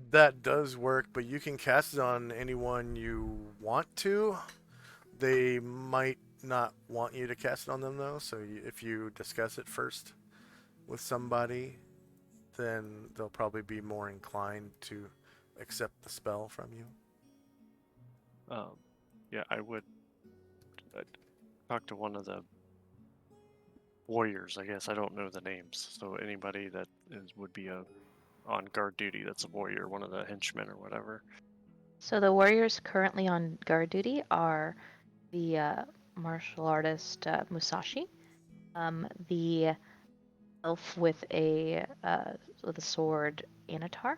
That does work, but you can cast it on anyone you want to. They might not want you to cast it on them though, so if you discuss it first with somebody, then they'll probably be more inclined to accept the spell from you. Yeah, I would talk to one of the warriors, I guess. I don't know the names. So anybody that would be on guard duty that's a warrior, one of the henchmen or whatever. So the warriors currently on guard duty are the martial artist Musashi, the elf with a sword Anatar,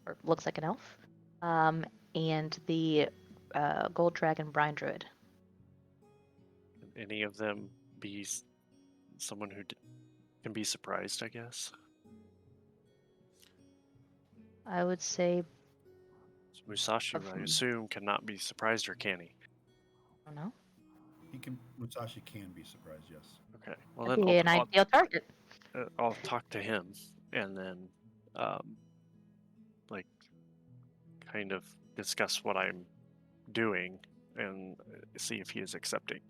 or looks like an elf, and the gold dragon Brine Druid. Can any of them be someone who can be surprised, I guess? I would say, Musashi, I assume, cannot be surprised, or can he? I don't know. Musashi can be surprised, yes. Okay. Well, That'd then be an ideal target. I'll talk to him, and then like kind of discuss what I'm doing and see if he is accepting.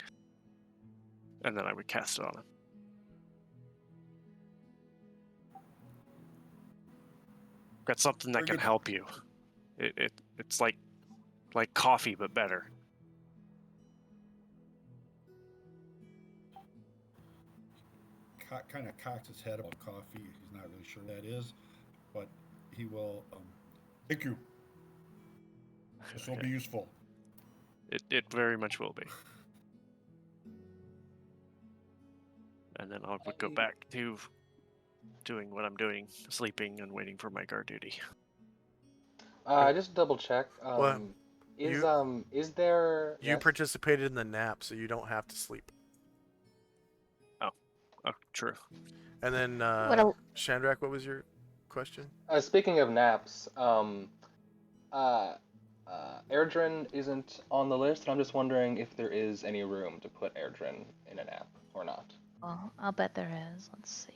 And then I would cast it on him. Got something that Very can good. help you. It's like coffee but better. Kind of cocks his head about coffee. He's not really sure what that is, but he will. Thank you. This will be useful. It very much will be. And then I would go back to doing what I'm doing, sleeping and waiting for my guard duty. Just double check. Well, Is there? You Yes? participated in the nap, so you don't have to sleep. Oh, true. And then, Shandrak, what was your question? Speaking of naps, Airdrin isn't on the list, and I'm just wondering if there is any room to put Airdrin in a nap or not. Well, I'll bet there is. Let's see.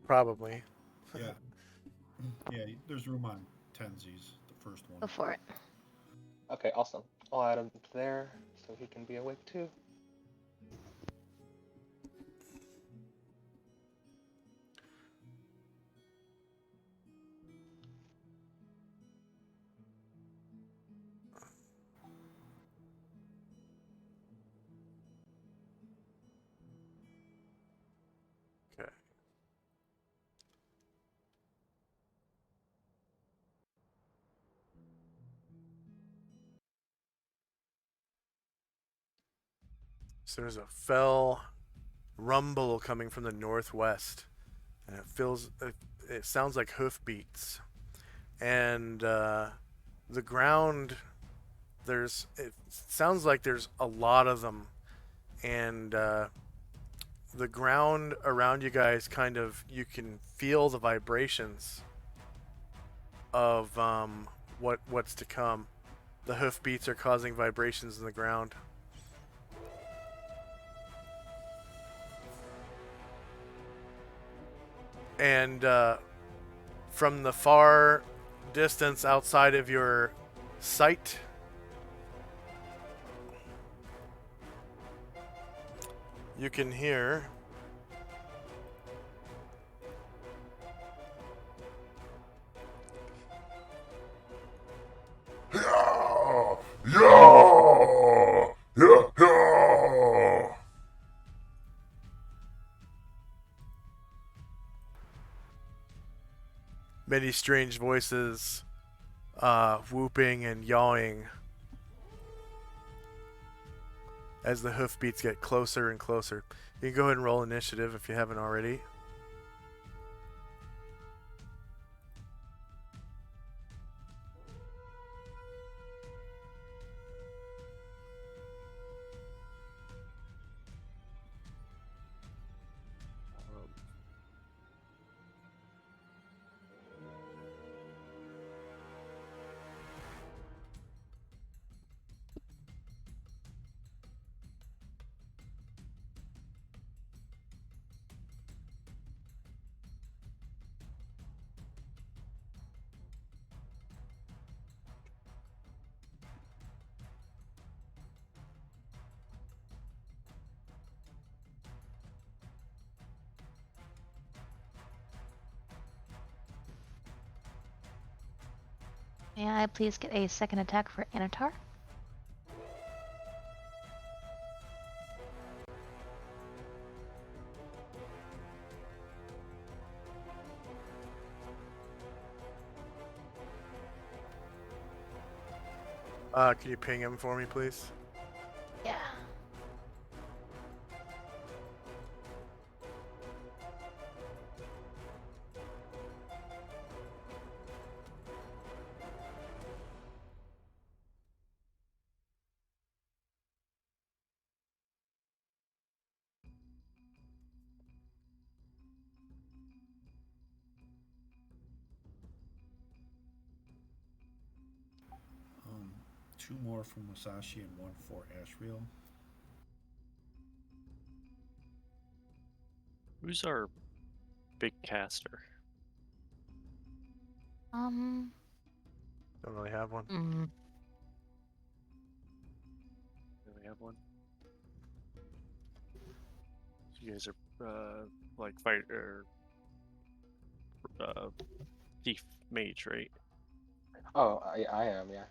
Probably. Yeah. Yeah, there's room on Tenzies, the first one. Go for it. Okay, awesome. I'll add him there so he can be awake too. Okay. So there's a fell rumble coming from the northwest, and it sounds like hoofbeats, and the ground, it sounds like there's a lot of them, and the ground around you guys you can feel the vibrations of what's to come. The hoofbeats are causing vibrations in the ground. And from the far distance outside of your sight, you can hear many strange voices whooping and yawing as the hoofbeats get closer and closer. You can go ahead and roll initiative if you haven't already. May I please get a second attack for Anatar? Can you ping him for me, please? Yeah. Two more from Musashi and one for Ashriel. Who's our big caster? Don't really have one. Do we have one? You guys are like fighter, thief mage, right? Oh, I am, yeah.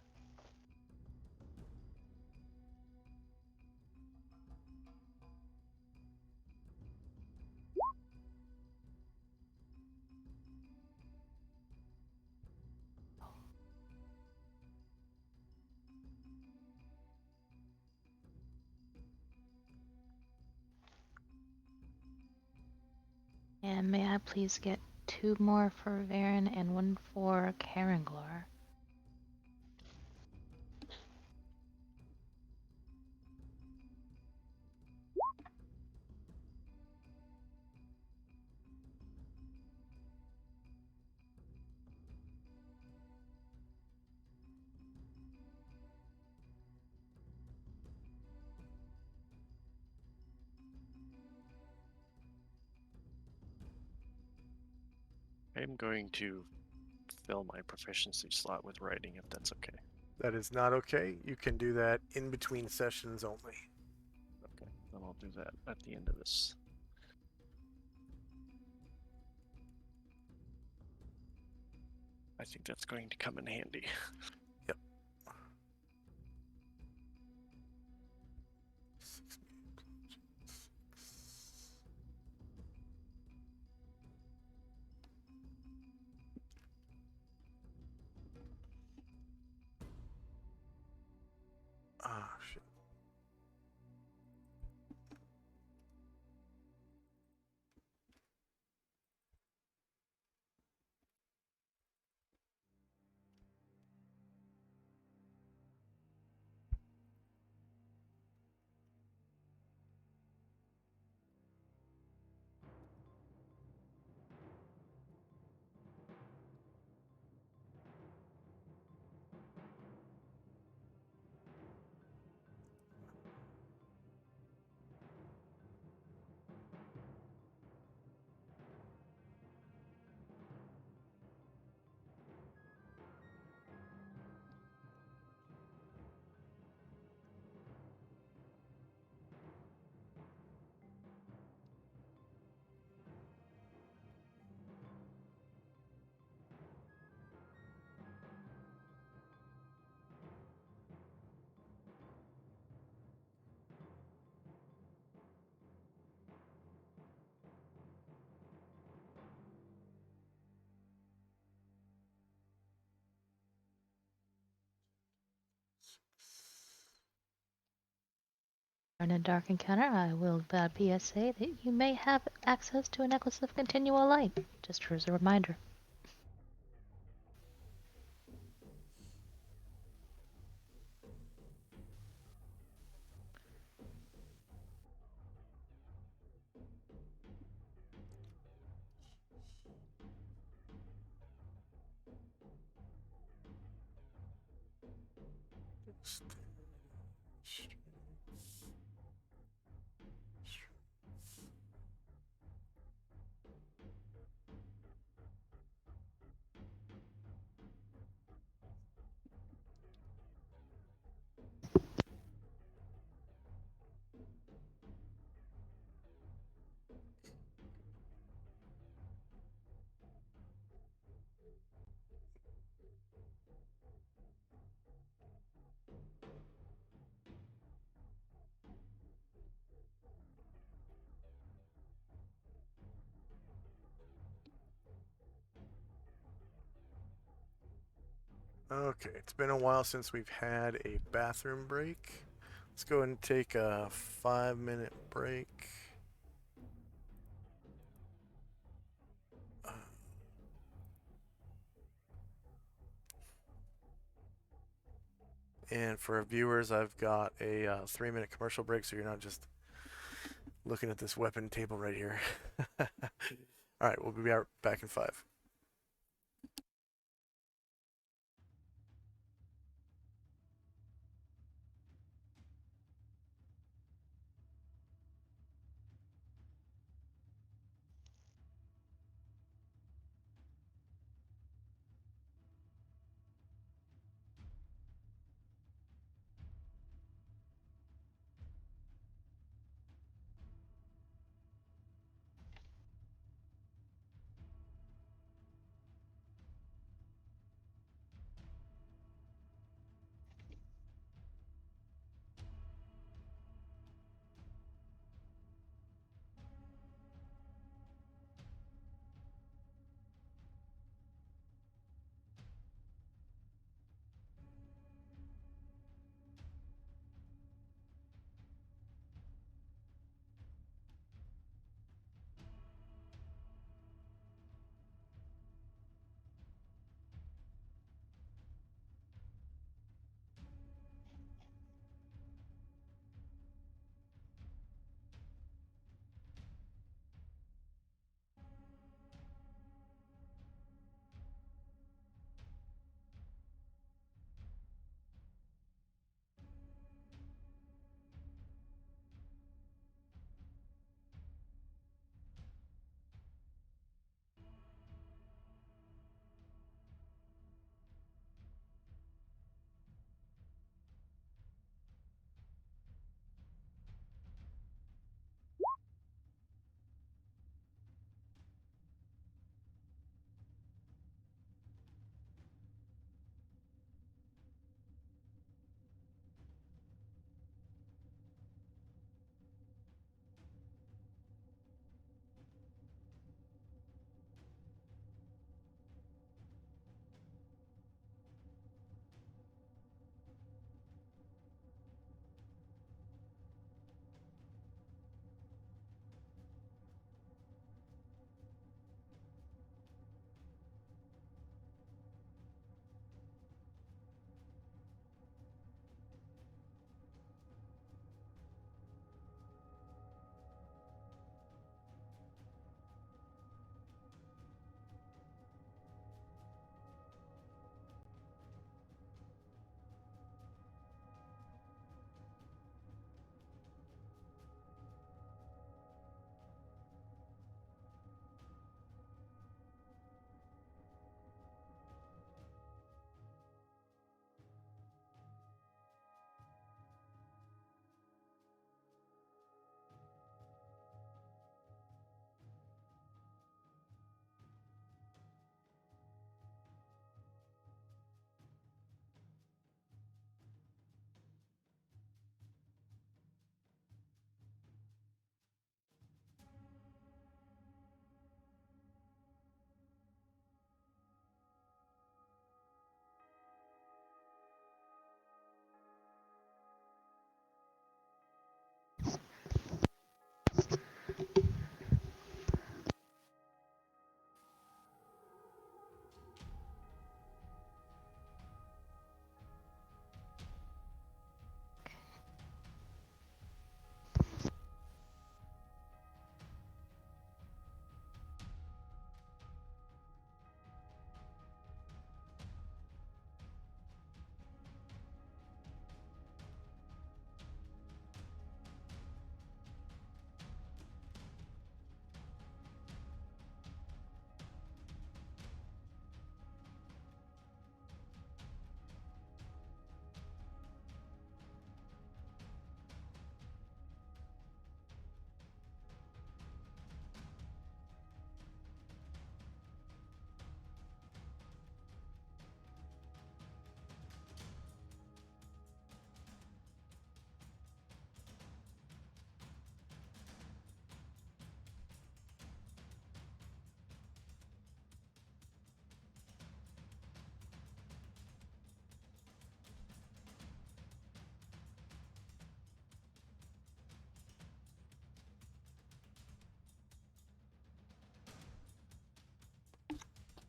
And may I please get 2 more for Varen and 1 for Karanglar? I'm going to fill my proficiency slot with writing if that's okay. That is not okay. You can do that in between sessions only. Okay, then I'll do that at the end of this. I think that's going to come in handy. Yep. Ah, shit. In a dark encounter, I will PSA that you may have access to a necklace of continual light, just as a reminder. Okay, it's been a while since we've had a bathroom break. Let's go ahead and take a 5-minute break. And for our viewers, I've got a 3-minute commercial break, so you're not just looking at this weapon table right here. All right, we'll be back in 5.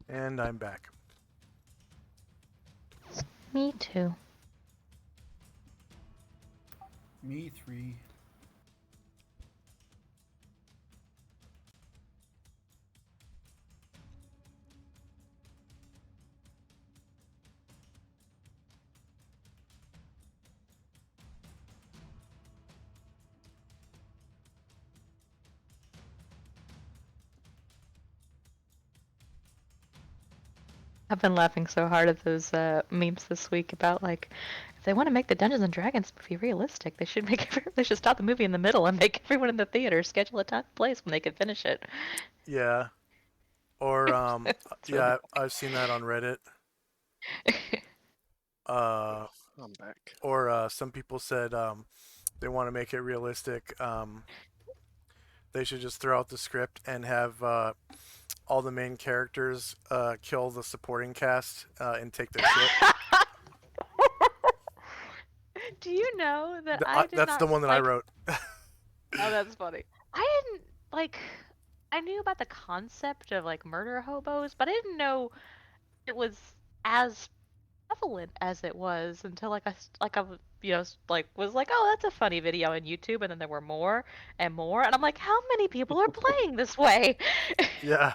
And I'm back. Me too. Me 3. I've been laughing so hard at those memes this week about like, if they want to make the Dungeons and Dragons movie realistic, they should they should stop the movie in the middle and make everyone in the theater schedule a time and place when they can finish it. Yeah. Or It's really yeah, I've seen that on Reddit. I'm back. Or some people said they want to make it realistic. They should just throw out the script and have all the main characters kill the supporting cast and take their shit. Do you know that I did That's not the one that I like? wrote. Oh, that's funny. I didn't like. I knew about the concept of like murder hobos, but I didn't know it was as prevalent as it was until I was was like, oh, that's a funny video on YouTube, and then there were more and more, and I'm like, how many people are playing this way? Yeah.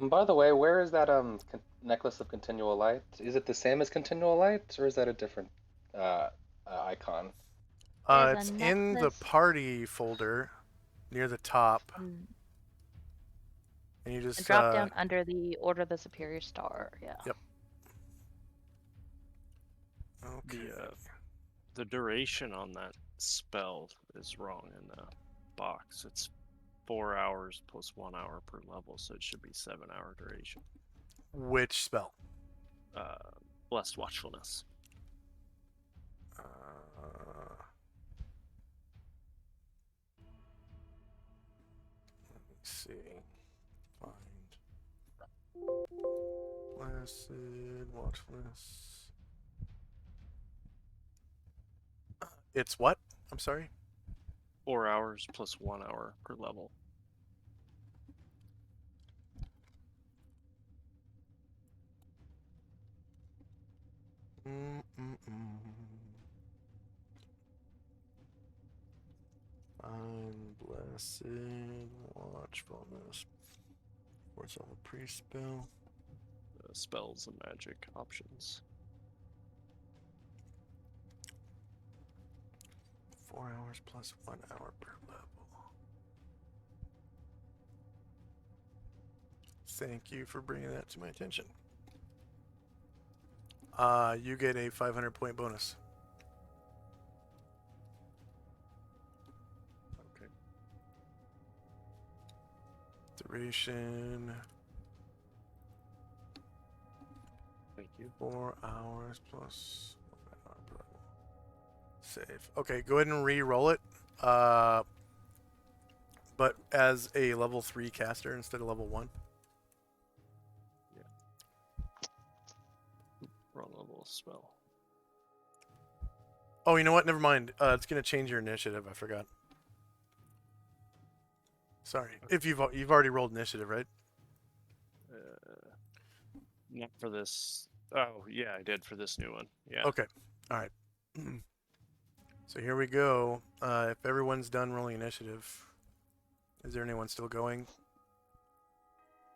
By the way, where is that necklace of continual light? Is it the same as continual light, or is that a different icon? There's a It's in the necklace. party folder near the top, And and you just drop down under the Order of the Superior Star. Yeah. Yep. Okay. The duration on that spell is wrong in the box. It's 4 hours plus 1 hour per level, so it should be 7-hour duration. Which spell? Blessed Watchfulness. Let me see. Find Blessed Watchfulness. It's what? I'm sorry. 4 hours plus 1 hour per level. Find Blessed Watchfulness. Where's all the priest spell? Spells and magic options. 4 hours plus 1 hour per level. Thank you for bringing that to my attention. You get a 500 point bonus. Okay. Duration Thank you. 4 hours plus 1 hour per level. Save. Okay, go ahead and re-roll it. But as a level 3 caster instead of level 1. Wrong level spell. Oh, you know what? Never mind. It's gonna change your initiative. I forgot. Sorry. If you've already rolled initiative, right? Not for this. Oh, yeah, I did for this new one. Yeah. Okay. All right. So here we go. If everyone's done rolling initiative, is there anyone still going?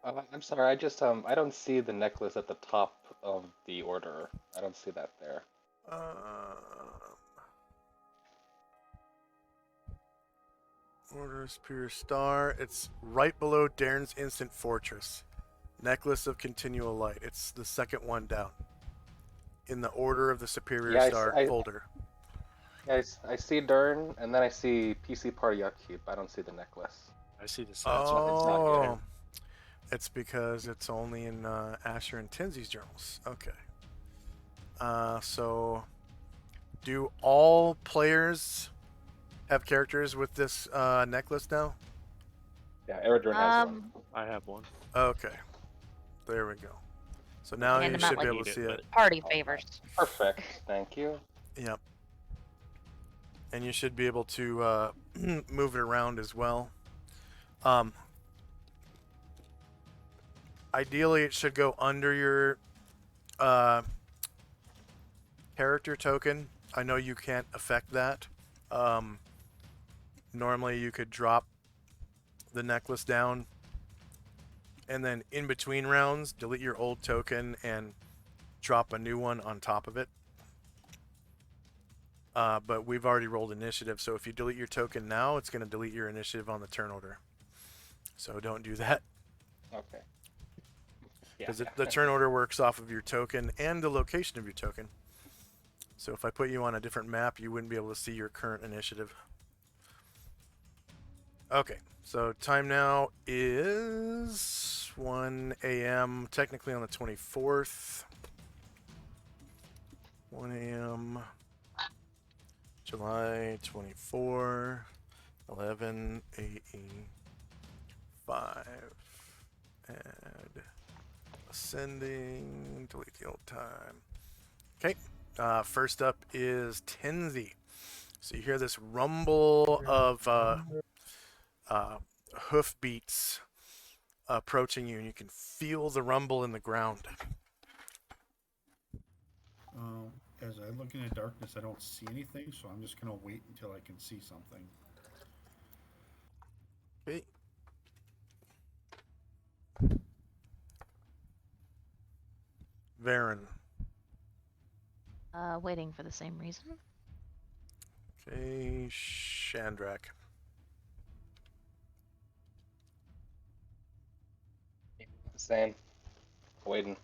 I'm sorry, I just I don't see the necklace at the top of the order. I don't see that there. Order of Superior Star. It's right below Darren's Instant Fortress. Necklace of Continual Light. It's the second one down. In the Order of the Superior Star folder. Yeah, I see Dern, and then I see PC Party Upkeep. I don't see the necklace. I see the stats. Oh, it's because it's only in Asher and Tenzi's journals. Okay. So, do all players have characters with this necklace now? Yeah, Eridrin has one. I have one. Okay. There we go. So now you should be able to see it. Party favors. Perfect. Thank you. Yep. and you should be able to move it around as well. Um, ideally, it should go under your character token. I know you can't affect that. Normally, you could drop the necklace down, and then in between rounds, delete your old token and drop a new one on top of it. But we've already rolled initiative, so if you delete your token now, it's going to delete your initiative on the turn order. So don't do that. Okay. Yeah. Because the turn order works off of your token and the location of your token. So if I put you on a different map, you wouldn't be able to see your current initiative. Okay, so time now is 1 a.m. technically on the 24th. 1 a.m. July 24, 11 AE 5. Add ascending, delete the old time. Okay, first up is Tenzi. So you hear this rumble of hoof beats approaching you, and you can feel the rumble in the ground. As I look into darkness, I don't see anything, so I'm just gonna wait until I can see something. Okay. Varen. Waiting for the same reason. Okay, Shandrak. Same. Waiting.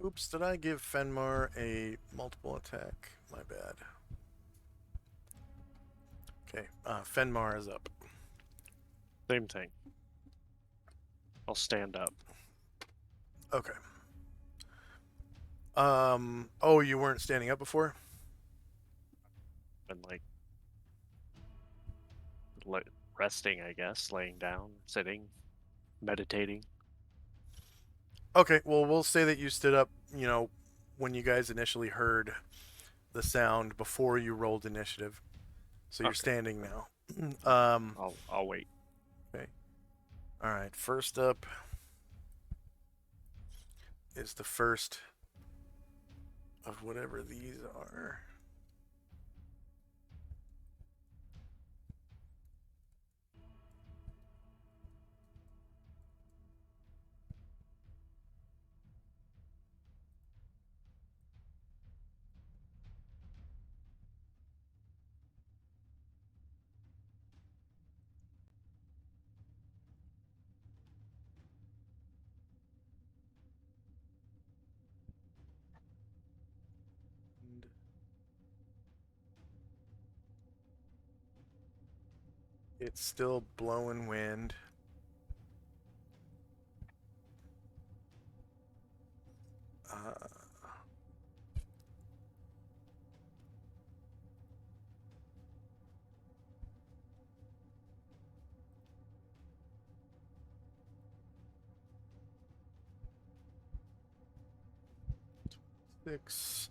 Oops, did I give Fenmar a multiple attack? My bad. Okay, Fenmar is up. Same thing. I'll stand up. Okay. Oh, you weren't standing up before? And resting, I guess, laying down, sitting, meditating. Okay, well, we'll say that you stood up, when you guys initially heard the sound before you rolled initiative. So you're Okay. standing now. I'll wait. Okay. All right, first up is the first of whatever these are. It's still blowing wind. Six.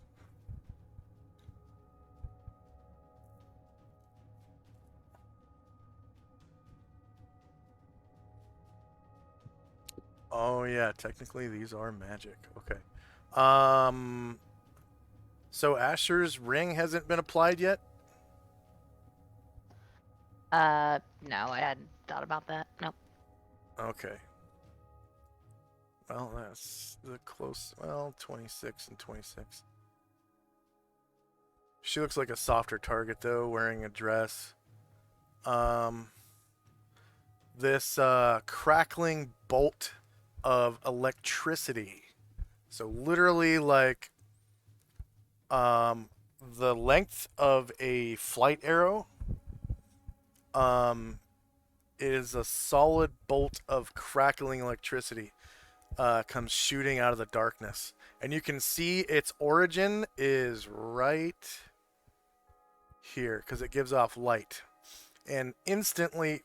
Oh yeah, technically these are magic. Okay. So Asher's ring hasn't been applied yet? No, I hadn't thought about that. Nope. Okay. Well, that's the close. Well, 26 and 26. She looks like a softer target though, wearing a dress. This crackling bolt of electricity. So literally like the length of a flight arrow. Is a solid bolt of crackling electricity comes shooting out of the darkness. And you can see its origin is right here because it gives off light. And instantly,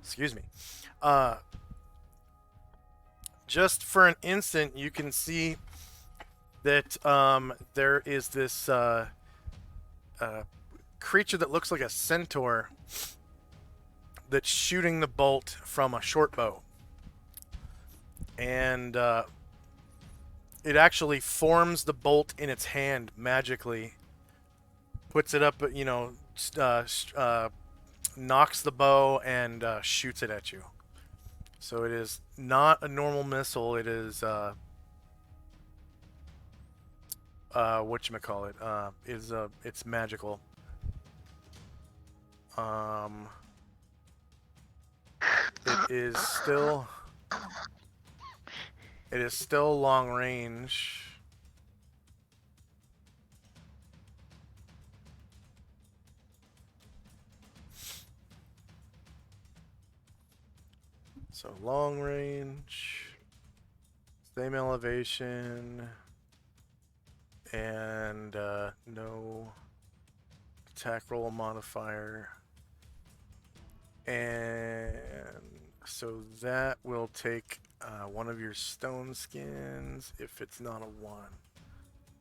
excuse me. Just for an instant, you can see that there is this creature that looks like a centaur that's shooting the bolt from a short bow. And it actually forms the bolt in its hand magically, puts it up, knocks the bow and shoots it at you. So it is not a normal missile. It is whatchamacallit, it's magical. It is still long range. So long range, same elevation, and no attack roll modifier. And so that will take one of your stone skins if it's not a 1.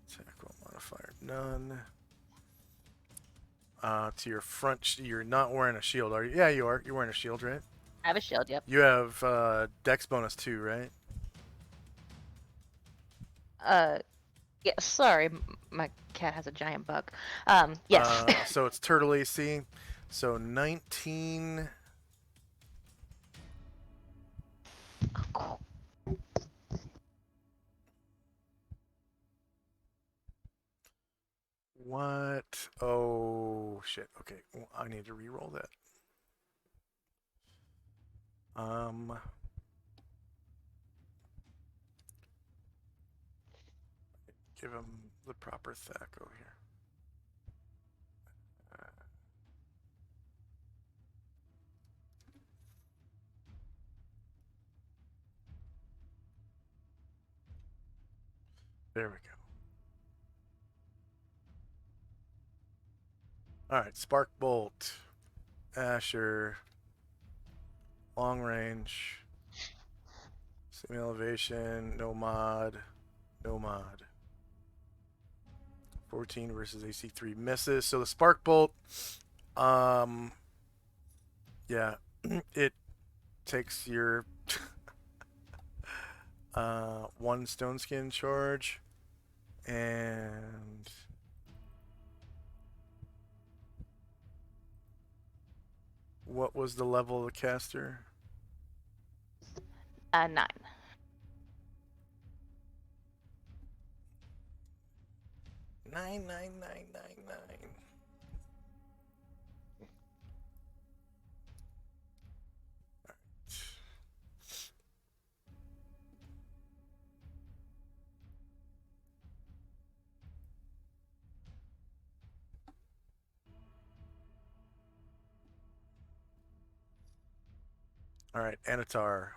Attack roll modifier, none. To your front, you're not wearing a shield, are you? Yeah, you are. You're wearing a shield, right? I have a shield, yep. You have Dex bonus 2, right? Yeah, sorry, my cat has a giant bug. Yes. So it's turtle AC. So 19. What? Oh, shit. Okay, well, I need to re-roll that. Give him the proper Thaco here. There we go. Alright, Spark Bolt. Asher. Long range. Same elevation. No mod. No mod. 14 versus AC 3 misses. So the Spark Bolt, yeah, it takes your 1 stone skin charge, and what was the level of the caster? 9. 99999. All right, Anatar.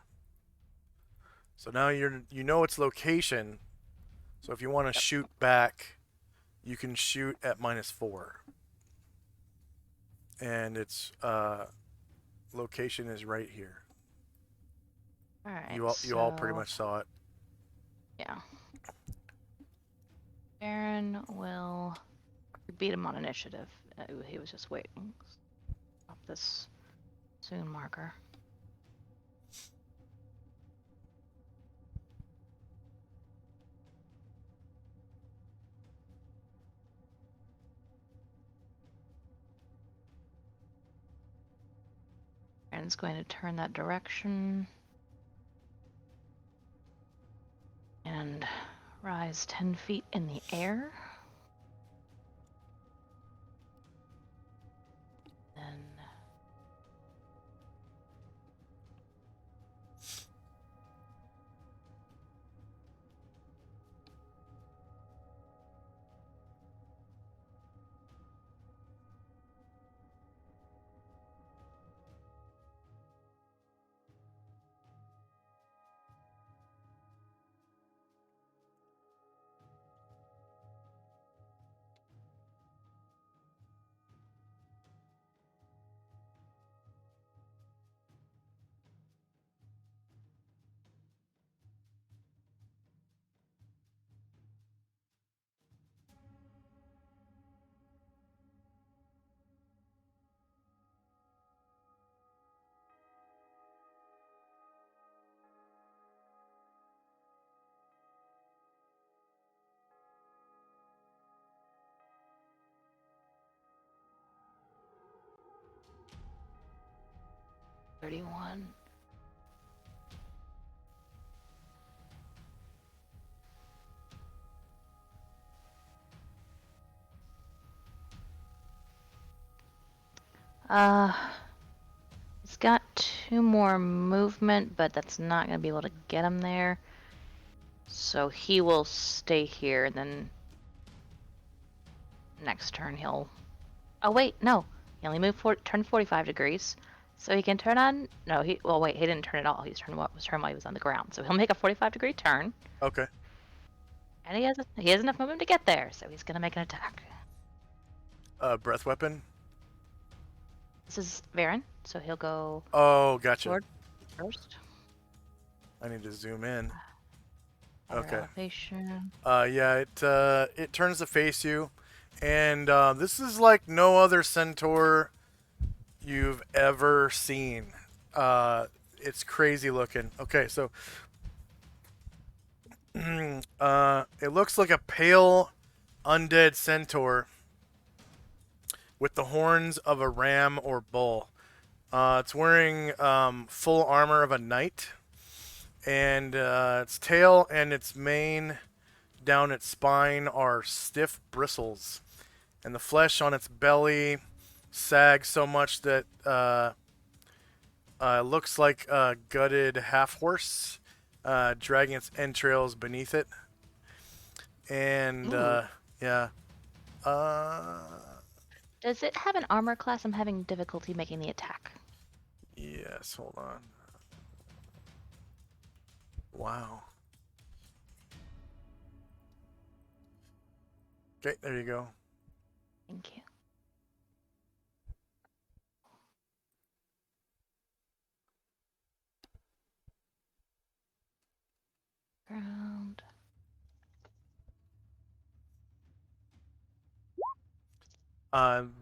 So now you know its location. So if you want to shoot back, you can shoot at -4. And its location is right here. Alright, You all pretty much saw it. Yeah. Baron will beat him on initiative. He was just waiting. Stop this soon marker. Baron's going to turn that direction. And rise 10 feet in the air. Then 31. He's got 2 more movement, but that's not going to be able to get him there. So he will stay here, and then next turn he'll... Oh, wait, no. He only moved turn 45 degrees. So he can turn on... No, well, wait, he didn't turn at all. He's turned what was turned while he was on the ground. So he'll make a 45-degree turn. Okay. And he has enough movement to get there, so he's going to make an attack. Breath weapon. This is Varen, so he'll go Oh, gotcha. sword first. I need to zoom in. Better Okay. elevation. Yeah, it turns to face you, and this is like no other centaur you've ever seen. It's crazy looking. Okay, so it looks like a pale undead centaur with the horns of a ram or bull. It's wearing full armor of a knight, and its tail and its mane down its spine are stiff bristles, and the flesh on its belly sags so much that it looks like a gutted half horse dragging its entrails beneath it. And yeah. Does it have an armor class? I'm having difficulty making the attack. Yes, hold on. Wow. Okay, there you go. Thank you. Ground.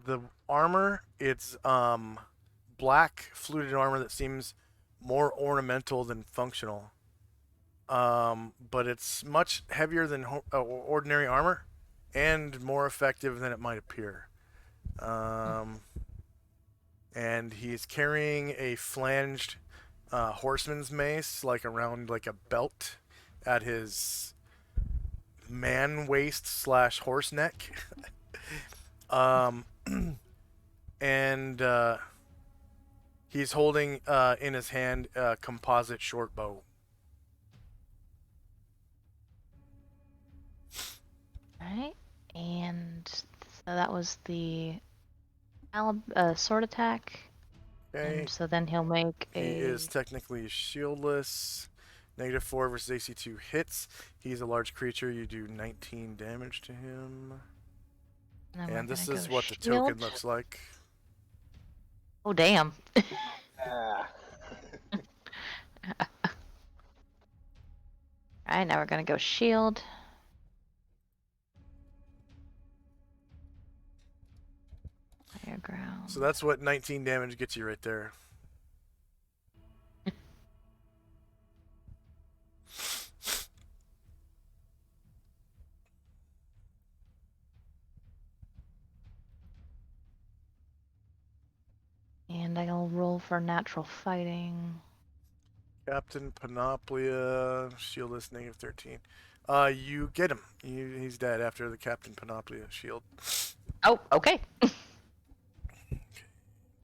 The armor, it's black fluted armor that seems more ornamental than functional. But it's much heavier than ordinary armor and more effective than it might appear. And he's carrying a flanged horseman's mace, like around like a belt at his man waist / horse neck. And he's holding in his hand a composite short bow. Alright, and so that was the sword attack. Okay. And so then he'll make He is technically shieldless. -4 versus AC2 hits. He's a large creature. You do 19 damage to him. And this is what the token looks like. Oh, damn. Alright, now we're gonna go shield. Higher ground. So that's what 19 damage gets you right there. And I'll roll for natural fighting. Captain Panoplia, shieldless, -13. You get him. He's dead after the Captain Panoplia shield. Oh, okay. Go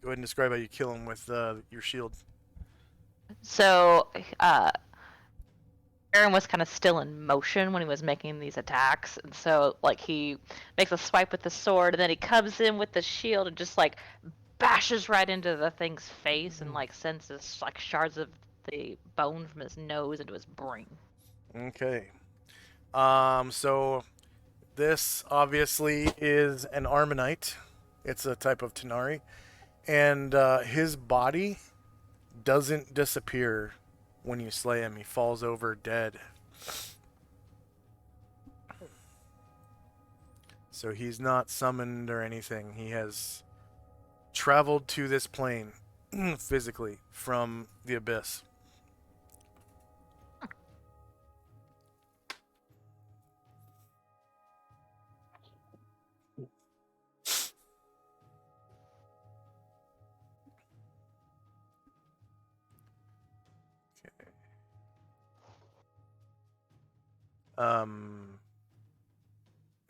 ahead and describe how you kill him with your shield. So, Aaron was kind of still in motion when he was making these attacks, and so like he makes a swipe with the sword, and then he comes in with the shield and just like bashes right into the thing's face, and like sends this like shards of the bone from his nose into his brain. Okay. So this obviously is an Armanite. It's a type of Tanari, and his body doesn't disappear when you slay him. He falls over dead. So he's not summoned or anything. He has traveled to this plane physically from the abyss.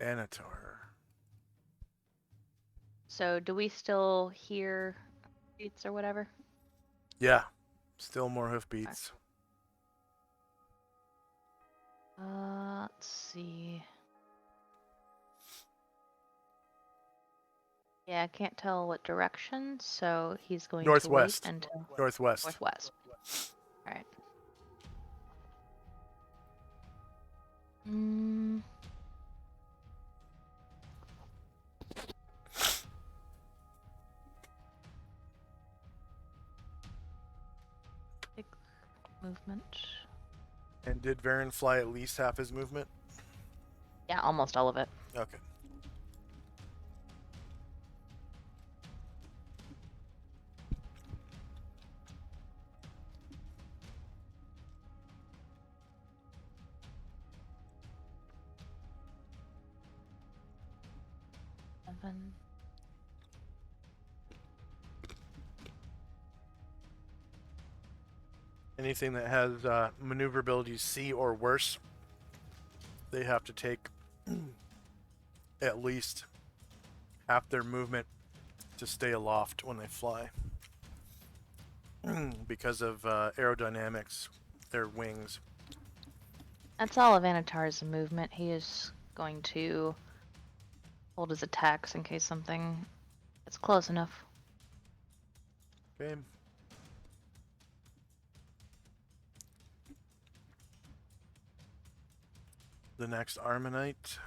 Anatar. So do we still hear beats or whatever? Yeah. Still more hoofbeats. Let's see. Yeah, I can't tell what direction, so he's going Northwest. to wait until Northwest. northwest. All right. Mm. Big movement. And did Varen fly at least half his movement? Yeah, almost all of it. Okay. Seven. Anything that has maneuverability C or worse, they have to take at least half their movement to stay aloft when they fly. Because of aerodynamics, their wings. That's all of Anatar's movement. He is going to hold his attacks in case something is close enough. Okay. The next Armanite.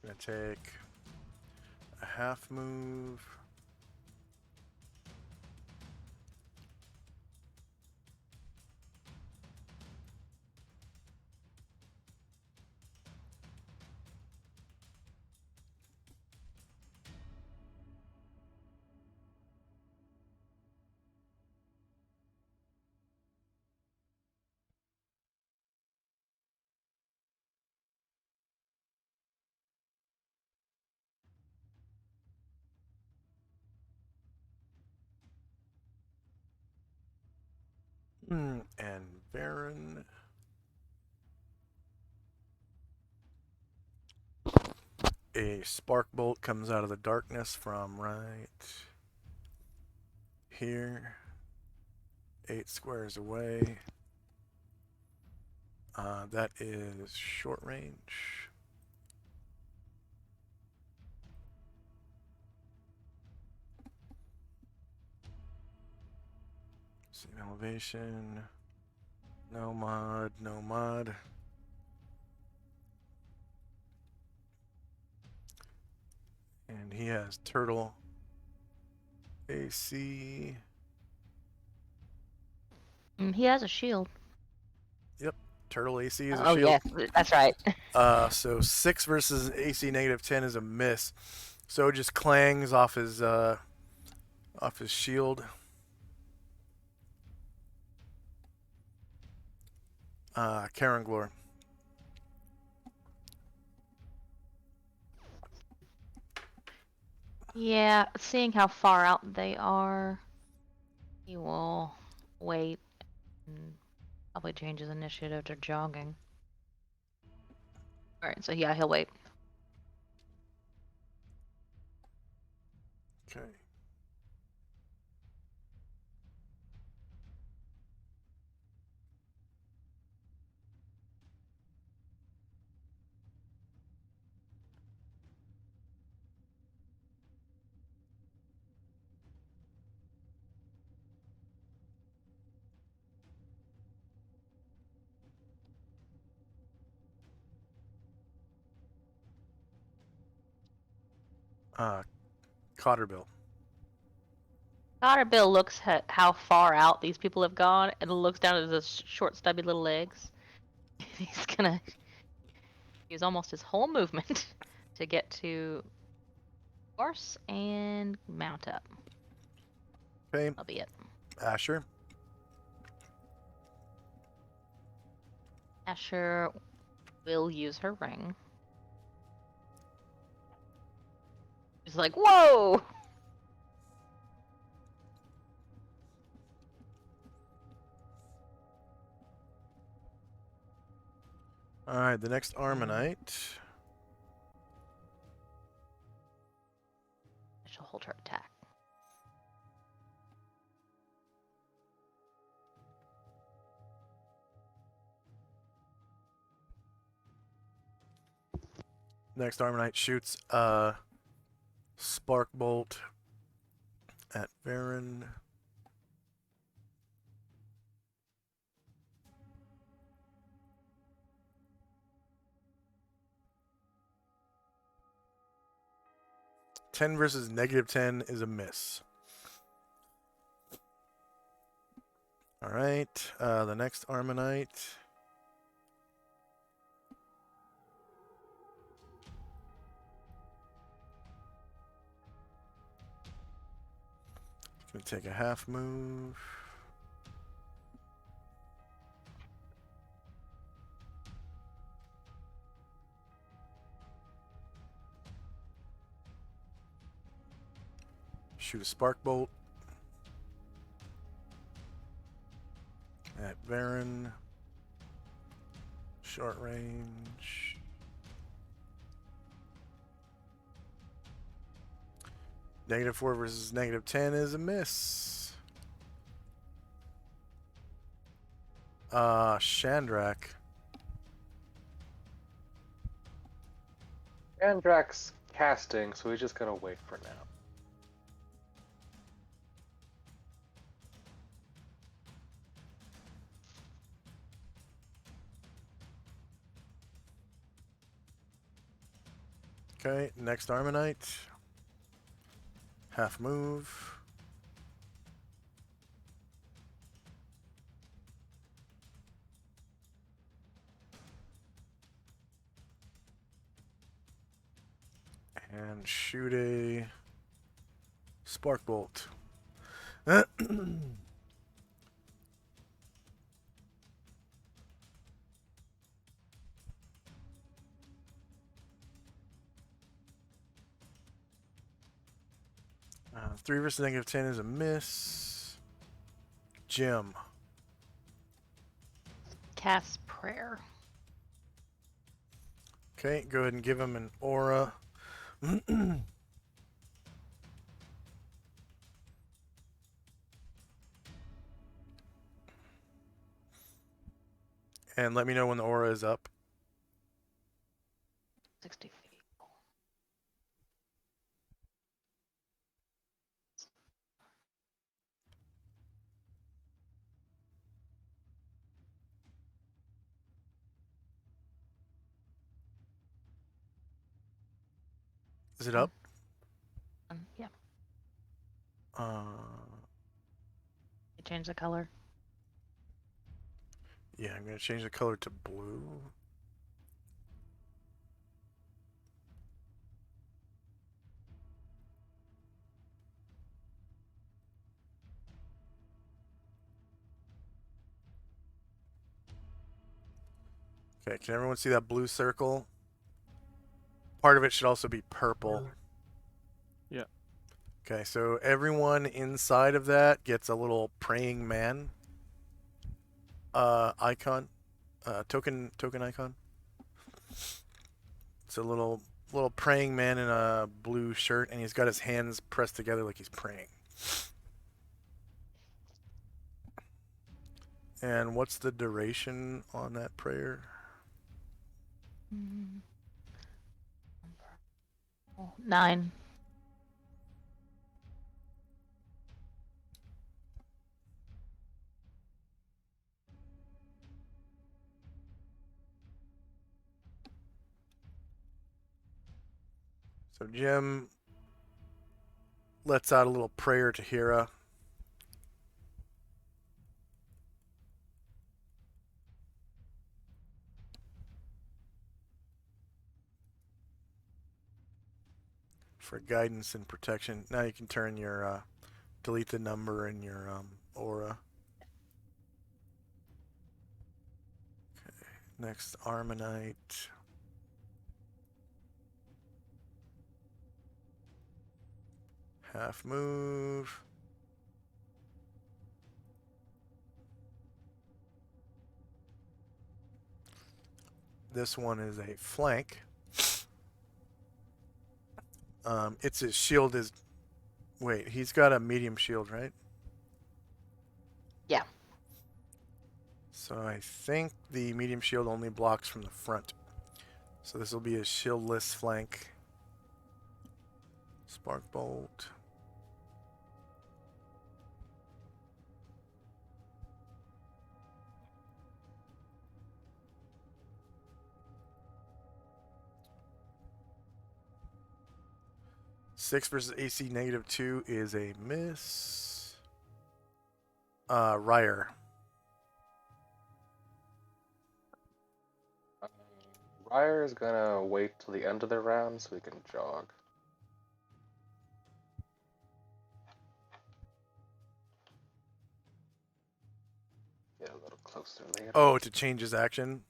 Gonna take a half move. And Baron. A spark bolt comes out of the darkness from right here. 8 squares away. That is short range. Same elevation. No mod, no mod. And he has turtle AC. He has a shield. Yep, turtle AC is a Oh, shield. yes, that's right. So 6 versus AC -10 is a miss. So it just clangs off his shield. Karen Glor. Yeah, seeing how far out they are, he will wait and probably change his initiative to jogging. Alright, so yeah, he'll wait. Okay. Cotterbill. Bill looks at how far out these people have gone and looks down at his short, stubby little legs. He's gonna use almost his whole movement to get to horse and mount up. Okay. That'll be it. Asher. Asher will use her ring. She's like, whoa! Alright, the next Armonite. She'll hold her attack. Next Armonite shoots a spark bolt at Varen. -10 versus -10 is a miss. Alright, the next Armonite. Gonna take a half move. Shoot a spark bolt at Varen. Short range. -4 versus -10 is a miss. Shandrak. Andrak's casting, so he's just gonna wait for now. Okay, next Armonite. Half move. And shoot a spark bolt. Three versus -10 is a miss. Jim. Cast prayer. Okay, go ahead and give him an aura. And let me know when the aura is up. 60 feet. Is it up? Yeah. Uh, You change the color. yeah, I'm going to change the color to blue. Okay, can everyone see that blue circle? Part of it should also be purple. Yeah. Okay, so everyone inside of that gets a little praying man icon, token icon. It's a little praying man in a blue shirt, and he's got his hands pressed together like he's praying. And what's the duration on that prayer? Oh, 9. So Jim lets out a little prayer to Hera. For guidance and protection. Now you can turn your delete the number in your aura. Okay. Next Armanite. Half move. This one is a flank. It's his shield is. Wait, he's got a medium shield, right? Yeah. So I think the medium shield only blocks from the front. So this will be a shieldless flank. Spark bolt. Six versus AC -2 is a miss. Ryer. Ryer is gonna wait till the end of the round so we can jog. Get a little closer later. Oh, to change his action.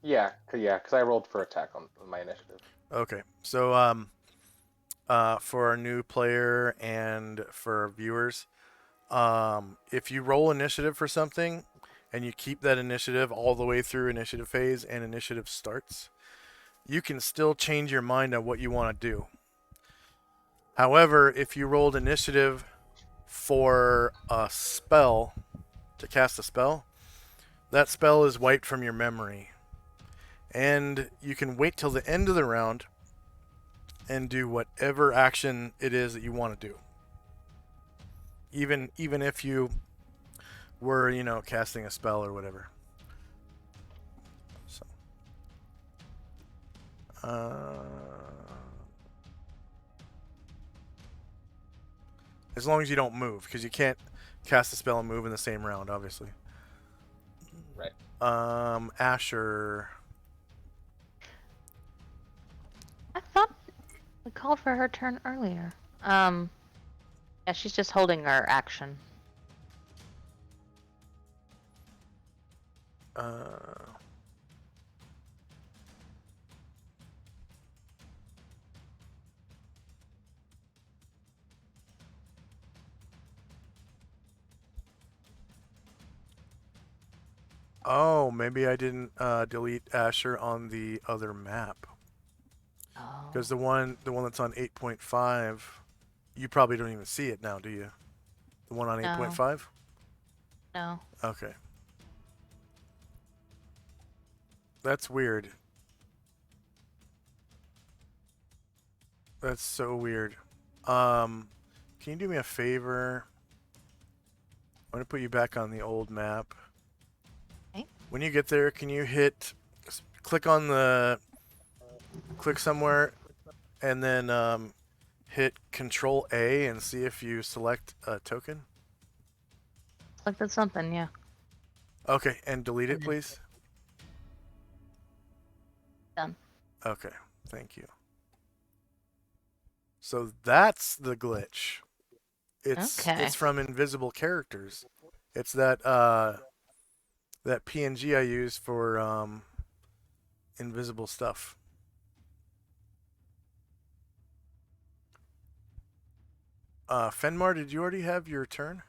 Yeah, because I rolled for attack on my initiative. Okay, so for our new player and for our viewers, if you roll initiative for something and you keep that initiative all the way through initiative phase and initiative starts, you can still change your mind on what you want to do. However, if you rolled initiative for a spell, to cast a spell, that spell is wiped from your memory. And you can wait till the end of the round and do whatever action it is that you want to do. Even if you were, casting a spell or whatever. So, as long as you don't move, because you can't cast a spell and move in the same round, obviously. Right. Asher. I thought we called for her turn earlier. Yeah, she's just holding her action. Oh, maybe I didn't delete Asher on the other map. Oh. Because the one that's on 8.5, you probably don't even see it now, do you? The one on 8.5? No. Okay. That's weird. That's so weird. Can you do me a favor? I'm gonna put you back on the old map. Okay. When you get there, can you click somewhere, and then hit Control A and see if you select a token? Looked at something, yeah. Okay, and delete it, please. Done. Okay, thank you. So that's the glitch. It's from invisible characters. It's that PNG I use for invisible stuff. Fenmar, did you already have your turn?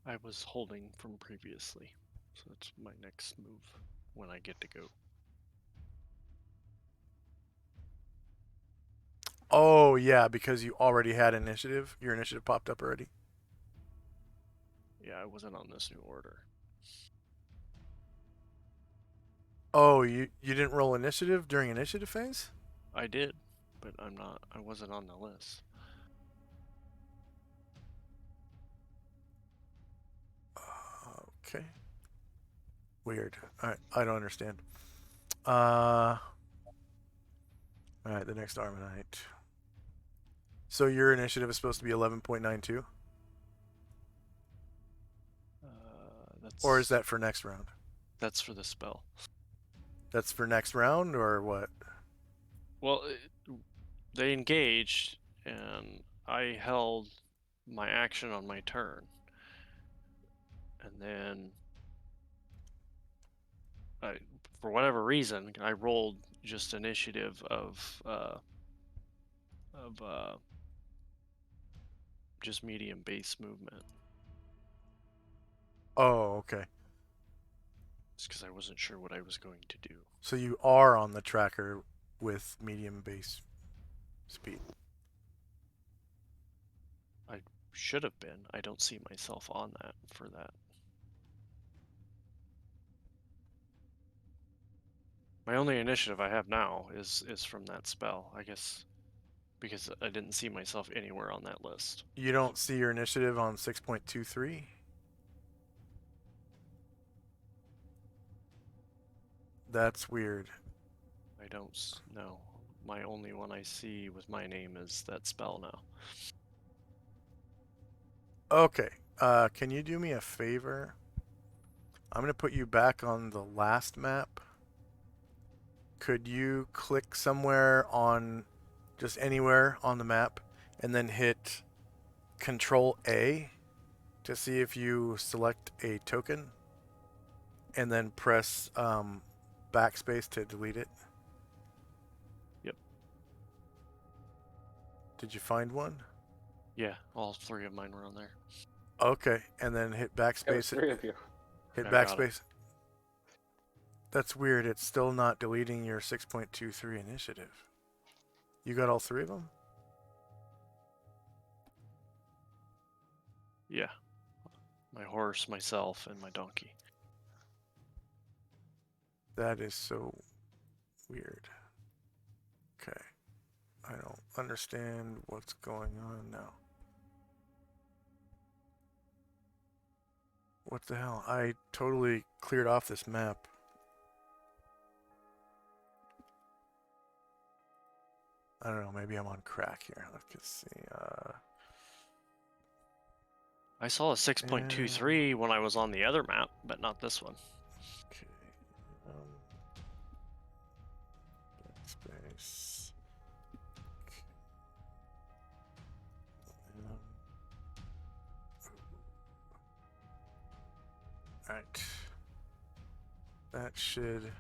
I was holding from previously, so that's my next move when I get to go. Oh yeah, because you already had initiative. Your initiative popped up already. Yeah, I wasn't on this new order. Oh, you didn't roll initiative during initiative phase? I did, but I wasn't on the list. Okay. Weird. Alright, I don't understand. Alright, the next Armanite. So your initiative is supposed to be 11.92? Or is that for next round? That's for the spell. That's for next round, or what? Well, they engaged, and I held my action on my turn. And then for whatever reason, I rolled just initiative of just medium base movement. Oh, okay. Just because I wasn't sure what I was going to do. So you are on the tracker with medium base speed. I should have been. I don't see myself on that for that. My only initiative I have now is from that spell, I guess, because I didn't see myself anywhere on that list. You don't see your initiative on 6.23? That's weird. I don't know. My only one I see with my name is that spell now. Okay. Can you do me a favor? I'm going to put you back on the last map. Could you click somewhere on just anywhere on the map and then hit Control A to see if you select a token and then press backspace to delete it? Yep. Did you find one? Yeah, all three of mine were on there. Okay, and then hit There was backspace. 3 of you. Hit I got it. backspace. That's weird. It's still not deleting your 6.23 initiative. You got all 3 of them? Yeah. My horse, myself, and my donkey. That is so weird. Okay. I don't understand what's going on now. What the hell? I totally cleared off this map. I don't know. Maybe I'm on crack here. Let's see. I saw a 6.23 when I was on the other map, but not this one. Okay. Backspace. Okay. Alright. That should...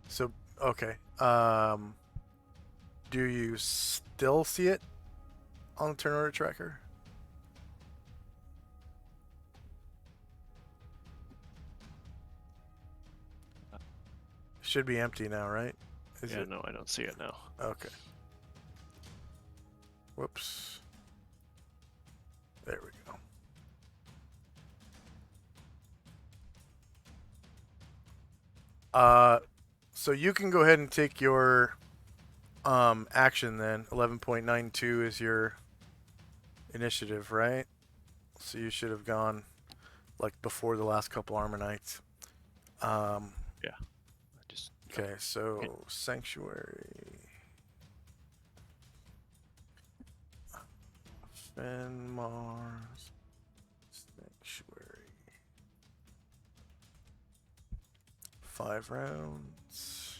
So, okay. Do you still see it on the turn order tracker? Should be empty now, right? Is Yeah, it? no, I don't see it now. Okay. Whoops. There we go. So you can go ahead and take your action then. 11.92 is your initiative, right? So you should have gone like before the last couple Armor Knights. Yeah. I just Okay, so Sanctuary. Fenmar's Sanctuary. 5 rounds.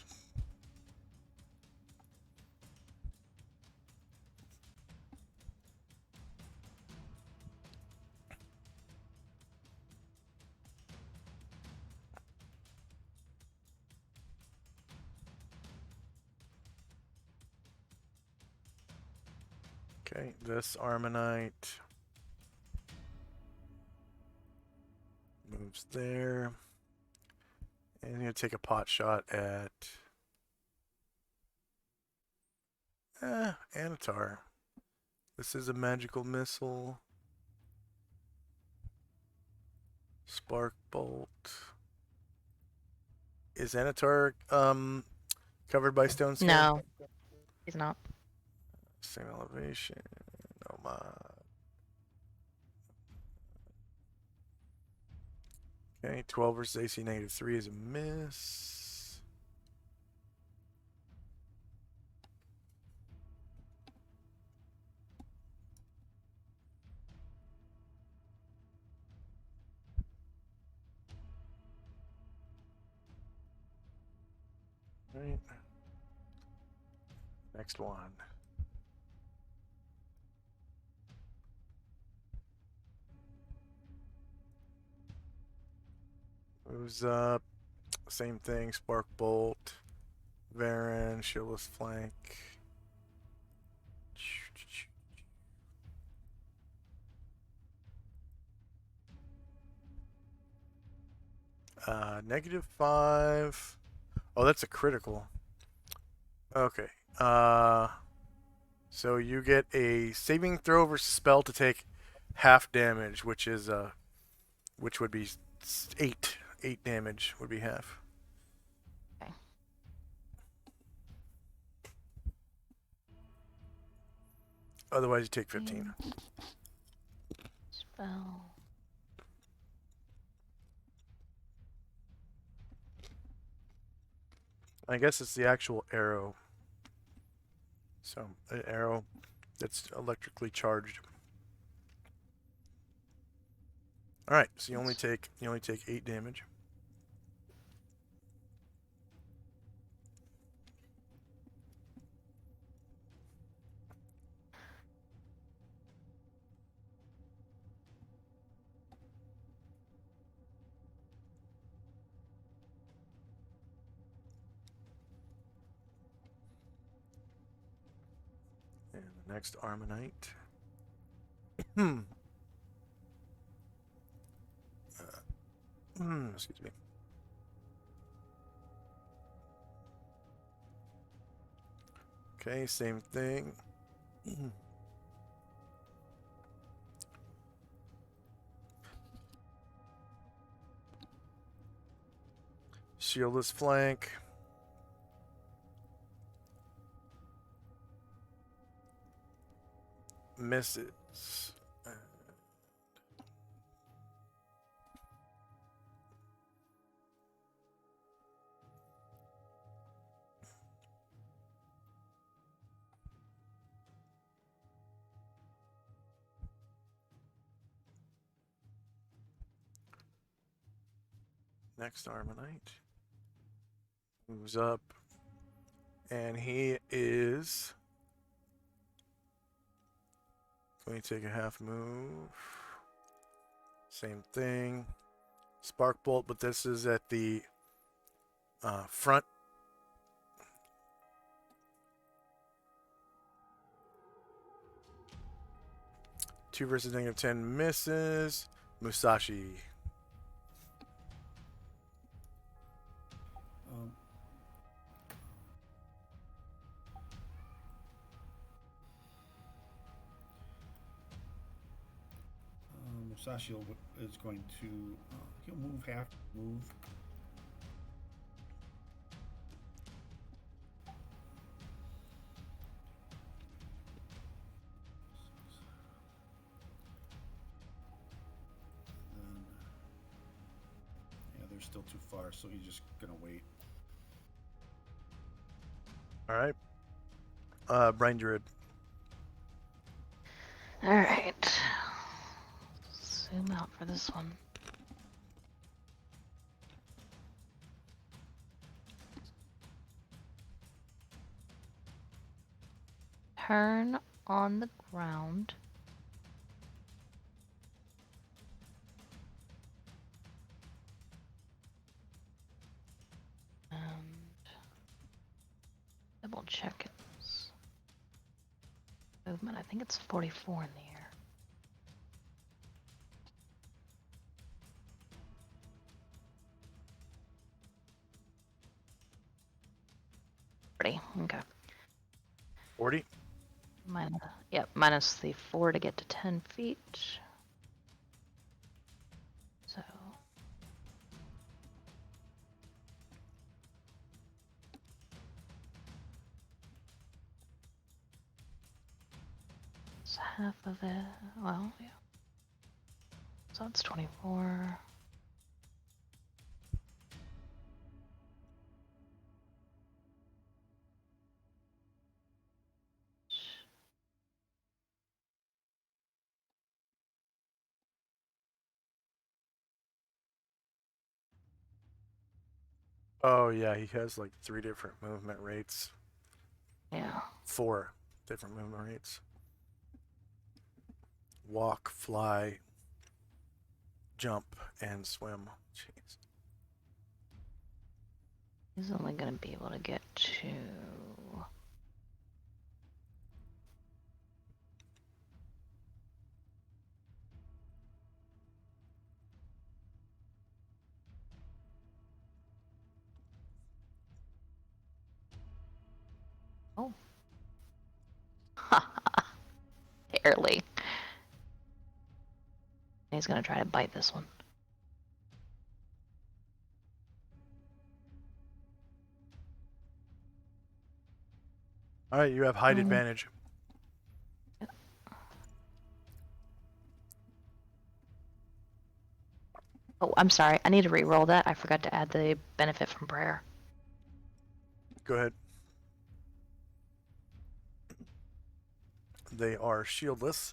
Okay, this Armonite moves there. And I'm going to take a pot shot at Anatar. This is a magical missile. Spark Bolt. Is Anatar covered by stone skin? No, he's not. Same elevation. Oh my. Okay, 12 versus AC -3 is a miss. Right. Next one. Moves up. Same thing. Spark Bolt. Varen. Shieldless Flank. -5. Oh, that's a critical. Okay. So you get a saving throw versus spell to take half damage, which is which would be 8. 8 damage would be half. Okay. Otherwise, you take 15. Spell. I guess it's the actual arrow. So an arrow that's electrically charged. All right, so you only take 8 damage. And the next Armonite. Excuse me. Okay, same thing. Shieldless Flank. Misses. Next Armonite moves up, and he is going to take a half move. Same thing. Spark Bolt, but this is at the front. Two versus -10 misses. Musashi. Musashi is going to he'll move half move. Then, yeah, they're still too far, so he's just gonna wait. All right. Brain Druid. Alright. Zoom out for this one. Turn on the ground. And double check its movement. I think it's 44 in the air. Okay. 40. Minus the 4 to get to 10 feet. So. It's half of it. Well, yeah. So it's 24. Oh yeah, he has like 3 different movement rates. Yeah. 4 different movement rates. Walk, fly, jump, and swim. Jeez. He's only gonna be able to get to. Oh. Barely. He's gonna try to bite this one. All right, you have height advantage. Oh, I'm sorry. I need to re-roll that. I forgot to add the benefit from prayer. Go ahead. They are shieldless.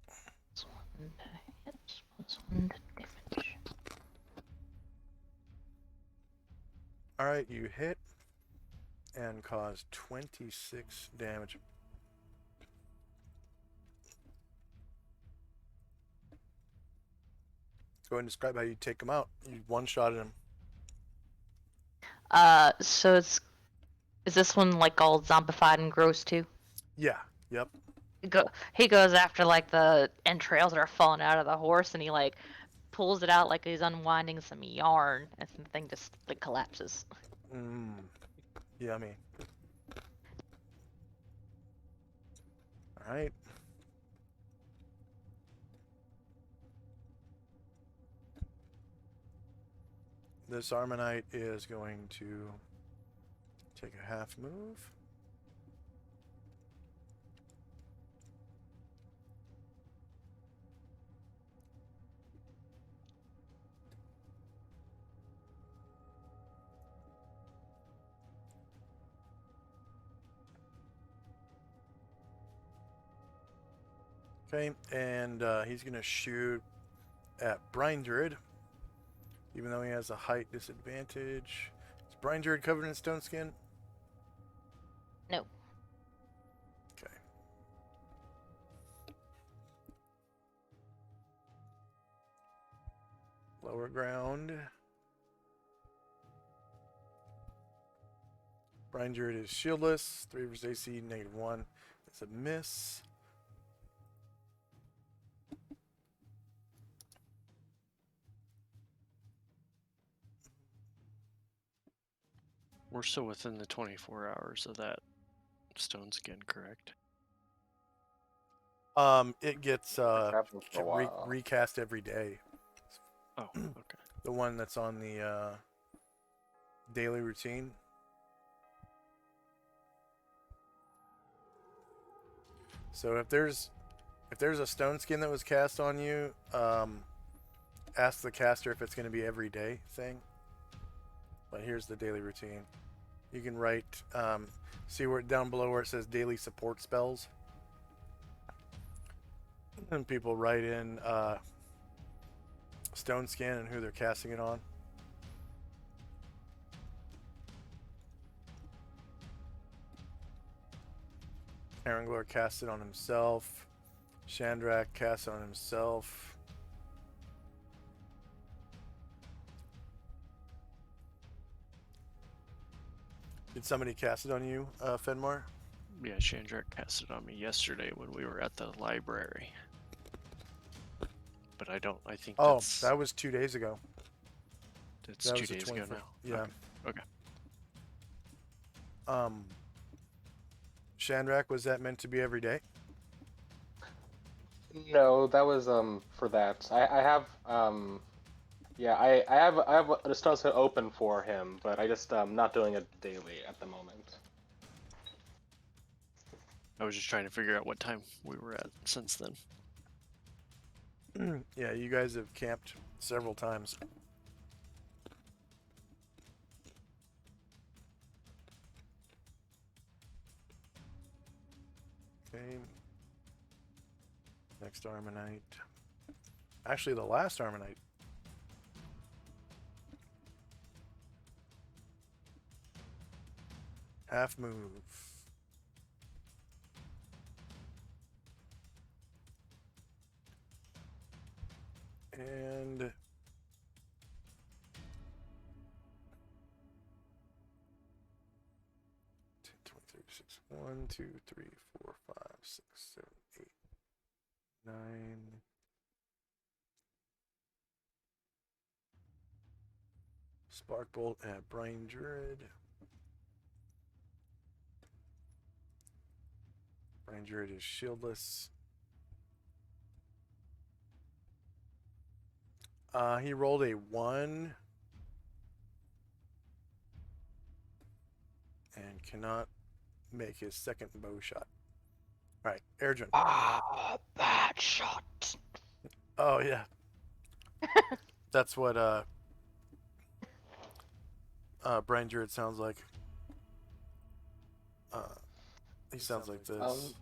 Plus 1 to hit, plus 1 to damage. All right, you hit and cause 26 damage. Go ahead and describe how you take him out. You one-shotted him. So is this one like all zombified and gross too? Yeah. Yep. He goes after like the entrails that are falling out of the horse, and he like pulls it out like he's unwinding some yarn, and the thing just like collapses. Mmm. Yummy. All right. This Armonite is going to take a half move. Okay, and he's going to shoot at Brine Druid, even though he has a height disadvantage. Is Brine Druid covered in stone skin? No. Okay. Lower ground. Brine Druid is shieldless. 3 versus AC, -1. It's a miss. We're still within the 24 hours of that stone skin, correct? It gets It's happened for a while. recast every day. Oh, okay. The one that's on the daily routine. So if there's a stone skin that was cast on you, ask the caster if it's going to be every day thing. But here's the daily routine. You can write, see where down below where it says daily support spells, and people write in stone skin and who they're casting it on. Arangor cast it on himself. Shandrak cast it on himself. Did somebody cast it on you, Fenmar? Yeah, Shandrak cast it on me yesterday when we were at the library. But I think Oh, that's... that was 2 days ago. That's that 2 was the days ago 24th. now. Yeah. Okay. Shandrak, was that meant to be every day? No, that was for that. I have yeah, I have a stone set open for him, but I just not doing it daily at the moment. I was just trying to figure out what time we were at since then. Yeah, you guys have camped several times. Okay. Next Armonite. Actually, the last Armonite. Half move. 1, 2, 3, 4, 5, 6, 7, 8, 9. Sparkbolt at Brain Druid. Brain Druid is shieldless. He rolled a 1 and cannot make his second bow shot. All right, Erdrin. Ah, bad shot. Oh yeah, that's what Brain Druid sounds like. He sounds like this.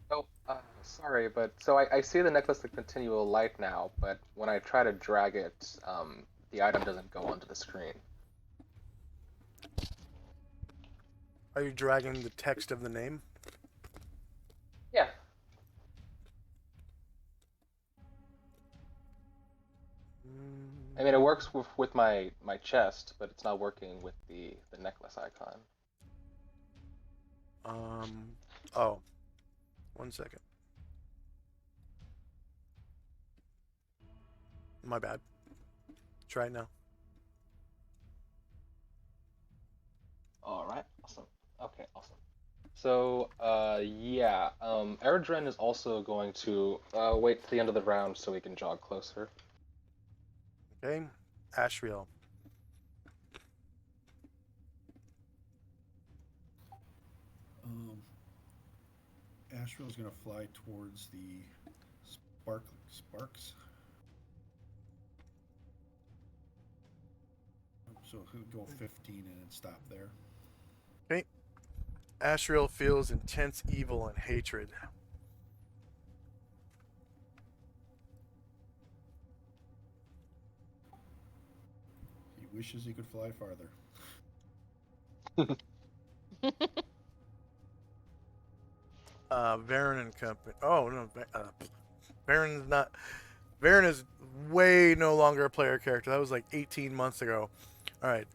Oh, sorry, but so I see the necklace to continual light now, but when I try to drag it, the item doesn't go onto the screen. Are you dragging the text of the name? Yeah. I mean, it works with my chest, but it's not working with the necklace icon. Oh, 1 second. My bad. Try it now. All right, awesome. Okay, awesome. So, yeah, Erdren is also going to wait to the end of the round so he can jog closer. Okay, Ashriel. Ashriel is going to fly towards the sparks. So he'll go 15 and then stop there. Okay. Ashriel feels intense evil and hatred. He wishes he could fly farther. Varen and company. Oh no, Varen is not. Varen is way no longer a player character. That was like 18 months ago. All right,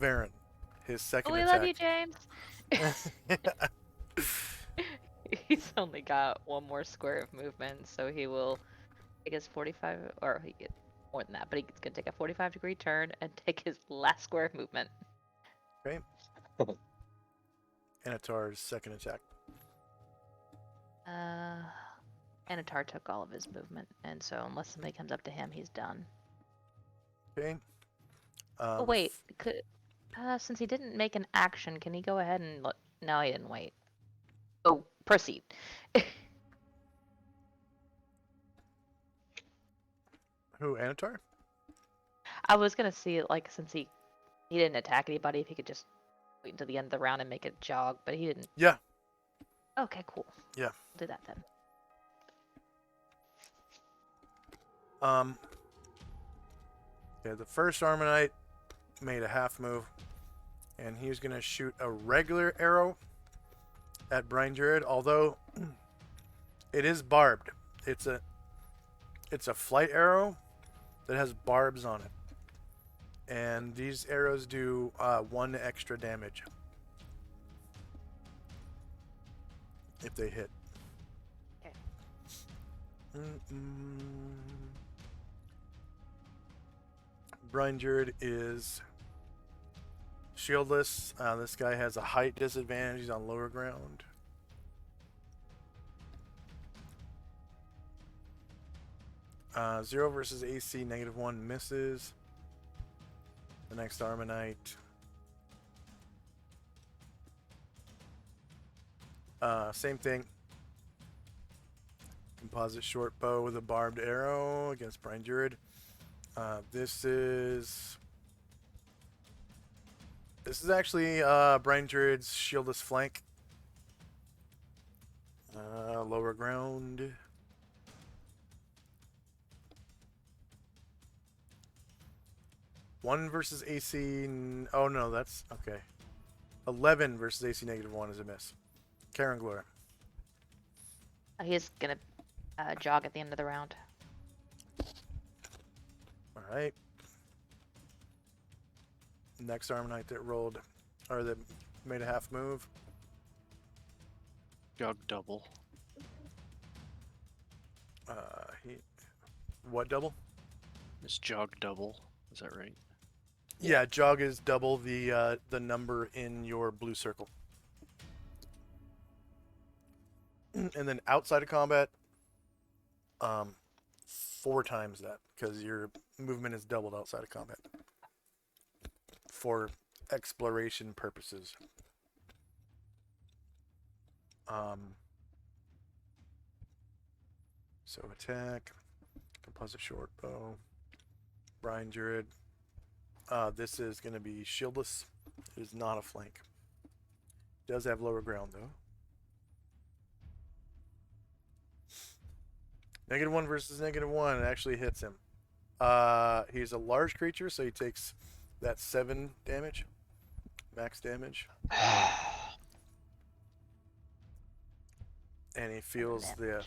Varen, his second We attack. love you, James. He's only got one more square of movement, so he will take his 45, or he gets more than that, but he's gonna take a 45-degree turn and take his last square of movement. Okay. Anatar's second attack. Anatar took all of his movement, and so unless somebody comes up to him, he's done. Okay. Oh wait, since he didn't make an action, can he go ahead and look? No, he didn't wait. Oh, proceed. Who, Anatar? I was gonna see, like, since he didn't attack anybody, if he could just wait until the end of the round and make a jog, but he didn't. Yeah. Okay, cool. Yeah. I'll do that then. Yeah, the first Armonite made a half move, and he's gonna shoot a regular arrow at Brain Druid, although it is barbed. It's a flight arrow that has barbs on it, and these arrows do 1 extra damage if they hit. Okay. Brain Druid is shieldless. This guy has a height disadvantage. He's on lower ground. Zero versus AC, -1 misses. The next Armonite. Same thing. Composite short bow with a barbed arrow against Brain Druid. This is actually Brain Druid's shieldless flank. Lower ground. One versus AC. Oh no, that's okay. 11 versus AC -1 is a miss. Karen Gloria. He's gonna jog at the end of the round. All right. Next Armonite that rolled, or that made a half move. Jog double. What double? It's jog double. Is that right? Yeah, jog is double the number in your blue circle. And then outside of combat, 4 times that, because your movement is doubled outside of combat for exploration purposes. So attack, composite short bow, Brian Druid. This is going to be shieldless. It is not a flank. Does have lower ground though. -1 versus -1. It actually hits him. He's a large creature, so he takes that 7 damage, max damage, and he feels the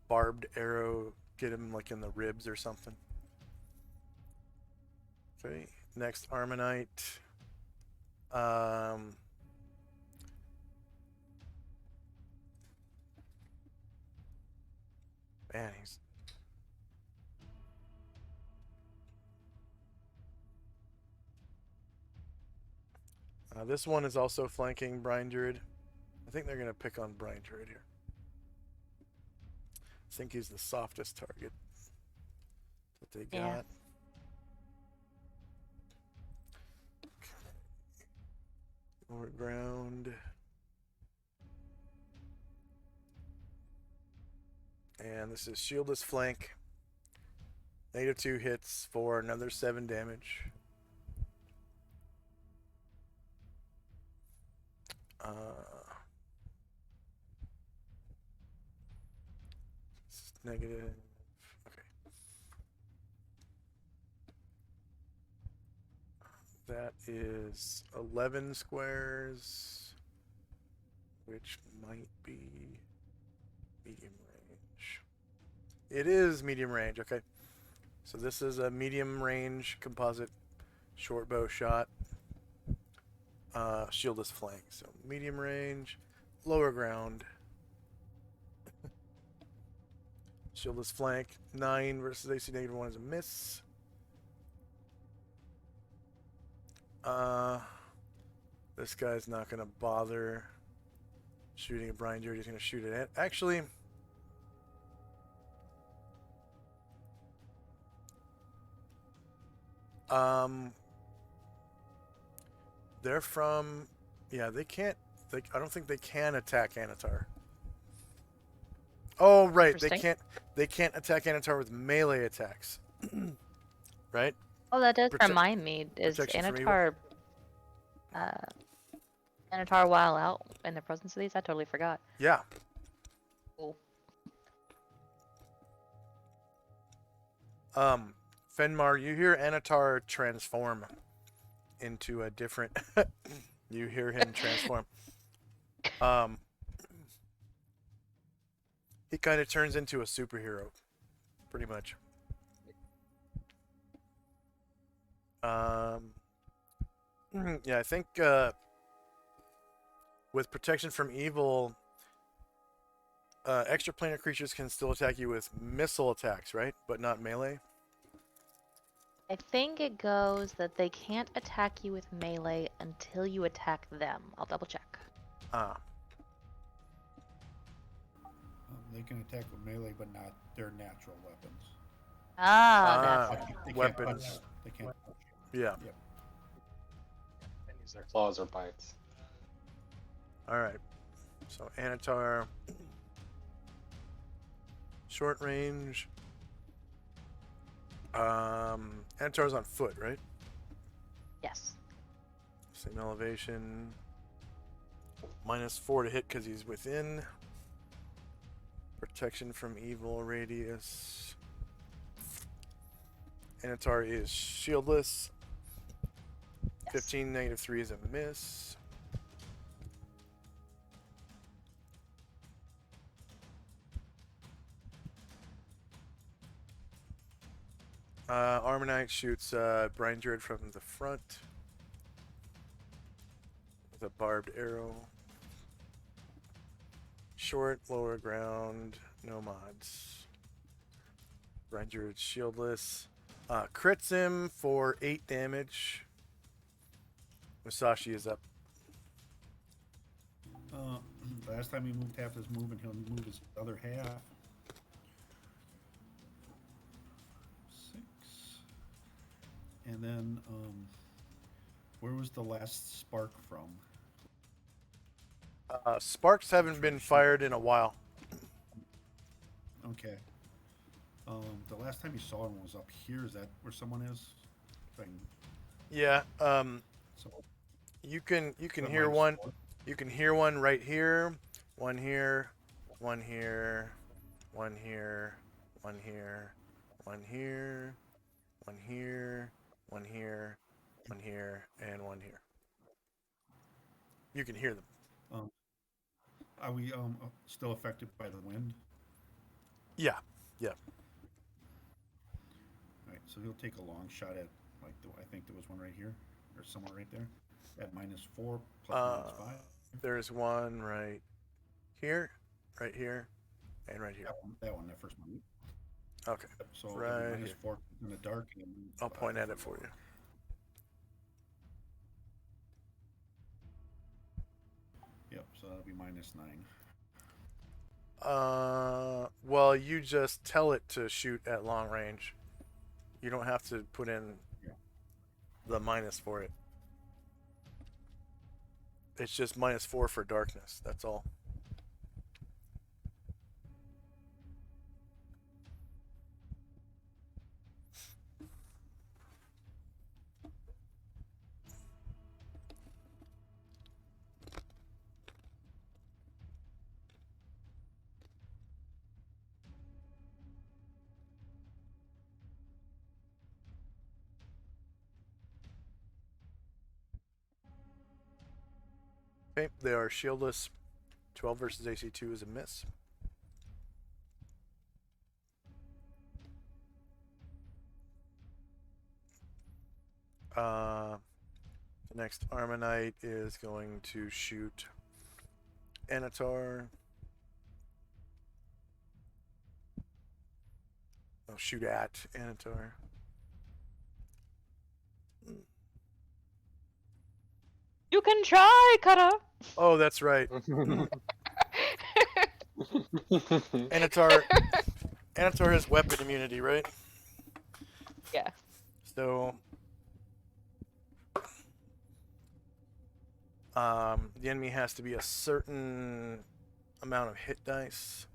barbed arrow get him like in the ribs or something. Okay, next Armonite. Man, he's this one is also flanking Brian Druid. I think they're gonna pick on Brian Druid here. I think he's the softest target that they got. Yeah. Lower ground. And this is shieldless flank. -2 hits for another 7 damage. Negative. Okay. That is 11 squares, which might be medium range. It is medium range, okay. So this is a medium range composite short bow shot. Shieldless flank. So medium range, lower ground. Shieldless flank, 9 versus AC -1 is a miss. This guy's not going to bother shooting at Brian Druid. He's going to shoot it. Actually, they're from, yeah, they can't, I don't think they can attack Anatar. Oh, right, they can't attack Anatar with melee attacks. Right? Oh, that does remind me. Is Anatar while out in the presence of these? I totally forgot. Yeah. Cool. Fenmar, you hear Anatar transform into a different you hear him transform. He kind of turns into a superhero, pretty much. Yeah, I think with protection from evil, extraplanar creatures can still attack you with missile attacks, right? But not melee. I think it goes that they can't attack you with melee until you attack them. I'll double check. They can attack with melee, but not their natural weapons. That's They weapons. Can't they can't touch Yeah. Yep. And use their claws or bites. All right. So Anatar, short range. Anatar's on foot, right? yes. Same elevation. -4 to hit because he's within. Protection from evil radius. Anatar is shieldless. Yes. 15 -3 is a miss. Armonite shoots Brian Druid from the front with a barbed arrow. Short, lower ground, no mods. Brian Druid shieldless. Crits him for 8 damage. Musashi is up. Last time he moved half his move, and he'll move his other half. 6. And then, where was the last spark from? Sparks haven't been fired in a while. Okay. The last time you saw him was up here. Is that where someone is? Thing. Yeah. So You can the hear minus one. 4. You can hear one right here, one here, one here, one here, one here, one here, one here, one here, one here, and one here. You can hear them. Are we still affected by the wind? Yeah, yeah. All right, so he'll take a long shot at, like, I think there was one right here, or somewhere right there, at -4 plus -5. There's one right here, and right here. That one, that first one. Okay. So Right here. -4 in the dark. And I'll point at it for you. Yep, so that'll be -9. Well, you just tell it to shoot at long range. You don't have to put in the minus for it. It's just -4 for darkness. That's all. Okay, they are shieldless. 12 versus AC2 is a miss. The next Armonite is going to shoot Anatar. Oh, shoot at Anatar. You can try, Cutter. Oh, that's right. Anatar has weapon immunity, right? Yeah. So the enemy has to be a certain amount of hit dice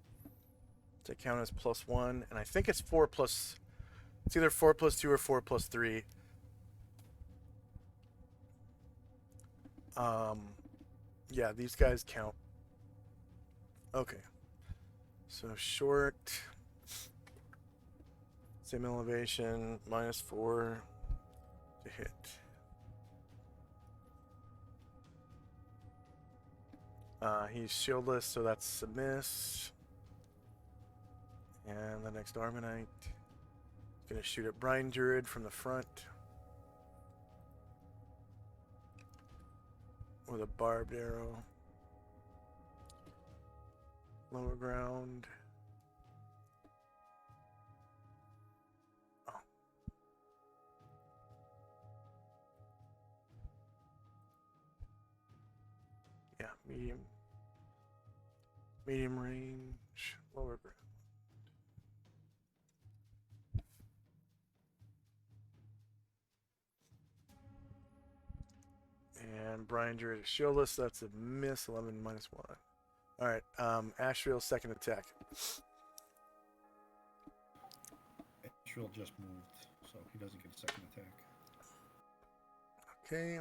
to count as +1, and I think it's 4 plus. It's either 4 plus 2 or 4 plus 3. Yeah, these guys count. Okay. So short. Same elevation, -4 to hit. He's shieldless, so that's a miss. And the next Armonite is going to shoot at Brian Druid from the front with a barbed arrow. Lower ground. Oh. Yeah, medium range, lower ground. And Brian Druid is shieldless, that's a miss, 11 -1. Alright, Ashriel's second attack. Ashriel just moved, so he doesn't get a second attack. Okay.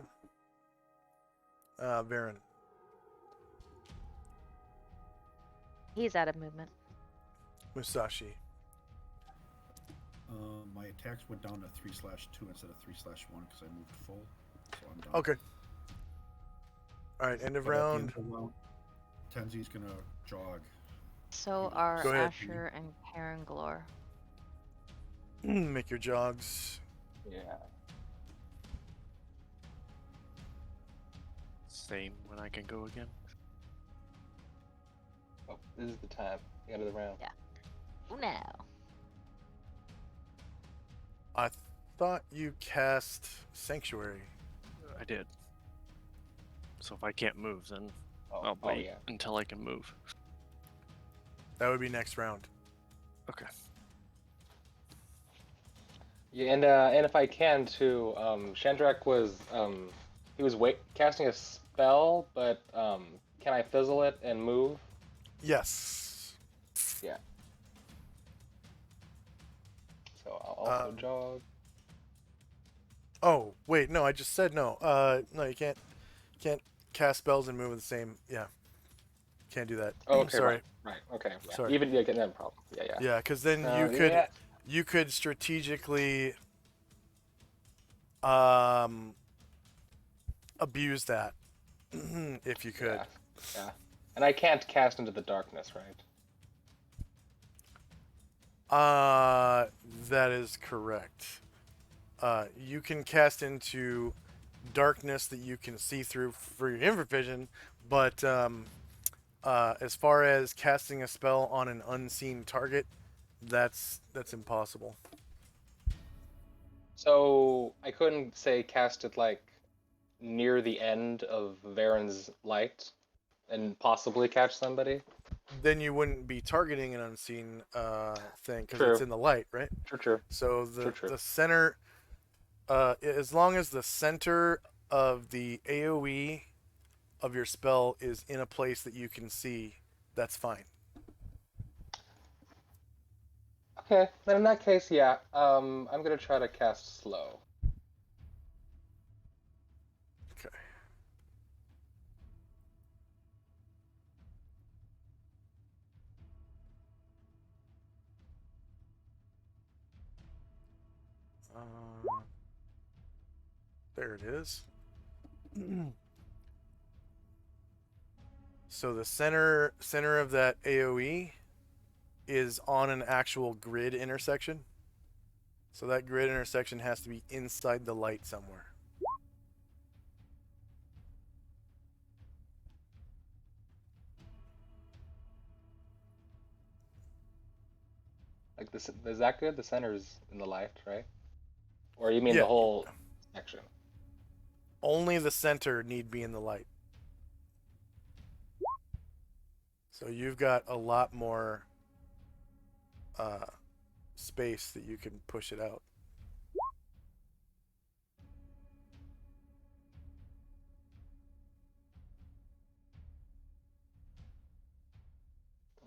Varen. He's out of movement. Musashi. My attacks went down to 3/2 instead of 3/1 because I moved full, so I'm done. Okay. Alright, end of But at the round. end of the round, Tenzi's gonna jog. So are Go ahead. Asher and Karen Glor. Make your jogs. Yeah. Same when I can go again. Oh, this is the time. The end of the round. Yeah. Who now? I thought you cast Sanctuary. I did. So if I can't move, then Oh, I'll oh wait yeah. until I can move. That would be next round. Okay. Yeah, and if I can too, Shandrak was he was casting a spell, but can I fizzle it and move? Yes. Yeah. So I'll also Um, jog. Oh, wait, no, I just said no. No, you can't cast spells and move at the same. Yeah. Can't do that. Oh, okay, Sorry. right. Okay, yeah. Sorry. Even yeah, no problem. Yeah, yeah. Yeah, because then Yeah. you could strategically abuse that if you could. Yeah. Yeah. And I can't cast into the darkness, right? That is correct. You can cast into darkness that you can see through for your infravision, but as far as casting a spell on an unseen target, that's impossible. So I couldn't say cast it like near the end of Varen's light and possibly catch somebody. Then you wouldn't be targeting an unseen thing because True. it's in the light, right? True. So the True. the center, as long as the center of the AOE of your spell is in a place that you can see, that's fine. Okay, then in that case, yeah. I'm gonna try to cast slow. Okay. There it is. So the center of that AOE is on an actual grid intersection. So that grid intersection has to be inside the light somewhere. Like this, is that good? The center's in the light, right? Or you mean the Yeah, whole section? only the center need be in the light. So you've got a lot more space that you can push it out.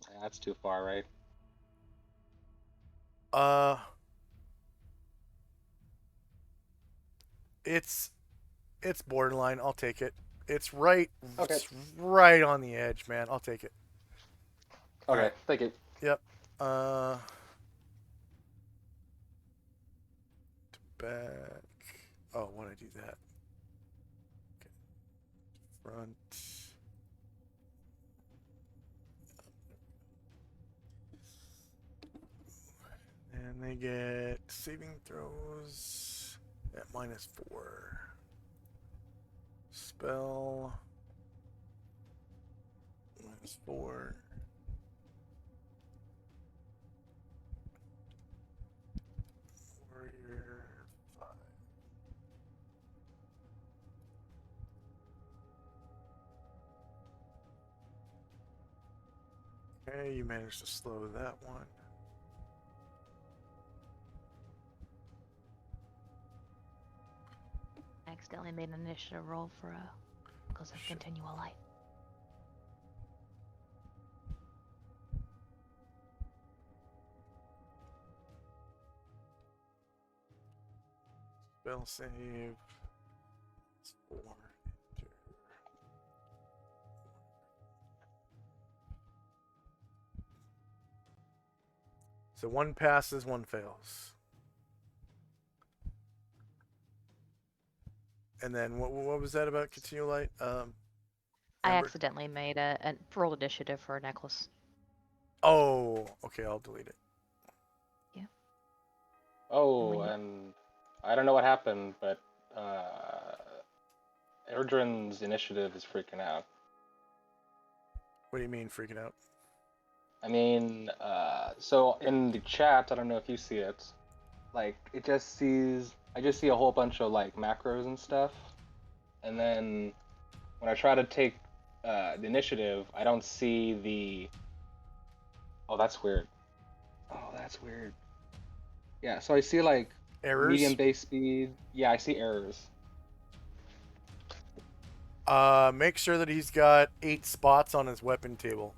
Yeah, that's too far, right? Uh, it's borderline. I'll take it. Okay. It's right on the edge, man. I'll take it. Okay, Alright. thank you. Yep. Back. Oh, why did I do that? Okay. Front. And they get saving throws at -4. Spell -4. Warrior 5. Okay, you managed to slow that one. I accidentally made an initiative roll for because of Shit. continual light. Spell save. It's 4. Enter. So one passes, one fails. And then what was that about continual light? I Amber? accidentally made a rolled initiative for a necklace. Oh, okay, I'll delete it. Yeah. Oh, Wait. and I don't know what happened, but Erdrin's initiative is freaking out. What do you mean freaking out? I mean, so in the chat, I don't know if you see it. Like, I just see a whole bunch of like macros and stuff, and then when I try to take the initiative, I don't see the. Oh, that's weird. Oh, that's weird. Yeah, so I see like medium Errors? base speed. Yeah, I see errors. Make sure that he's got 8 spots on his weapon table.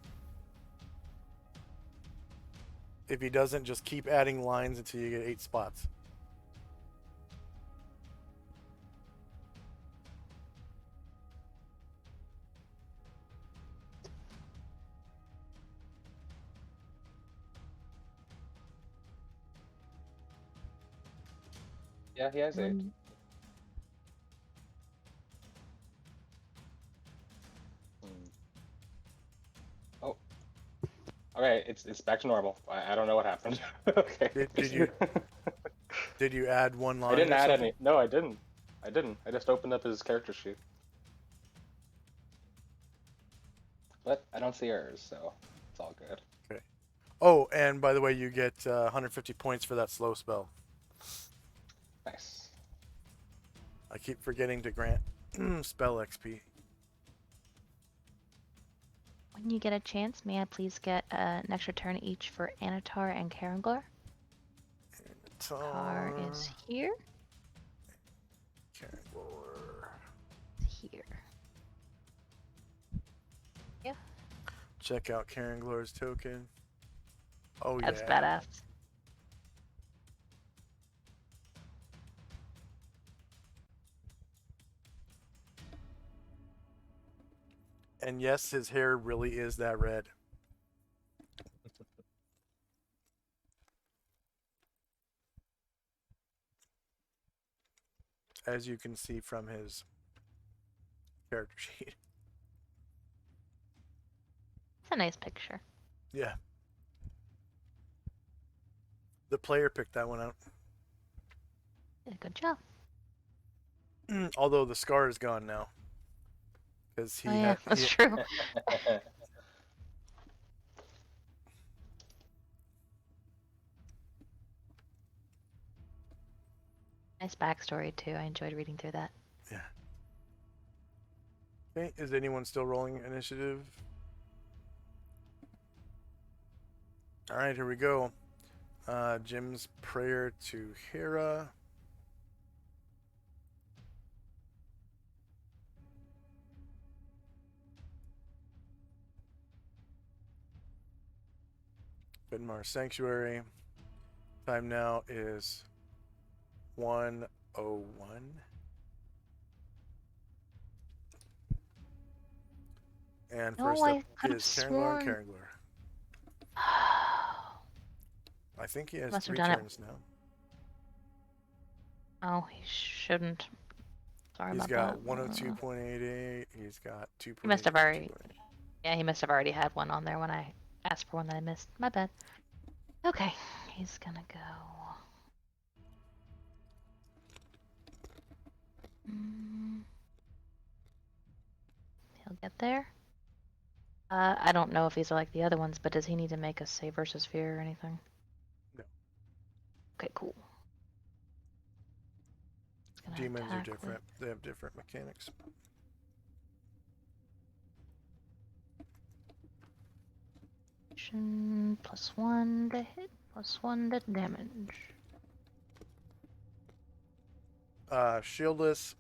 If he doesn't, just keep adding lines until you get 8 spots. Yeah, he has 8. Mm, Oh, okay, it's back to normal. I don't know what happened. Okay. Did you add 1 line I didn't or add something? any. No, I didn't. I just opened up his character sheet. But I don't see errors, so it's all good. Okay. Oh, and by the way, you get 150 points for that slow spell. Nice. I keep forgetting to grant spell XP. When you get a chance, may I please get an extra turn each for Anatar and Karanglar? Tar is here. Karangor. Here. Check out Karanglor's token. Oh That's yeah. badass. And yes, his hair really is that red. As you can see from his character sheet. It's a nice picture. Yeah. The player picked that one out. Did a good job. Although the scar is gone now. Because he Oh yeah, had. that's true. Nice backstory too. I enjoyed reading through that. Yeah. Okay, is anyone still rolling initiative? Alright, here we go. Jim's prayer to Hera. Benmar Sanctuary. Time now is 1:01. And No, first up I could have is Karanglar and sworn. Karanglar. I think he has Must have 3 done it. turns now. Oh, he shouldn't. Sorry He's about got that. 102.88. He's got 2.88. He must have already. Yeah, he must have already had one on there when I asked for one that I missed. My bad. Okay, he's gonna go. He'll get there. I don't know if he's like the other ones, but does he need to make a save versus fear or anything? No. Okay, cool. Demons are different. They have different mechanics. +1 to hit, +1 to damage. Shieldless.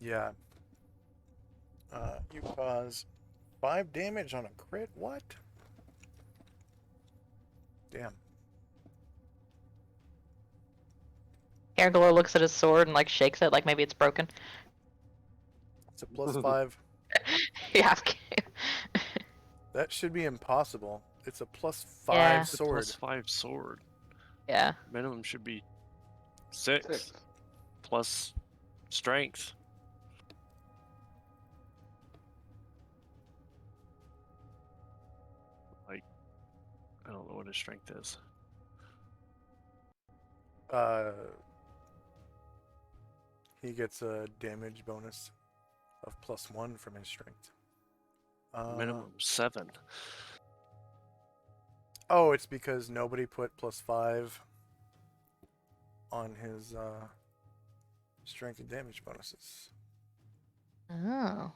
Yeah. You cause 5 damage on a crit? What? Damn. Aragorn looks at his sword and like shakes it like maybe it's broken. It's a +5. Yeah. That should be impossible. It's a +5 Yeah. It's a sword. +5 sword. Yeah. Minimum should be 6 6. plus strength. Like, I don't know what his strength is. He gets a damage bonus of +1 from his strength. Minimum 7. Oh, it's because nobody put +5 on his strength and damage bonuses. Oh.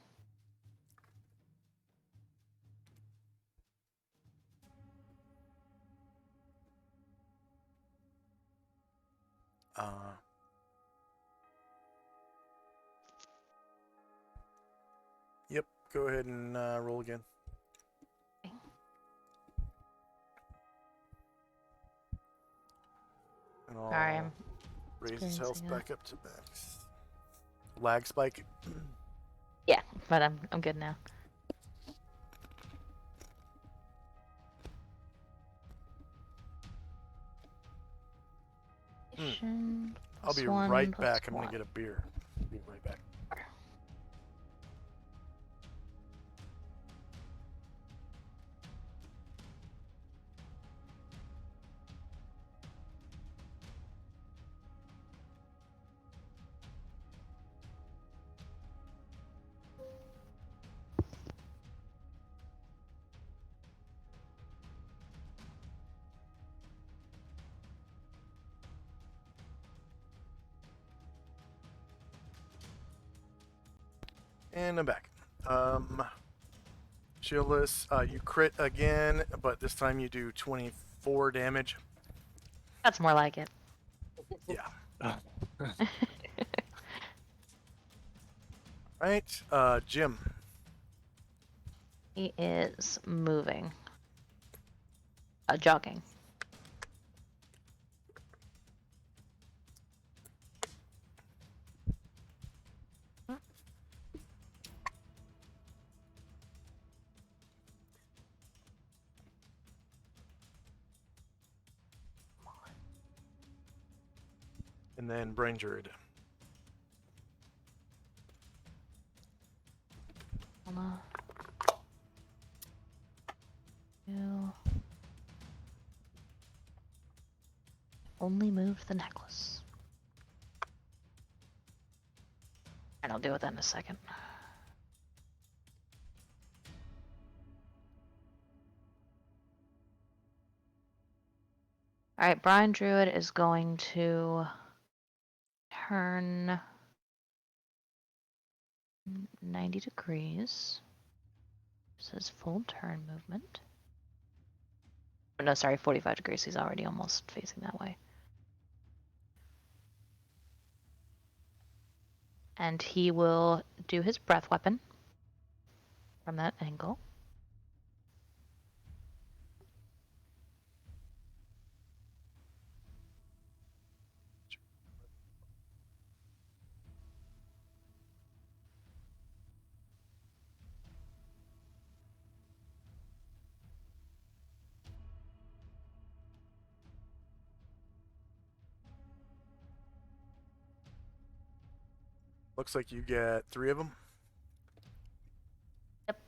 Yep, go ahead and roll again. And I'll Sorry, I'm raise his health experiencing back up to max. Lag spike. Yeah, but I'm good now. I'll be +1, right back. I'm +1. gonna get a beer. Be right back. And I'm back. Shieldless, you crit again, but this time you do 24 damage. That's more like it. Yeah. Right, Jim. He is moving. Jogging. And then Brain Druid. Hold on. You only move the necklace. And I'll deal with that in a second. Alright, Brian Druid is going to turn 90 degrees. This is full turn movement. Oh, no, sorry, 45 degrees. He's already almost facing that way. And he will do his breath weapon from that angle. Looks like you get 3 of them. Yep.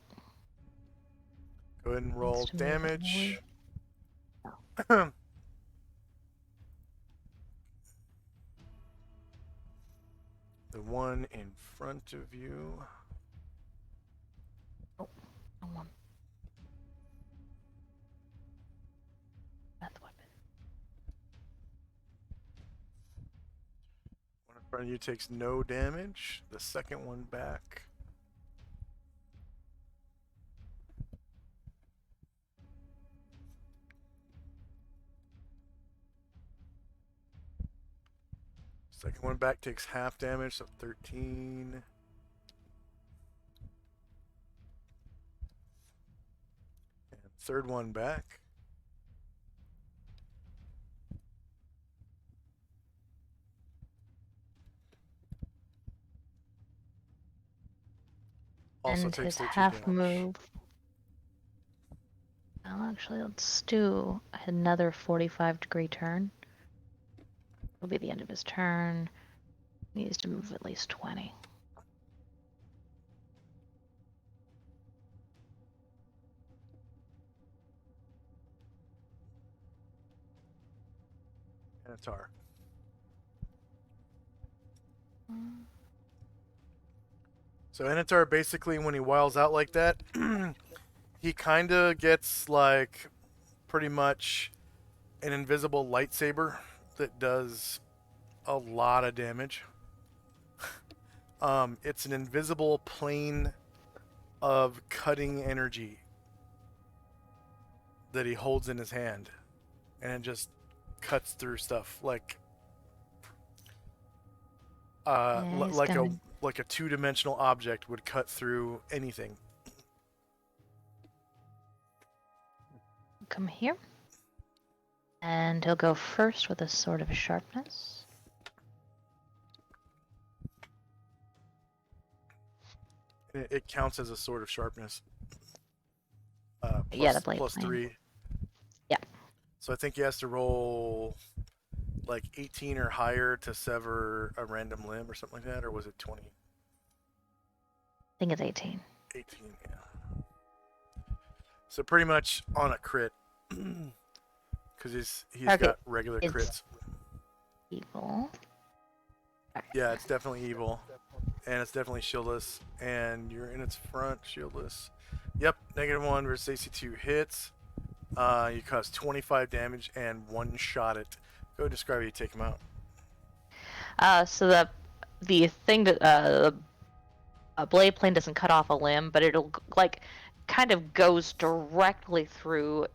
Go ahead and roll Needs to move damage. The one in front of you. Oh, wrong one. Breath weapon. One in front of you takes no damage. The second one back. Second one back takes half damage, so 13. And third one back. Also And takes his 13 half damage. move. Well, actually, let's do another 45-degree turn. It'll be the end of his turn. He needs to move at least 20. Anatar. So Enitar basically, when he wiles out like that, he kind of gets like pretty much an invisible lightsaber that does a lot of damage. It's an invisible plane of cutting energy that he holds in his hand, and it just cuts through stuff like Yeah, he's like gonna a two-dimensional object would cut through anything. come here. And he'll go first with a sword of sharpness. It counts as a sword of sharpness. Yeah, the blade plus plane. 3. Yeah. So I think he has to roll like 18 or higher to sever a random limb or something like that, or was it 20? I think it's 18. 18, yeah. So pretty much on a crit, because he's Okay, got regular it's- crits. Evil. Yeah, it's definitely evil, and it's definitely shieldless, and you're in its front, shieldless. Yep, -1 versus AC2 hits. You cause 25 damage and one shot it. Go describe how you take him out. So the thing that a blade plane doesn't cut off a limb, but it'll like kind of goes directly through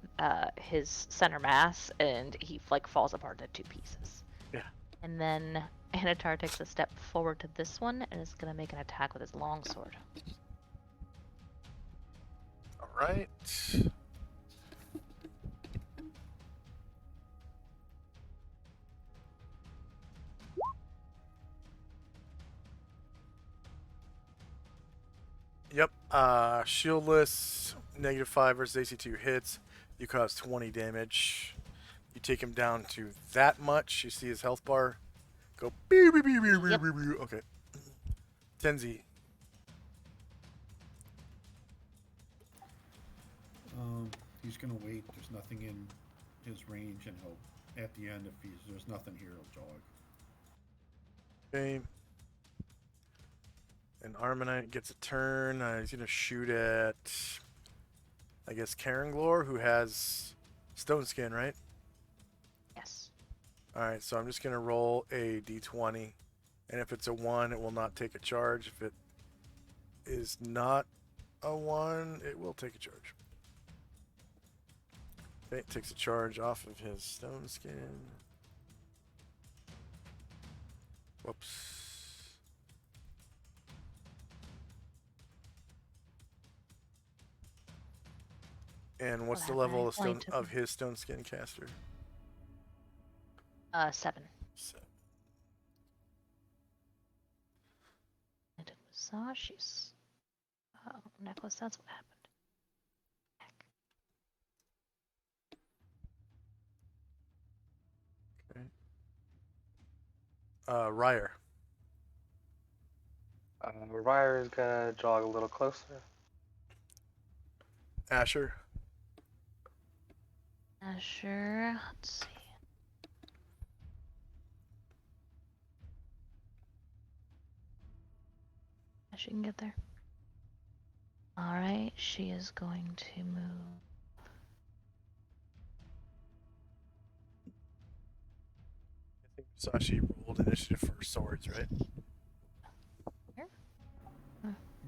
his center mass, and he like falls apart into 2 pieces. Yeah. And then Anatar takes a step forward to this one and is gonna make an attack with his longsword. All right. Yep. Shieldless, -5 versus AC2 hits. You cause 20 damage. You take him down to that much. You see his health bar go. Yep. Okay. Tenzi. He's gonna wait. There's nothing in his range, and he'll at the end, if there's nothing here, he'll jog. Okay. And Armanite gets a turn. He's gonna shoot at, I guess, Karenglor, who has Stone Skin, right? Yes. All right, so I'm just gonna roll a d20, and if it's a 1, it will not take a charge. If it is not a 1, it will take a charge. Okay, it takes a charge off of his Stone Skin. Whoops. And what's the Whatever, level I of stone only took of his Stone Skin caster? 7. 7. And it was Sashi's necklace. That's what happened. Heck. Ryer. Ryer is gonna jog a little closer. Asher. Sure. Let's see. She can get there. Alright, she is going to move. I think Sashi rolled initiative for swords, right?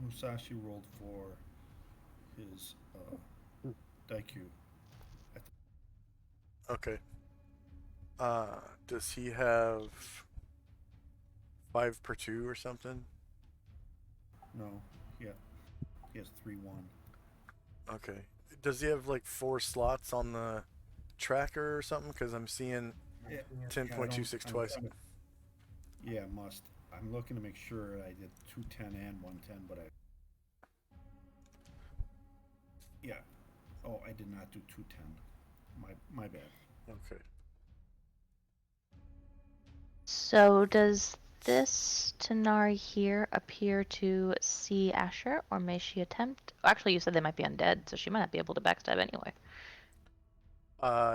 Musashi rolled for his Daiku. Okay. Does he have 5 per 2 or something? No, yeah, he has 3-1. Okay. Does he have like 4 slots on the tracker or something? Because I'm seeing Yeah, 10.26 twice. Yeah, must. I'm looking to make sure I did 210 and 110, but I. Yeah. Oh, I did not do 210. My bad. Okay. So does this Tanari here appear to see Asher, or may she attempt? Actually, you said they might be undead, so she might not be able to backstab anyway.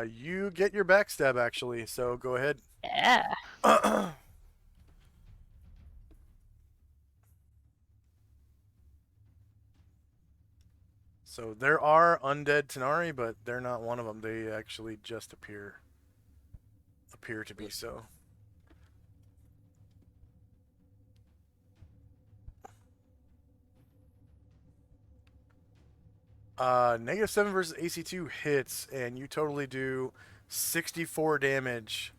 You get your backstab actually, so go ahead. Yeah. So there are undead Tenari, but they're not one of them. They actually just appear to be so. -7 versus AC2 hits, and you totally do 64 damage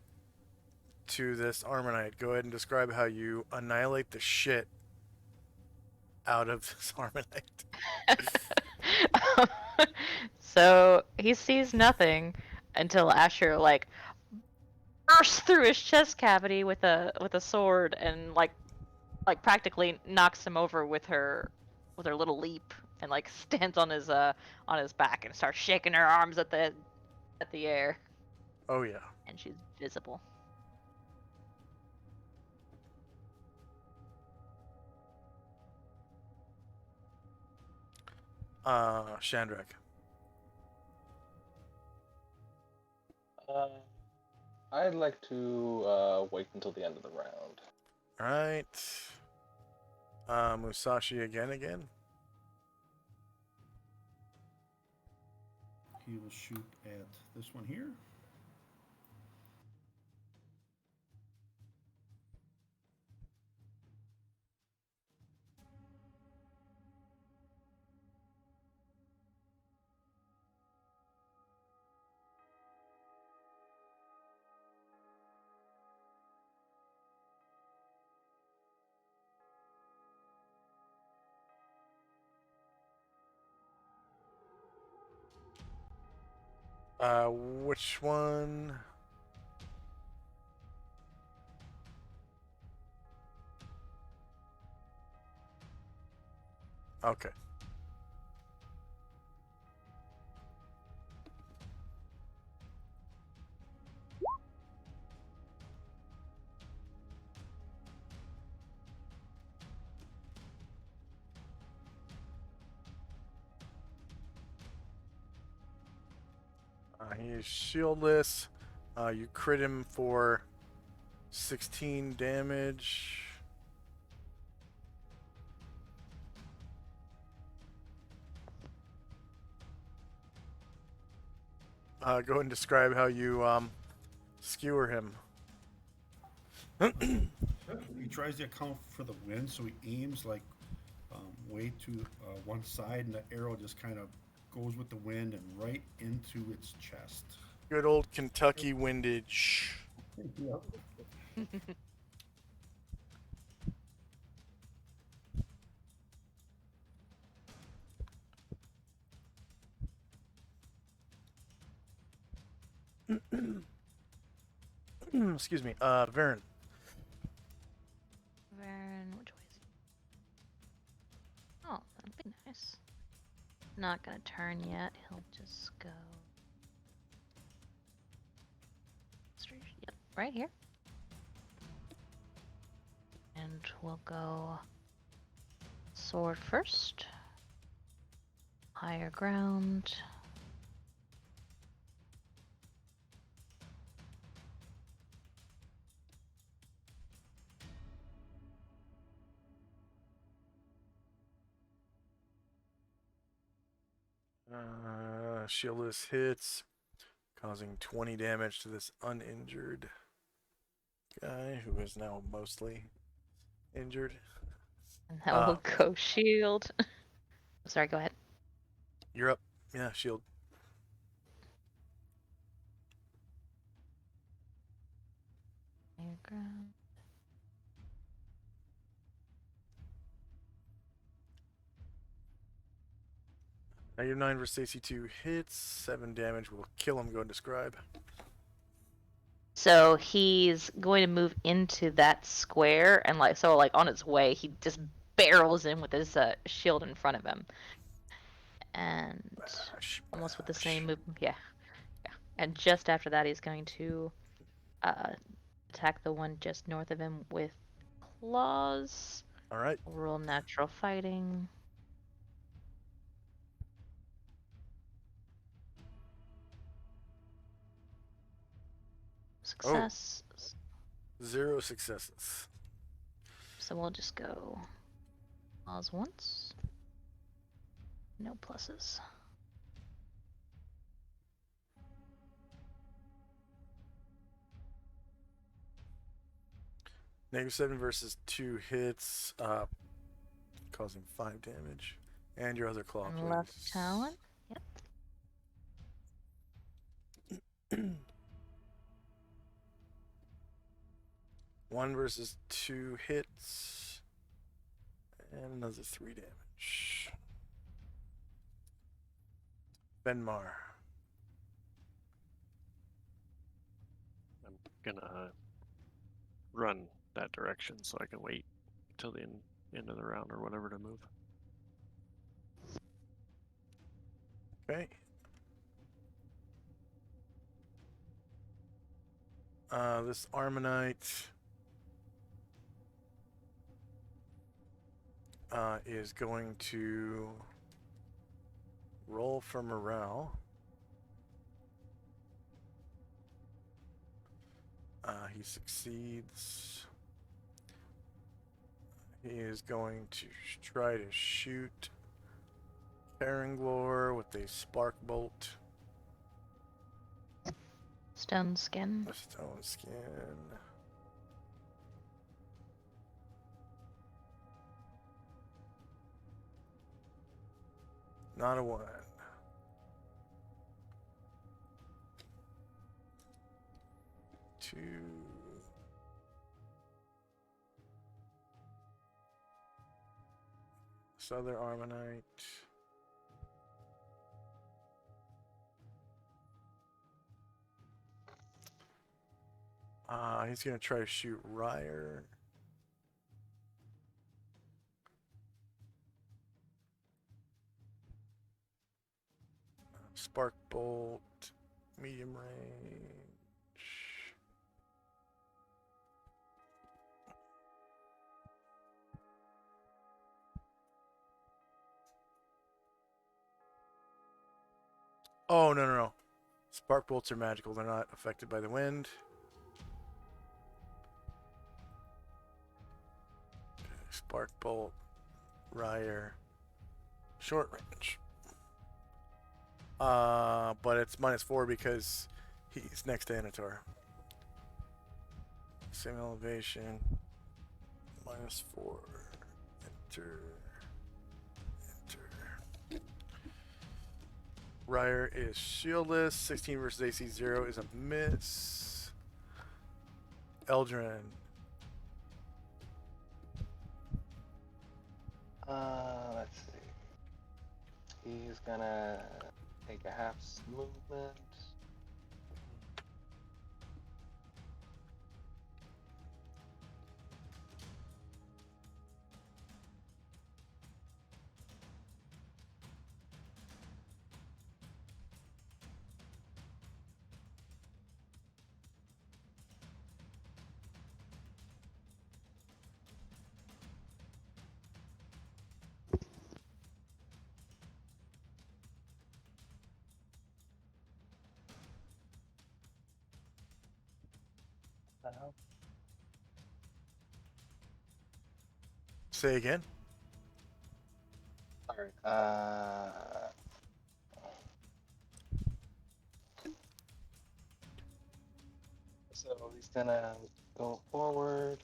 to this Armonite. Go ahead and describe how you annihilate the shit out of this Armonite. So he sees nothing until Asher like bursts through his chest cavity with a sword and like practically knocks him over with her little leap and like stands on his back and starts shaking her arms at the air, Oh yeah. and she's visible. Shandrak. I'd like to wait until the end of the round. All right. Musashi again. He will shoot at this one here. Which one? Okay. He is shieldless. You crit him for 16 damage. Go ahead and describe how you skewer him. He tries to account for the wind, so he aims like way to one side, and the arrow just kind of goes with the wind and right into its chest. Good old Kentucky windage. Yep. Excuse me. Varen. Varen, which way is he? Oh, that'd be nice. Not gonna turn yet. He'll just go straight. Yep, right here. And we'll go sword first. Higher ground. Shieldless hits, causing 20 damage to this uninjured guy who is now mostly injured. And then we'll go shield. Sorry, go ahead. You're up. Yeah, shield. Higher ground. -9 versus AC2 hits, 7 damage will kill him. Go and describe. So he's going to move into that square, and like on its way, he just barrels in with his shield in front of him, and almost with the same move. Yeah. And just after that, he's going to attack the one just north of him with claws. All right. Roll natural fighting. Success. 0 successes. So we'll just go claws once. No pluses. -7 versus 2 hits, causing 5 damage. And your other claw, And please. left talon. Yep. 1 versus 2 hits. And another 3 damage. Benmar. I'm gonna run that direction so I can wait till the end of the round or whatever to move. Okay. This Armonite is going to roll for morale. He succeeds. He is going to try to shoot Caranglor with a spark bolt. Stone skin. A stone skin. Not a 1. Two. This other Armonite. He's gonna try to shoot Ryer. Spark bolt, medium range. Oh, no, no, no. Spark bolts are magical. They're not affected by the wind. Okay, spark bolt, Ryer, short range. But it's -4 because he's next to Anatar. Same elevation. -4. Enter. Ryer is shieldless. 16 versus AC 0 is a miss. Eldrin. Let's see. He's gonna take a half movement. Say again. Sorry. So he's gonna go forward.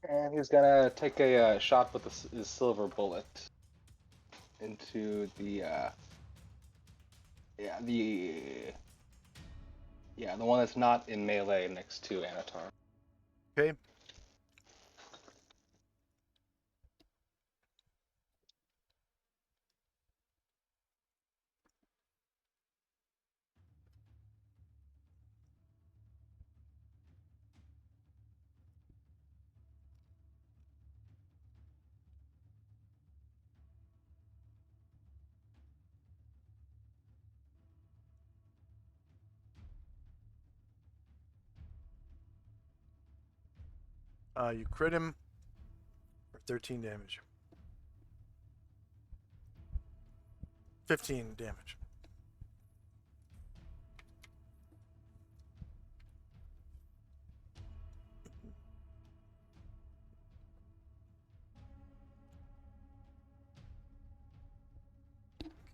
And he's gonna take a shot with his silver bullet into the the one that's not in melee next to Anatar. Okay. You crit him for 13 damage. 15 damage.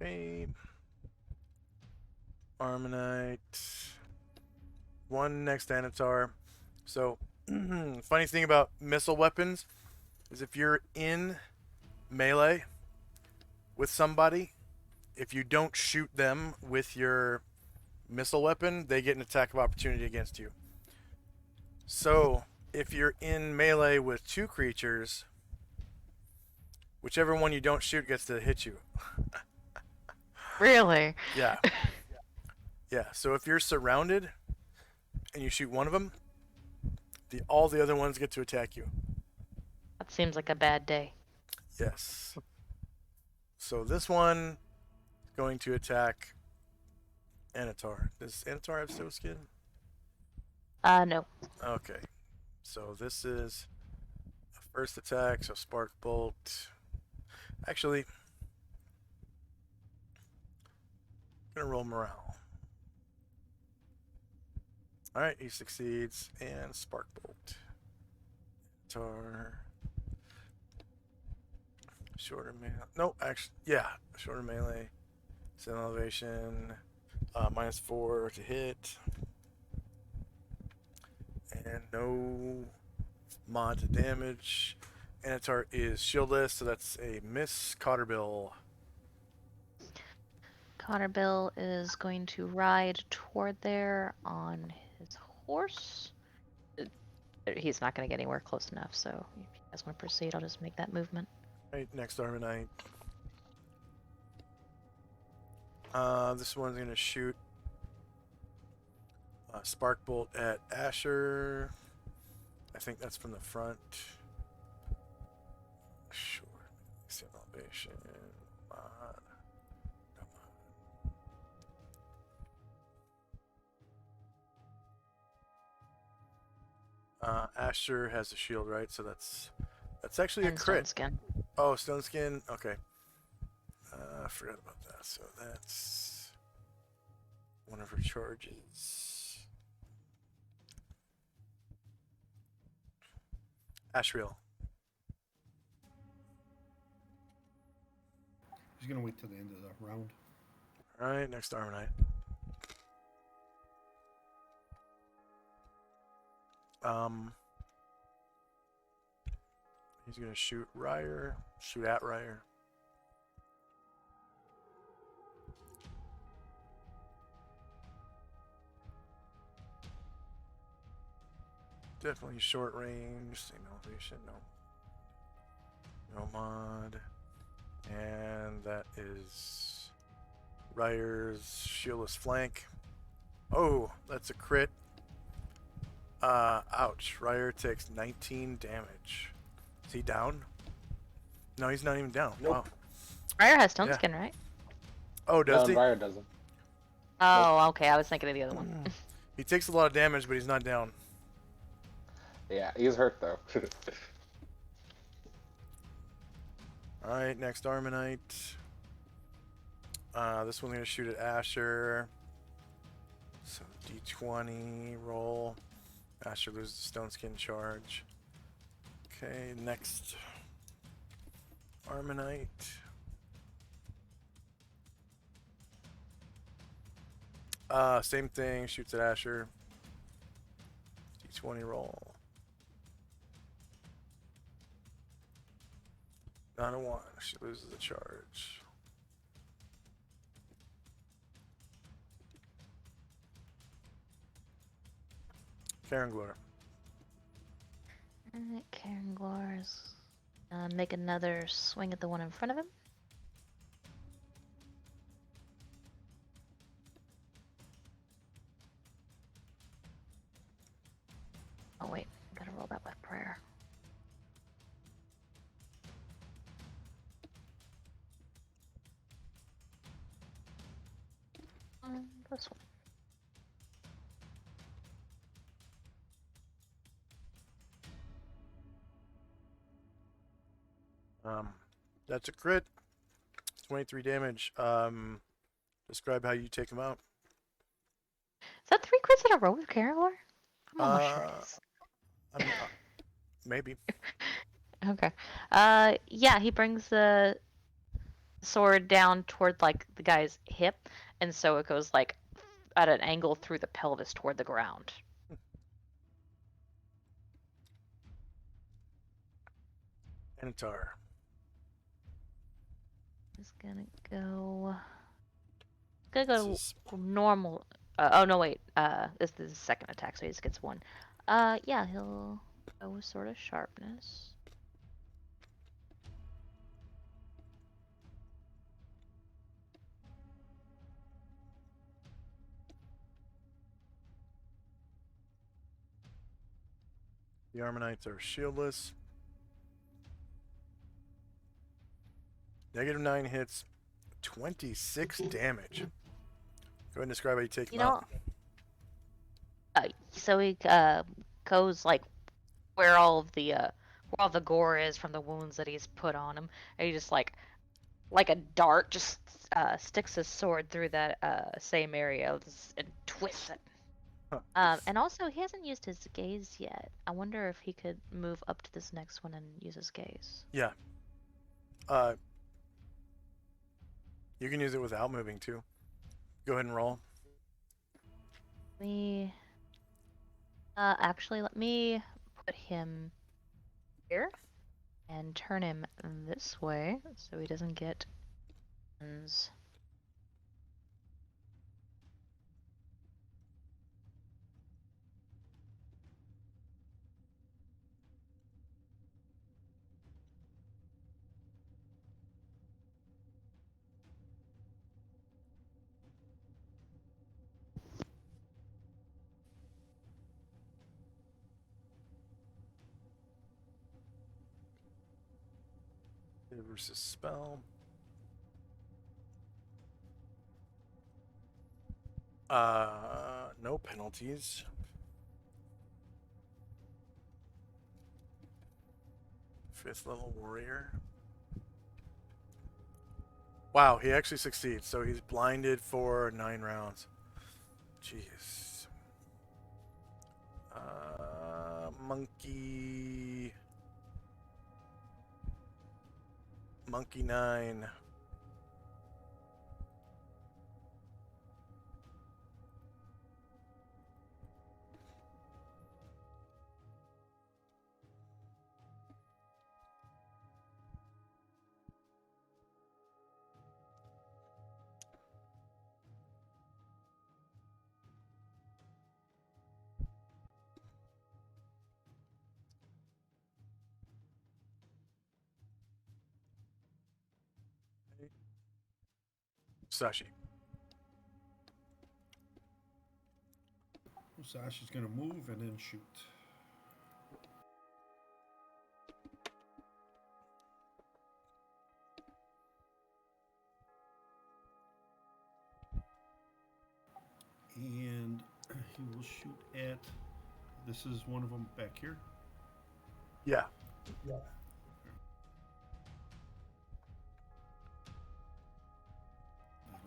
Okay. Armanite. 1 next to Anatar. So, funny thing about missile weapons is if you're in melee with somebody, if you don't shoot them with your missile weapon, they get an attack of opportunity against you. So, if you're in melee with 2 creatures, whichever one you don't shoot gets to hit you. Really? Yeah. Yeah, so if you're surrounded and you shoot one of them, all the other ones get to attack you. That seems like a bad day. Yes. So this one is going to attack Anatar. Does Anatar have steel skin? No. Okay. So this is a first attack, so Spark Bolt. Actually, I'm gonna roll morale. Alright, he succeeds, and Spark Bolt. Tar. Shorter melee. No, actually, yeah, shorter melee. Set elevation. -4 to hit. And no mod to damage. Anatar is shieldless, so that's a miss. Cotterbill. Connorbill is going to ride toward there on his horse. He's not going to get anywhere close enough, so if you guys want to proceed, I'll just make that movement. Right, next Armanite. This one's gonna shoot Spark Bolt at Asher. I think that's from the front. Sure. Elevation. Mod. Asher has a shield, right? So that's actually And a crit. Stone Skin. Oh, Stone Skin. Okay. I forgot about that. So that's one of her charges. Ashriel. He's gonna wait till the end of the round. Alright, next Armanite. He's gonna shoot Ryer. Shoot at Ryer. Definitely short range. Same elevation. No mod. And that is Ryer's shieldless flank. Oh, that's a crit. Ouch. Ryer takes 19 damage. Is he down? No, he's not even down. Nope. Wow. Ryer has Stone Yeah. Skin, right? Oh, does No, he? Ryer doesn't. Oh, okay. I was thinking of the other one. He takes a lot of damage, but he's not down. Yeah, he's hurt though. Alright, next Armanite. This one's gonna shoot at Asher. So D20 roll. Asher loses the Stone Skin charge. Okay, next Armanite. Same thing, shoots at Asher. D20 roll. Not a 1. She loses the charge. Karen Glor. Alright, Karen Glor's make another swing at the one in front of him. Oh wait, gotta roll that with prayer. This one. That's a crit. 23 damage. Describe how you take him out. Is that 3 crits in a row with Karen Glor? I'm almost sure it is. Maybe. Okay. Yeah, he brings the sword down toward like the guy's hip, and so it goes like at an angle through the pelvis toward the ground. Anatar. He's gonna go. Gonna go This is normal. Oh no, wait. This is his second attack, so he just gets one. Yeah, he'll go with sort of sharpness. the Armonites are shieldless. -9 hits, 26 damage. Go ahead and describe how you take You them know, out. so he goes like where all of the where all the gore is from the wounds that he's put on him, and he just like a dart just sticks his sword through that same area and twists it. Huh. And also he hasn't used his gaze yet. I wonder if he could move up to this next one and use his gaze. Yeah. You can use it without moving too. Go ahead and roll. Me, actually, let me put him here and turn him this way so he doesn't get guns. Versus spell. No penalties. Fifth level warrior. Wow, he actually succeeds. So he's blinded for 9 rounds. Jeez. Monkey. Monkey 9. Sashi. Musashi's gonna move and then shoot. And he will shoot at. This is one of them back here. Yeah. That'll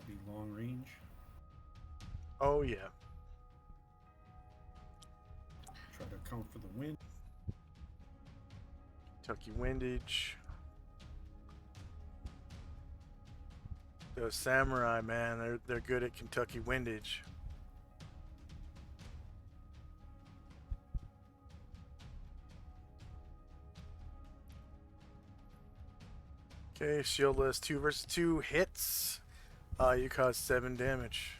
be long range. Oh, yeah. Try to account for the wind. Kentucky Windage. Those samurai, man, they're good at Kentucky Windage. Okay, shieldless 2 versus 2 hits. You cause 7 damage.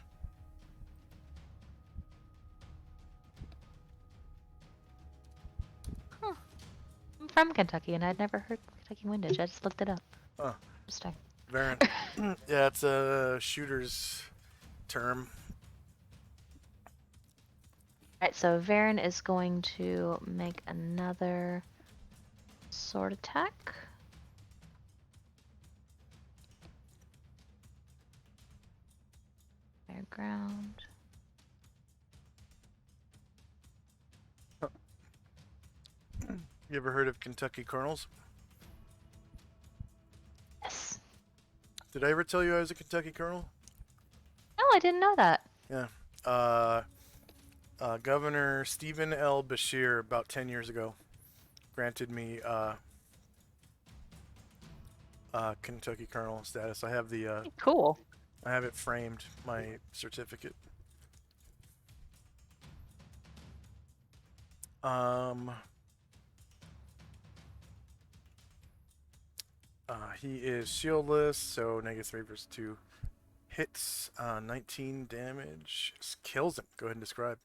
I'm from Kentucky, and I'd never heard Kentucky Windage. I just looked it up. Huh. Interesting. Varen. Yeah, it's a shooter's term. Alright, so Varen is going to make another sword attack. Higher ground. You ever heard of Kentucky Colonels? Yes. Did I ever tell you I was a Kentucky Colonel? No, I didn't know that. Yeah. Governor Stephen L. Bashir, about 10 years ago, granted me Kentucky Colonel status. I have the Cool. I have it framed, my certificate. He is shieldless, so -3 versus 2 hits, 19 damage, kills him. Go ahead and describe.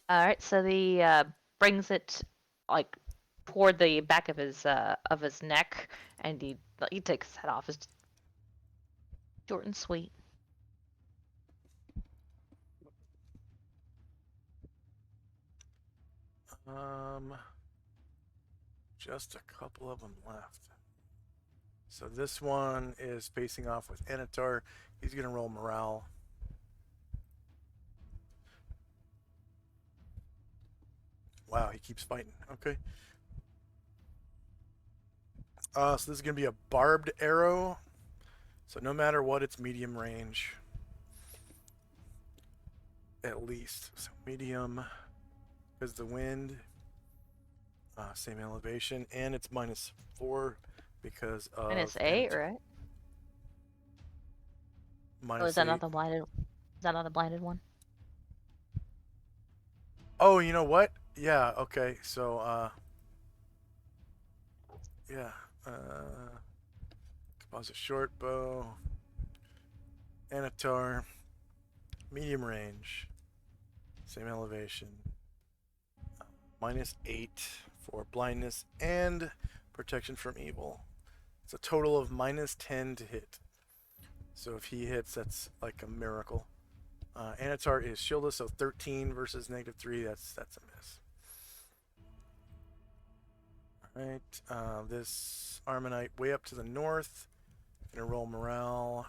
All right, so the brings it like toward the back of his neck, and he takes his head off. It's short and sweet. Just a couple of them left. So this one is facing off with Anatar. He's gonna roll morale. Wow, he keeps fighting. Okay. So this is gonna be a barbed arrow. So no matter what, it's medium range. At least. So medium because the wind. Same elevation, and it's -4 because of -8, right? Minus Oh, is that 8. not the blinded? Is that not the blinded one? Oh, you know what? Yeah. Okay. So yeah. Composite short bow. Anatar. Medium range. Same elevation. -8 for blindness and protection from evil. It's a total of -10 to hit. So if he hits, that's like a miracle. Anatar is shieldless, so 13 versus -3. That's a miss. All right. This Armonite way up to the north. Gonna roll morale.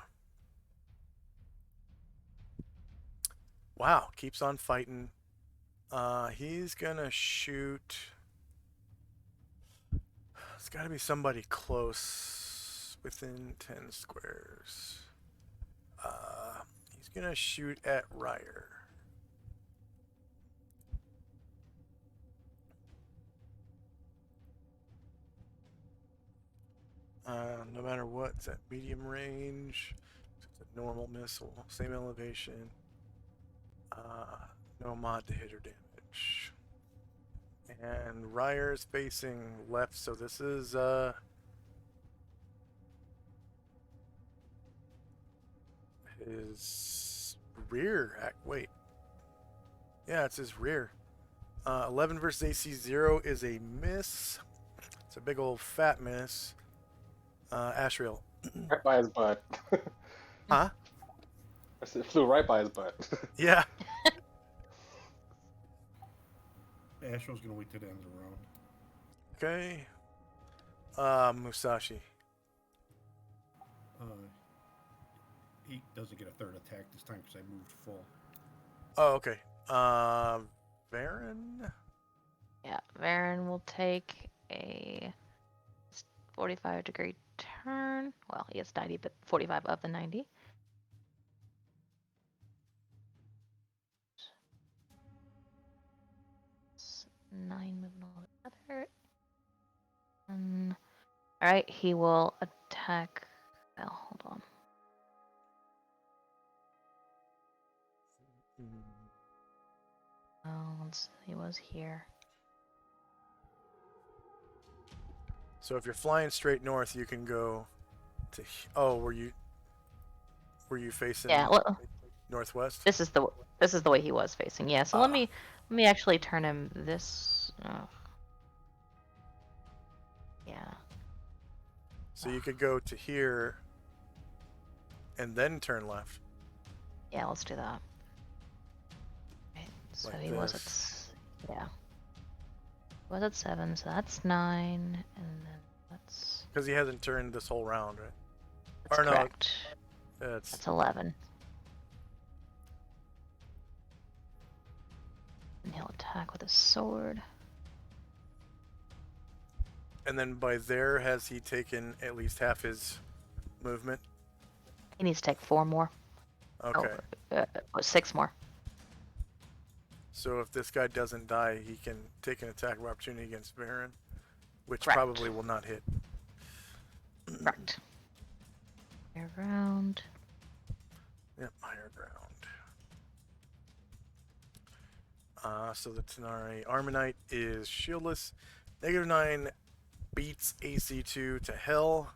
Wow, keeps on fighting. He's gonna shoot. It's got to be somebody close, within 10 squares. He's gonna shoot at Ryer. No matter what, it's at medium range. It's a normal missile, same elevation. No mod to hit or damage. And Ryer is facing left, so this is his rear. Wait, yeah, it's his rear. 11 versus AC 0 is a miss. It's a big old fat miss. Ashriel. Right by his butt. Huh? I said, it flew right by his butt. Yeah. Astro's gonna wait till the end of the round. Okay. Musashi. He doesn't get a third attack this time because I moved full. Oh, okay. Varen? Yeah, Varen will take a 45-degree turn. Well, he has 90, but 45 of the 90. It's 9 moving all together. All right, he will attack. Well, hold on. Oh, he was here. So if you're flying straight north, you can go to. Oh, were you facing Yeah, well, northwest? this is the way he was facing. Yeah. So let me actually turn him this. Yeah. So you could go to here and then turn left. Yeah, let's do that. Right, so Like he was this. at, yeah. He was at 7, so that's 9, and then that's Because he hasn't turned this whole round, right? that's Or no, correct. It's That's 11. And he'll attack with a sword. and then by there, has he taken at least half his movement? He needs to take 4 more. Okay. Oh, 6 more. So if this guy doesn't die, he can take an attack of opportunity against Varen, which Correct. probably will not hit. Correct. Around. Yep, higher ground. So the Tenari Armanite is shieldless. -9 beats AC2 to hell.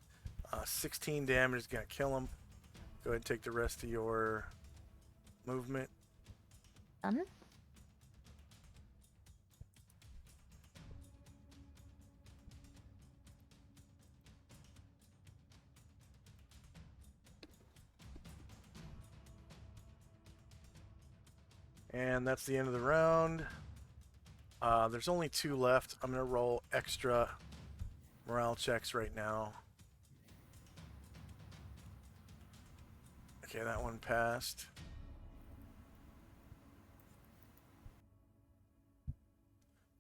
16 damage is gonna kill him. Go ahead and take the rest of your movement. Done. And that's the end of the round. There's only 2 left. I'm gonna roll extra morale checks right now. Okay, that one passed.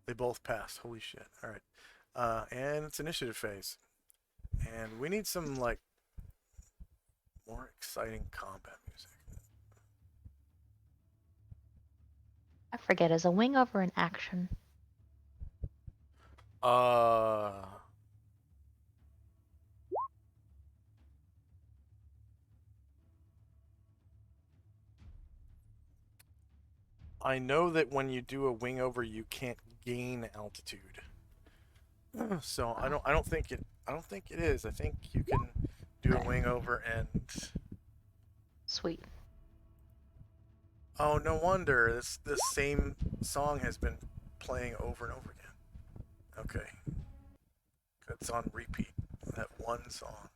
They both passed. Holy shit. Alright. And it's initiative phase. And we need some, like, more exciting combat music. I forget, is a wing over an action? I know that when you do a wing over, you can't gain altitude. So I don't think it is. I think you can do a wing over and. Sweet. Oh, no wonder this same song has been playing over and over again. Okay, it's on repeat. That one song.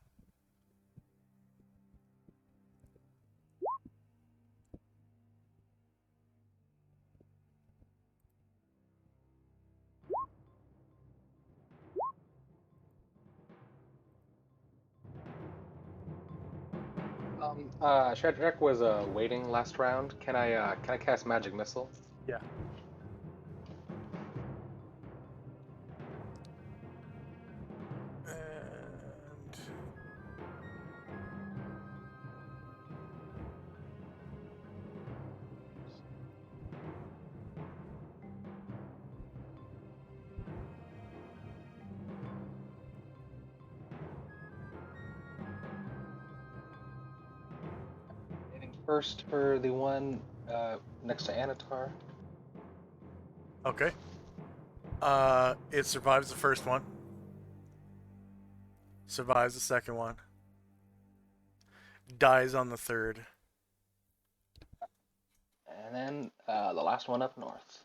Shadrach was waiting last round. Can I cast Magic Missile? Yeah. And Hitting first for the one next to Anatar. okay. It survives the first one. Survives the second one. Dies on the third. And then the last one up north.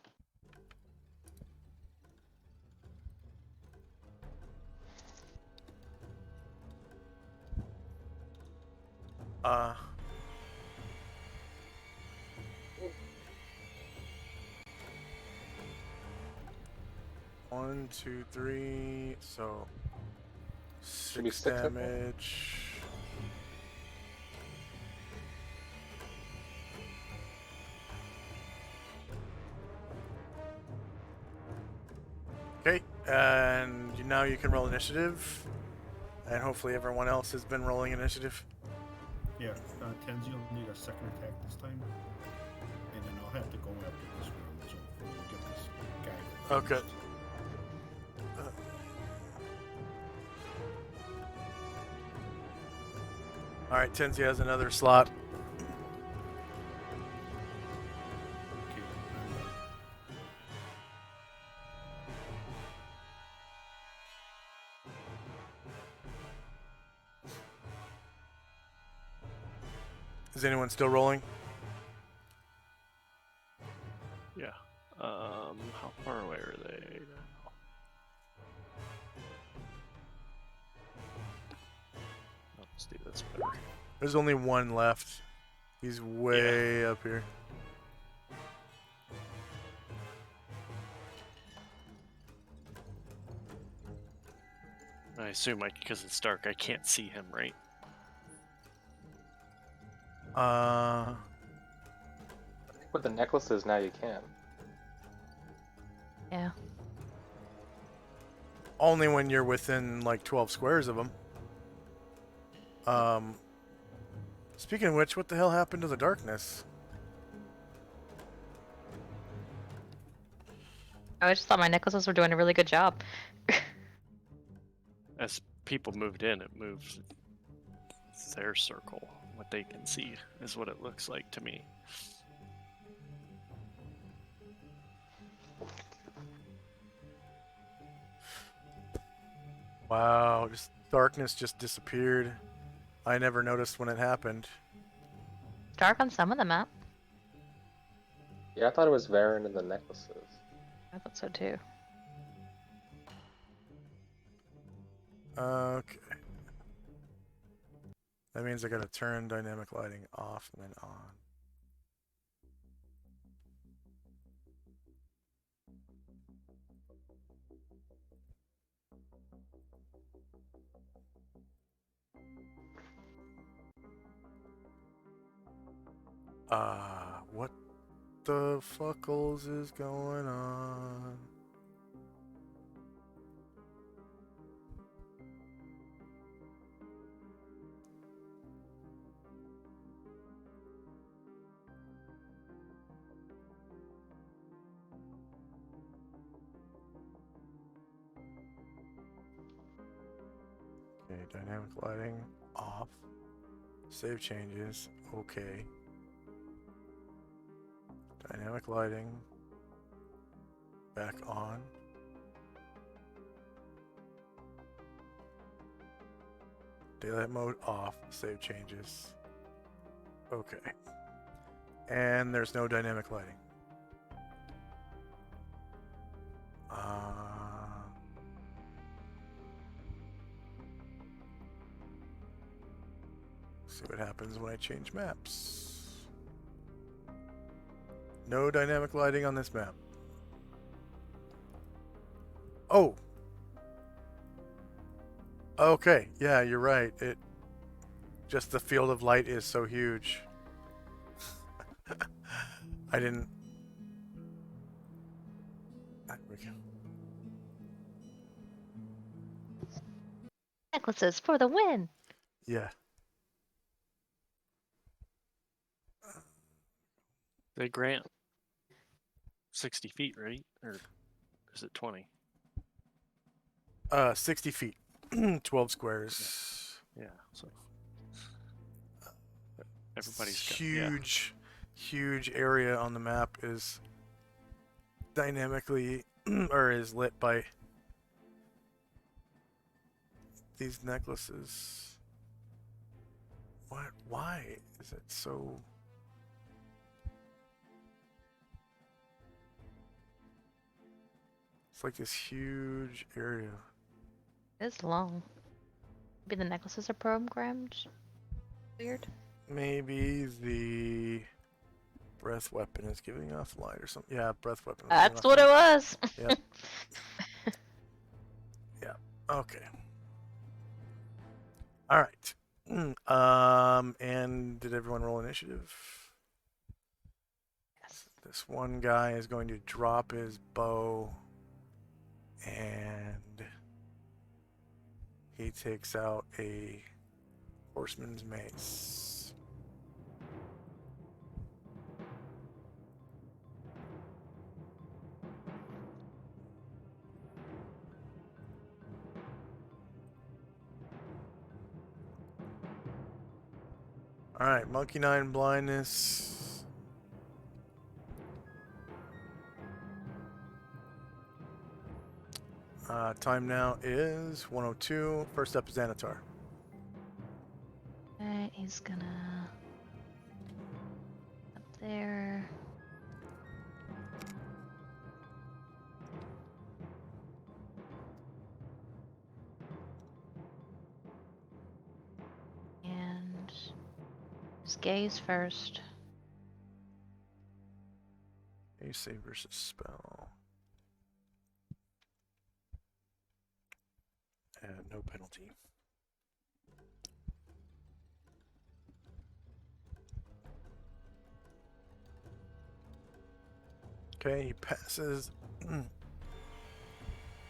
Uh. One, two, three. So Should be 6 I think. damage. Okay, and now you can roll initiative, and hopefully everyone else has been rolling initiative. Yeah, Tenzi will need a second attack this time, and then I'll have to go after this round, so we'll get this guy. Okay. finished. All right, Tenzi has another slot. Okay, Is anyone still rolling? Yeah. How far away are they now? Let's do this better. There's only one left. He's way up here. I assume, like, because it's dark, I can't see him, right? With the necklaces now you can. Yeah. Only when you're within like 12 squares of them. Speaking of which, what the hell happened to the darkness? I just thought my necklaces were doing a really good job. people moved in, it moves their circle. What they can see is what it looks like to me. Wow, just darkness just disappeared. I never noticed when it happened. Dark on some of the map. Yeah, I thought it was Varen and the necklaces. I thought so too. Okay. That means I gotta turn dynamic lighting off and then on. What the fuckles is going on? Okay, dynamic lighting off. Save changes. Okay. Dynamic lighting back on. Daylight mode off. Save changes. Okay. And there's no dynamic lighting. See what happens when I change maps. No dynamic lighting on this map. Oh! Okay, yeah, you're right. Just the field of light is so huge. I didn't... There we go. Necklaces for the win! Yeah. They grant 60 feet, right? Or is it 20? 60 feet. 12 squares. Yeah, so everybody's got, huge area on the map is dynamically or is lit by these necklaces. What? Why is it so? It's like this huge area. It's long. Maybe the necklaces are programmed weird. Maybe the breath weapon is giving off light or something. Yeah, breath weapon. That's what it was! Yep. Yeah. Okay. All right. And did everyone roll initiative? Yes. This one guy is going to drop his bow and he takes out a horseman's mace. Alright, Monkey 9 blindness. Time now is 1:02. First up is Anatar. Alright, he's gonna... up there. And... just gaze first. AC versus spell. And no penalty. Okay, he passes.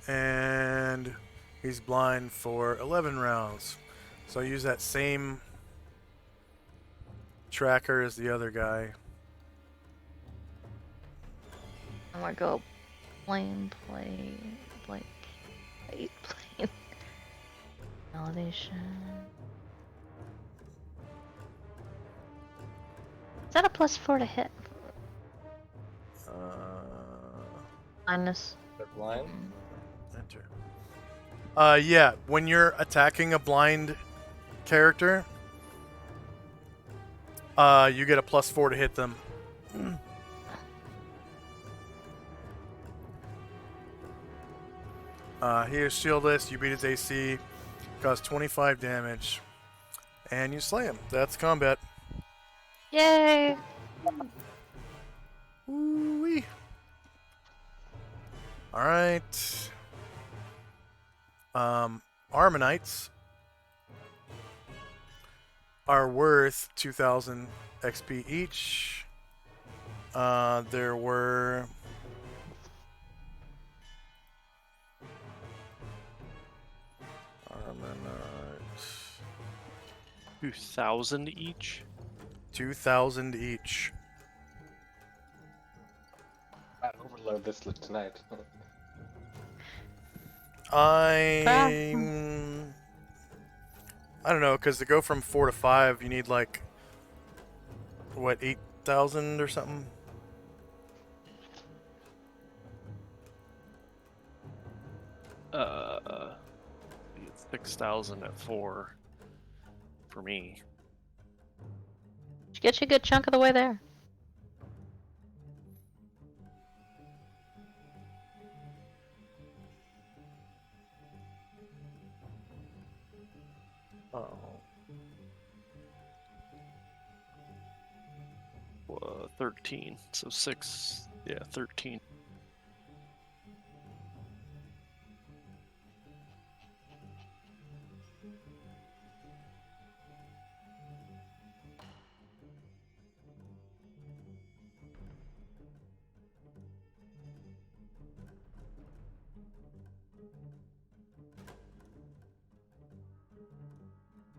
And he's blind for 11 rounds. So I use that same tracker as the other guy. I'm gonna go plain. Elevation. Is that a +4 to hit? Minus. They're blind. Enter. Yeah, when you're attacking a blind character, you get a +4 to hit them. He is shieldless. You beat his AC, cause 25 damage, and you slay him. That's combat. Yay! Woo-wee. All right. Armanites are worth 2,000 XP each. There were 2,000 each. 2,000 each. I'd overload this tonight. I don't know, because to go from 4 to 5, you need like what, 8,000 or something. It's 6,000 at 4 for me. Should get you a good chunk of the way there. Oh. 13. So 6. Yeah, 13.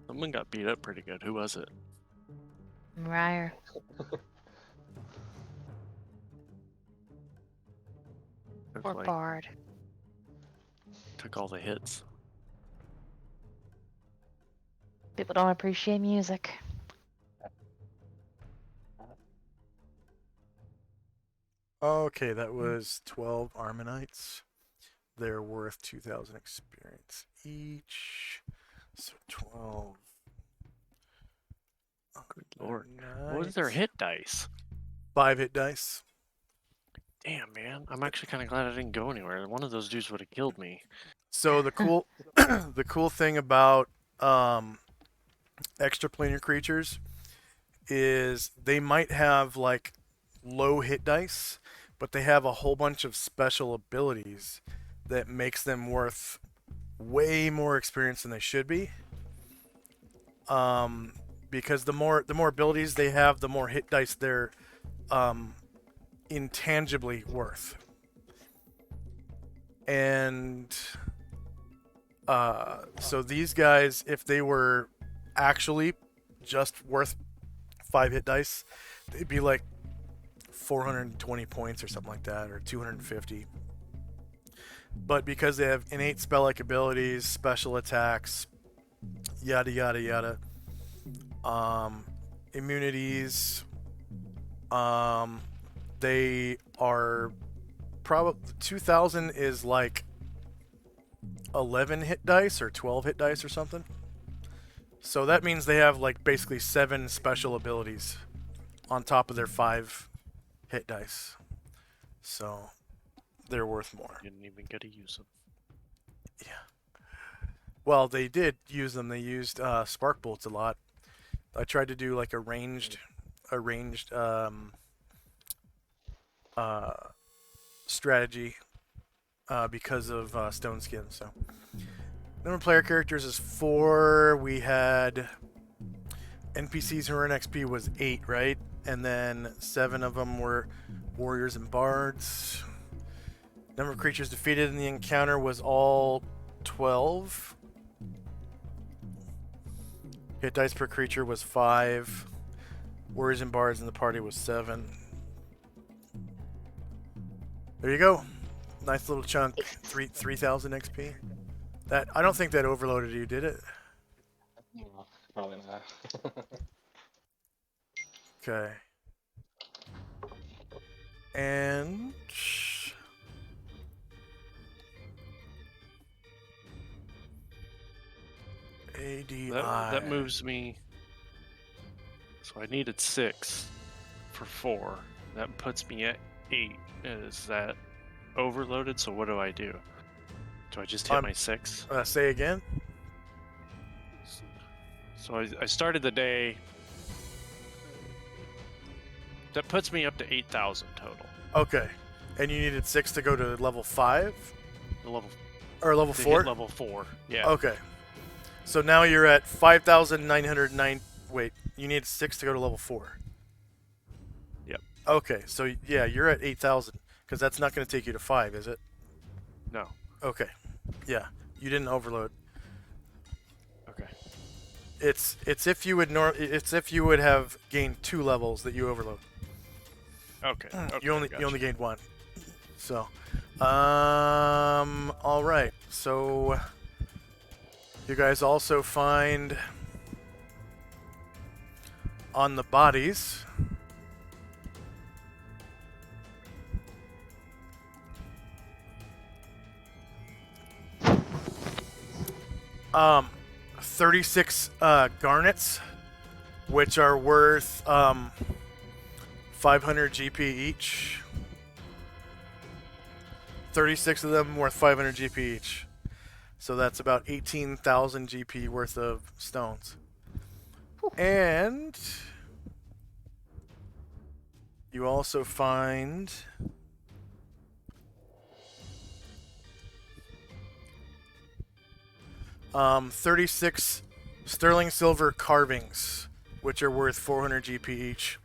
Someone got beat up pretty good. Who was it? Ryer. Looked Or like Bard. took all the hits. People don't appreciate music. Okay, that was 12 Armanites. They're worth 2,000 experience each. So 12. Good lord. What was their hit dice? 5 hit dice. Damn, man. I'm actually kind of glad I didn't go anywhere. One of those dudes would have killed me. So the cool, the cool thing about extraplanar creatures is they might have like low hit dice, but they have a whole bunch of special abilities that makes them worth way more experience than they should be. Because the more abilities they have, the more hit dice they're intangibly worth. And so these guys, if they were actually just worth 5 hit dice, they'd be like 420 points or something like that, or 250. But because they have innate spell-like abilities, special attacks, yada yada yada, immunities, they are probably 2,000 is like 11 hit dice or 12 hit dice or something. So that means they have like basically 7 special abilities on top of their 5 hit dice. So they're worth more. Didn't even get to use them. Yeah. Well, they did use them. They used spark bolts a lot. I tried to do like a ranged strategy because of stone skin. So number of player characters is 4. We had NPCs who were in XP was 8, right? And then 7 of them were warriors and bards. Number of creatures defeated in the encounter was all 12. Hit dice per creature was 5. Warriors and bards in the party was 7. There you go. Nice little chunk. 3,000 XP. That I don't think that overloaded you, did it? No, probably not. Okay. And ADI. That moves me. So I needed 6 for 4. That puts me at 8. Is that overloaded? So what do I do? Do I just hit my 6? Say again. So I started the day. That puts me up to 8,000 total. Okay. And you needed 6 to go to level 5? The level Or level to 4? hit level 4. Yeah. Okay. So now you're at 5,909. Wait, you need 6 to go to level 4. Yep. Okay, so yeah, you're at 8,000 because that's not going to take you to 5, is it? No. Okay. Yeah, you didn't overload. Okay. It's if you would have gained 2 levels that you overload. Okay. You only gotcha. gained 1. So, all right. So you guys also find on the bodies um 36 garnets, which are worth 500 GP each. 36 of them worth 500 GP each. So that's about 18,000 GP worth of stones. And you also find 36 sterling silver carvings, which are worth 400 GP each.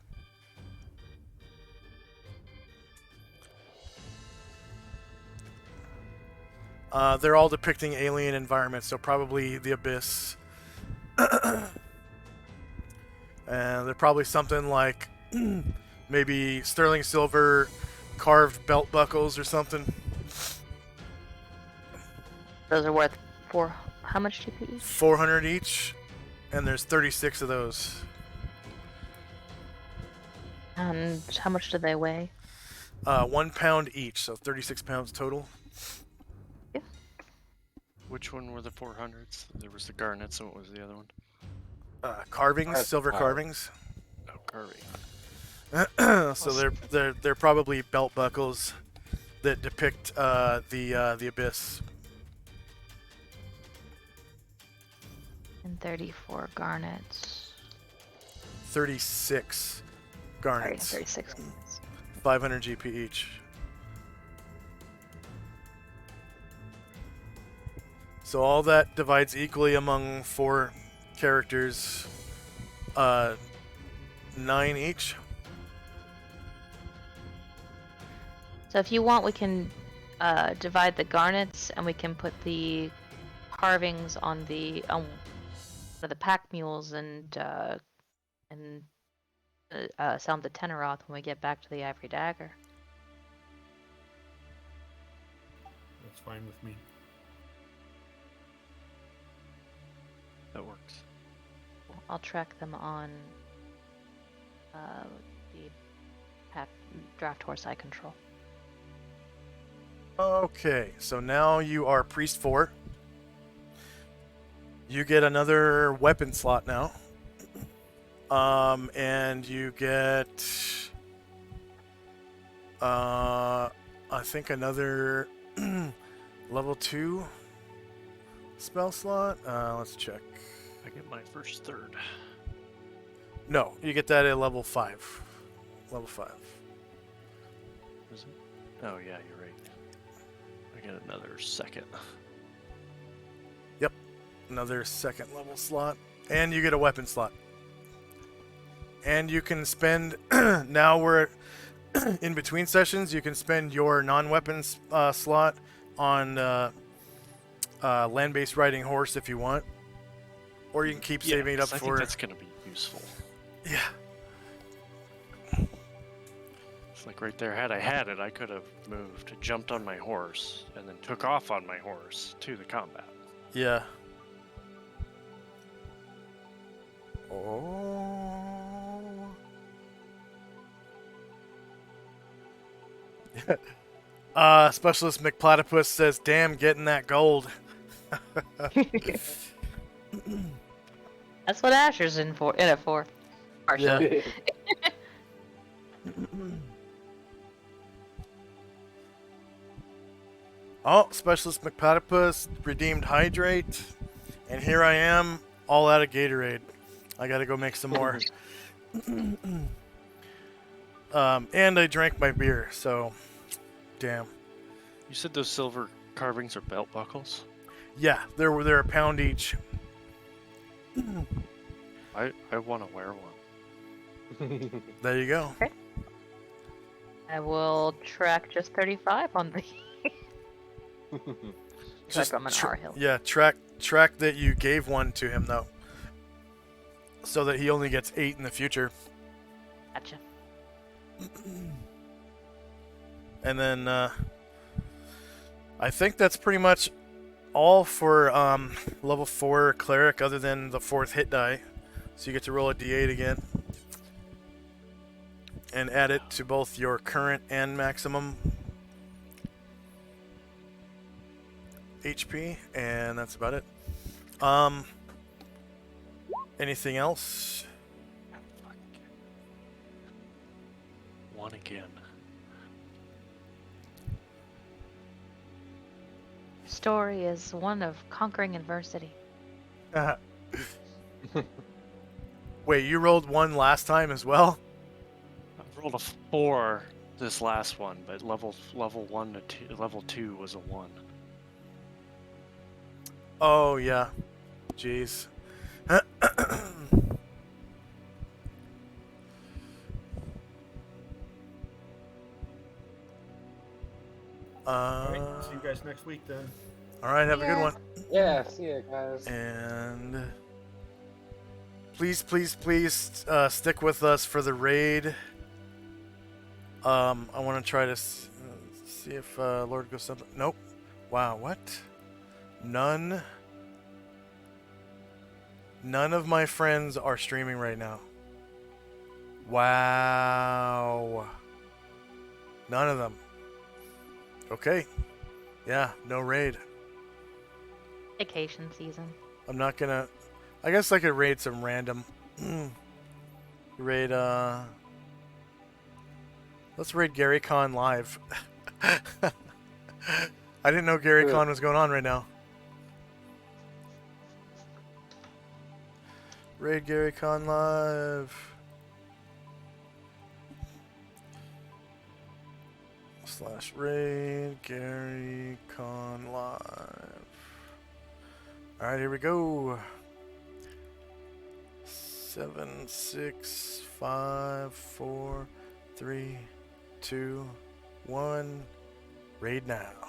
They're all depicting alien environments, so probably the Abyss. And they're probably something like maybe sterling silver carved belt buckles or something. Those are worth how much GP each? 400 each, and there's 36 of those. And how much do they weigh? 1 pound each, so 36 pounds total. Which one were the 400s? There was the garnets, and what was the other one? Carvings, silver Wow. carvings. Oh, carving. So they're probably belt buckles that depict the Abyss. And 34 garnets. 36 Sorry, garnets. 36 garnets. 500 GP each. So all that divides equally among 4 characters. 9 each. So if you want, we can divide the garnets, and we can put the carvings on the one of the pack mules and sound the Teneroth when we get back to the Ivory Dagger. That's fine with me. That works. I'll track them on the pack draft horse I control. Okay, so now you are Priest 4. You get another weapon slot now. And you get I think another level 2 spell slot. Let's check. I get my first third. No, you get that at level 5. Level 5. Is it? Oh, yeah, you're right. I get another second. Yep, another second level slot. And you get a weapon slot. And you can spend, now we're in between sessions, you can spend your non-weapons slot on land-based riding horse if you want. Or you can keep saving it up I for... think that's going to be useful. Yeah. It's like right there, had I had it, I could have moved, jumped on my horse, and then took off on my horse to the combat. Yeah. Oh. Specialist McPlatypus says, "Damn, getting that gold." That's what Asher's in it for. Partially. Oh, Specialist McPlatypus redeemed Hydrate, and here I am, all out of Gatorade. I gotta go make some more. And I drank my beer, so damn. You said those silver carvings are belt buckles? Yeah, they're a pound each. I want to wear one. There you go. I will track just 35 on the. Just I'm an R hill. Yeah, track that you gave one to him though, so that he only gets 8 in the future. Gotcha. And then I think that's pretty much all for level 4 cleric, other than the 4th hit die. So you get to roll a d8 again and add it to both your current and maximum HP, and that's about it. Anything else? One again. Story is one of conquering adversity. Wait, you rolled 1 last time as well? I rolled a 4 this last one, but level 1 to 2, level 2 was a 1. Oh yeah, jeez. All right, see you guys next week then. All right, have a good Yeah. one. Yeah, see ya, guys. And please, please, please stick with us for the raid. I want to try to see if Lord goes something. Nope. Wow, what? None of my friends are streaming right now. Wow. None of them. Okay. Yeah, no raid. Vacation season. I'm not gonna... I guess I could raid some random. Raid, let's raid Gary Con live. I didn't know Gary Good. Con was going on right now. Raid Gary Con live. / raid Gary Con live. Alright, here we go. 7, 6, 5, 4, 3, 2, 1. Raid now.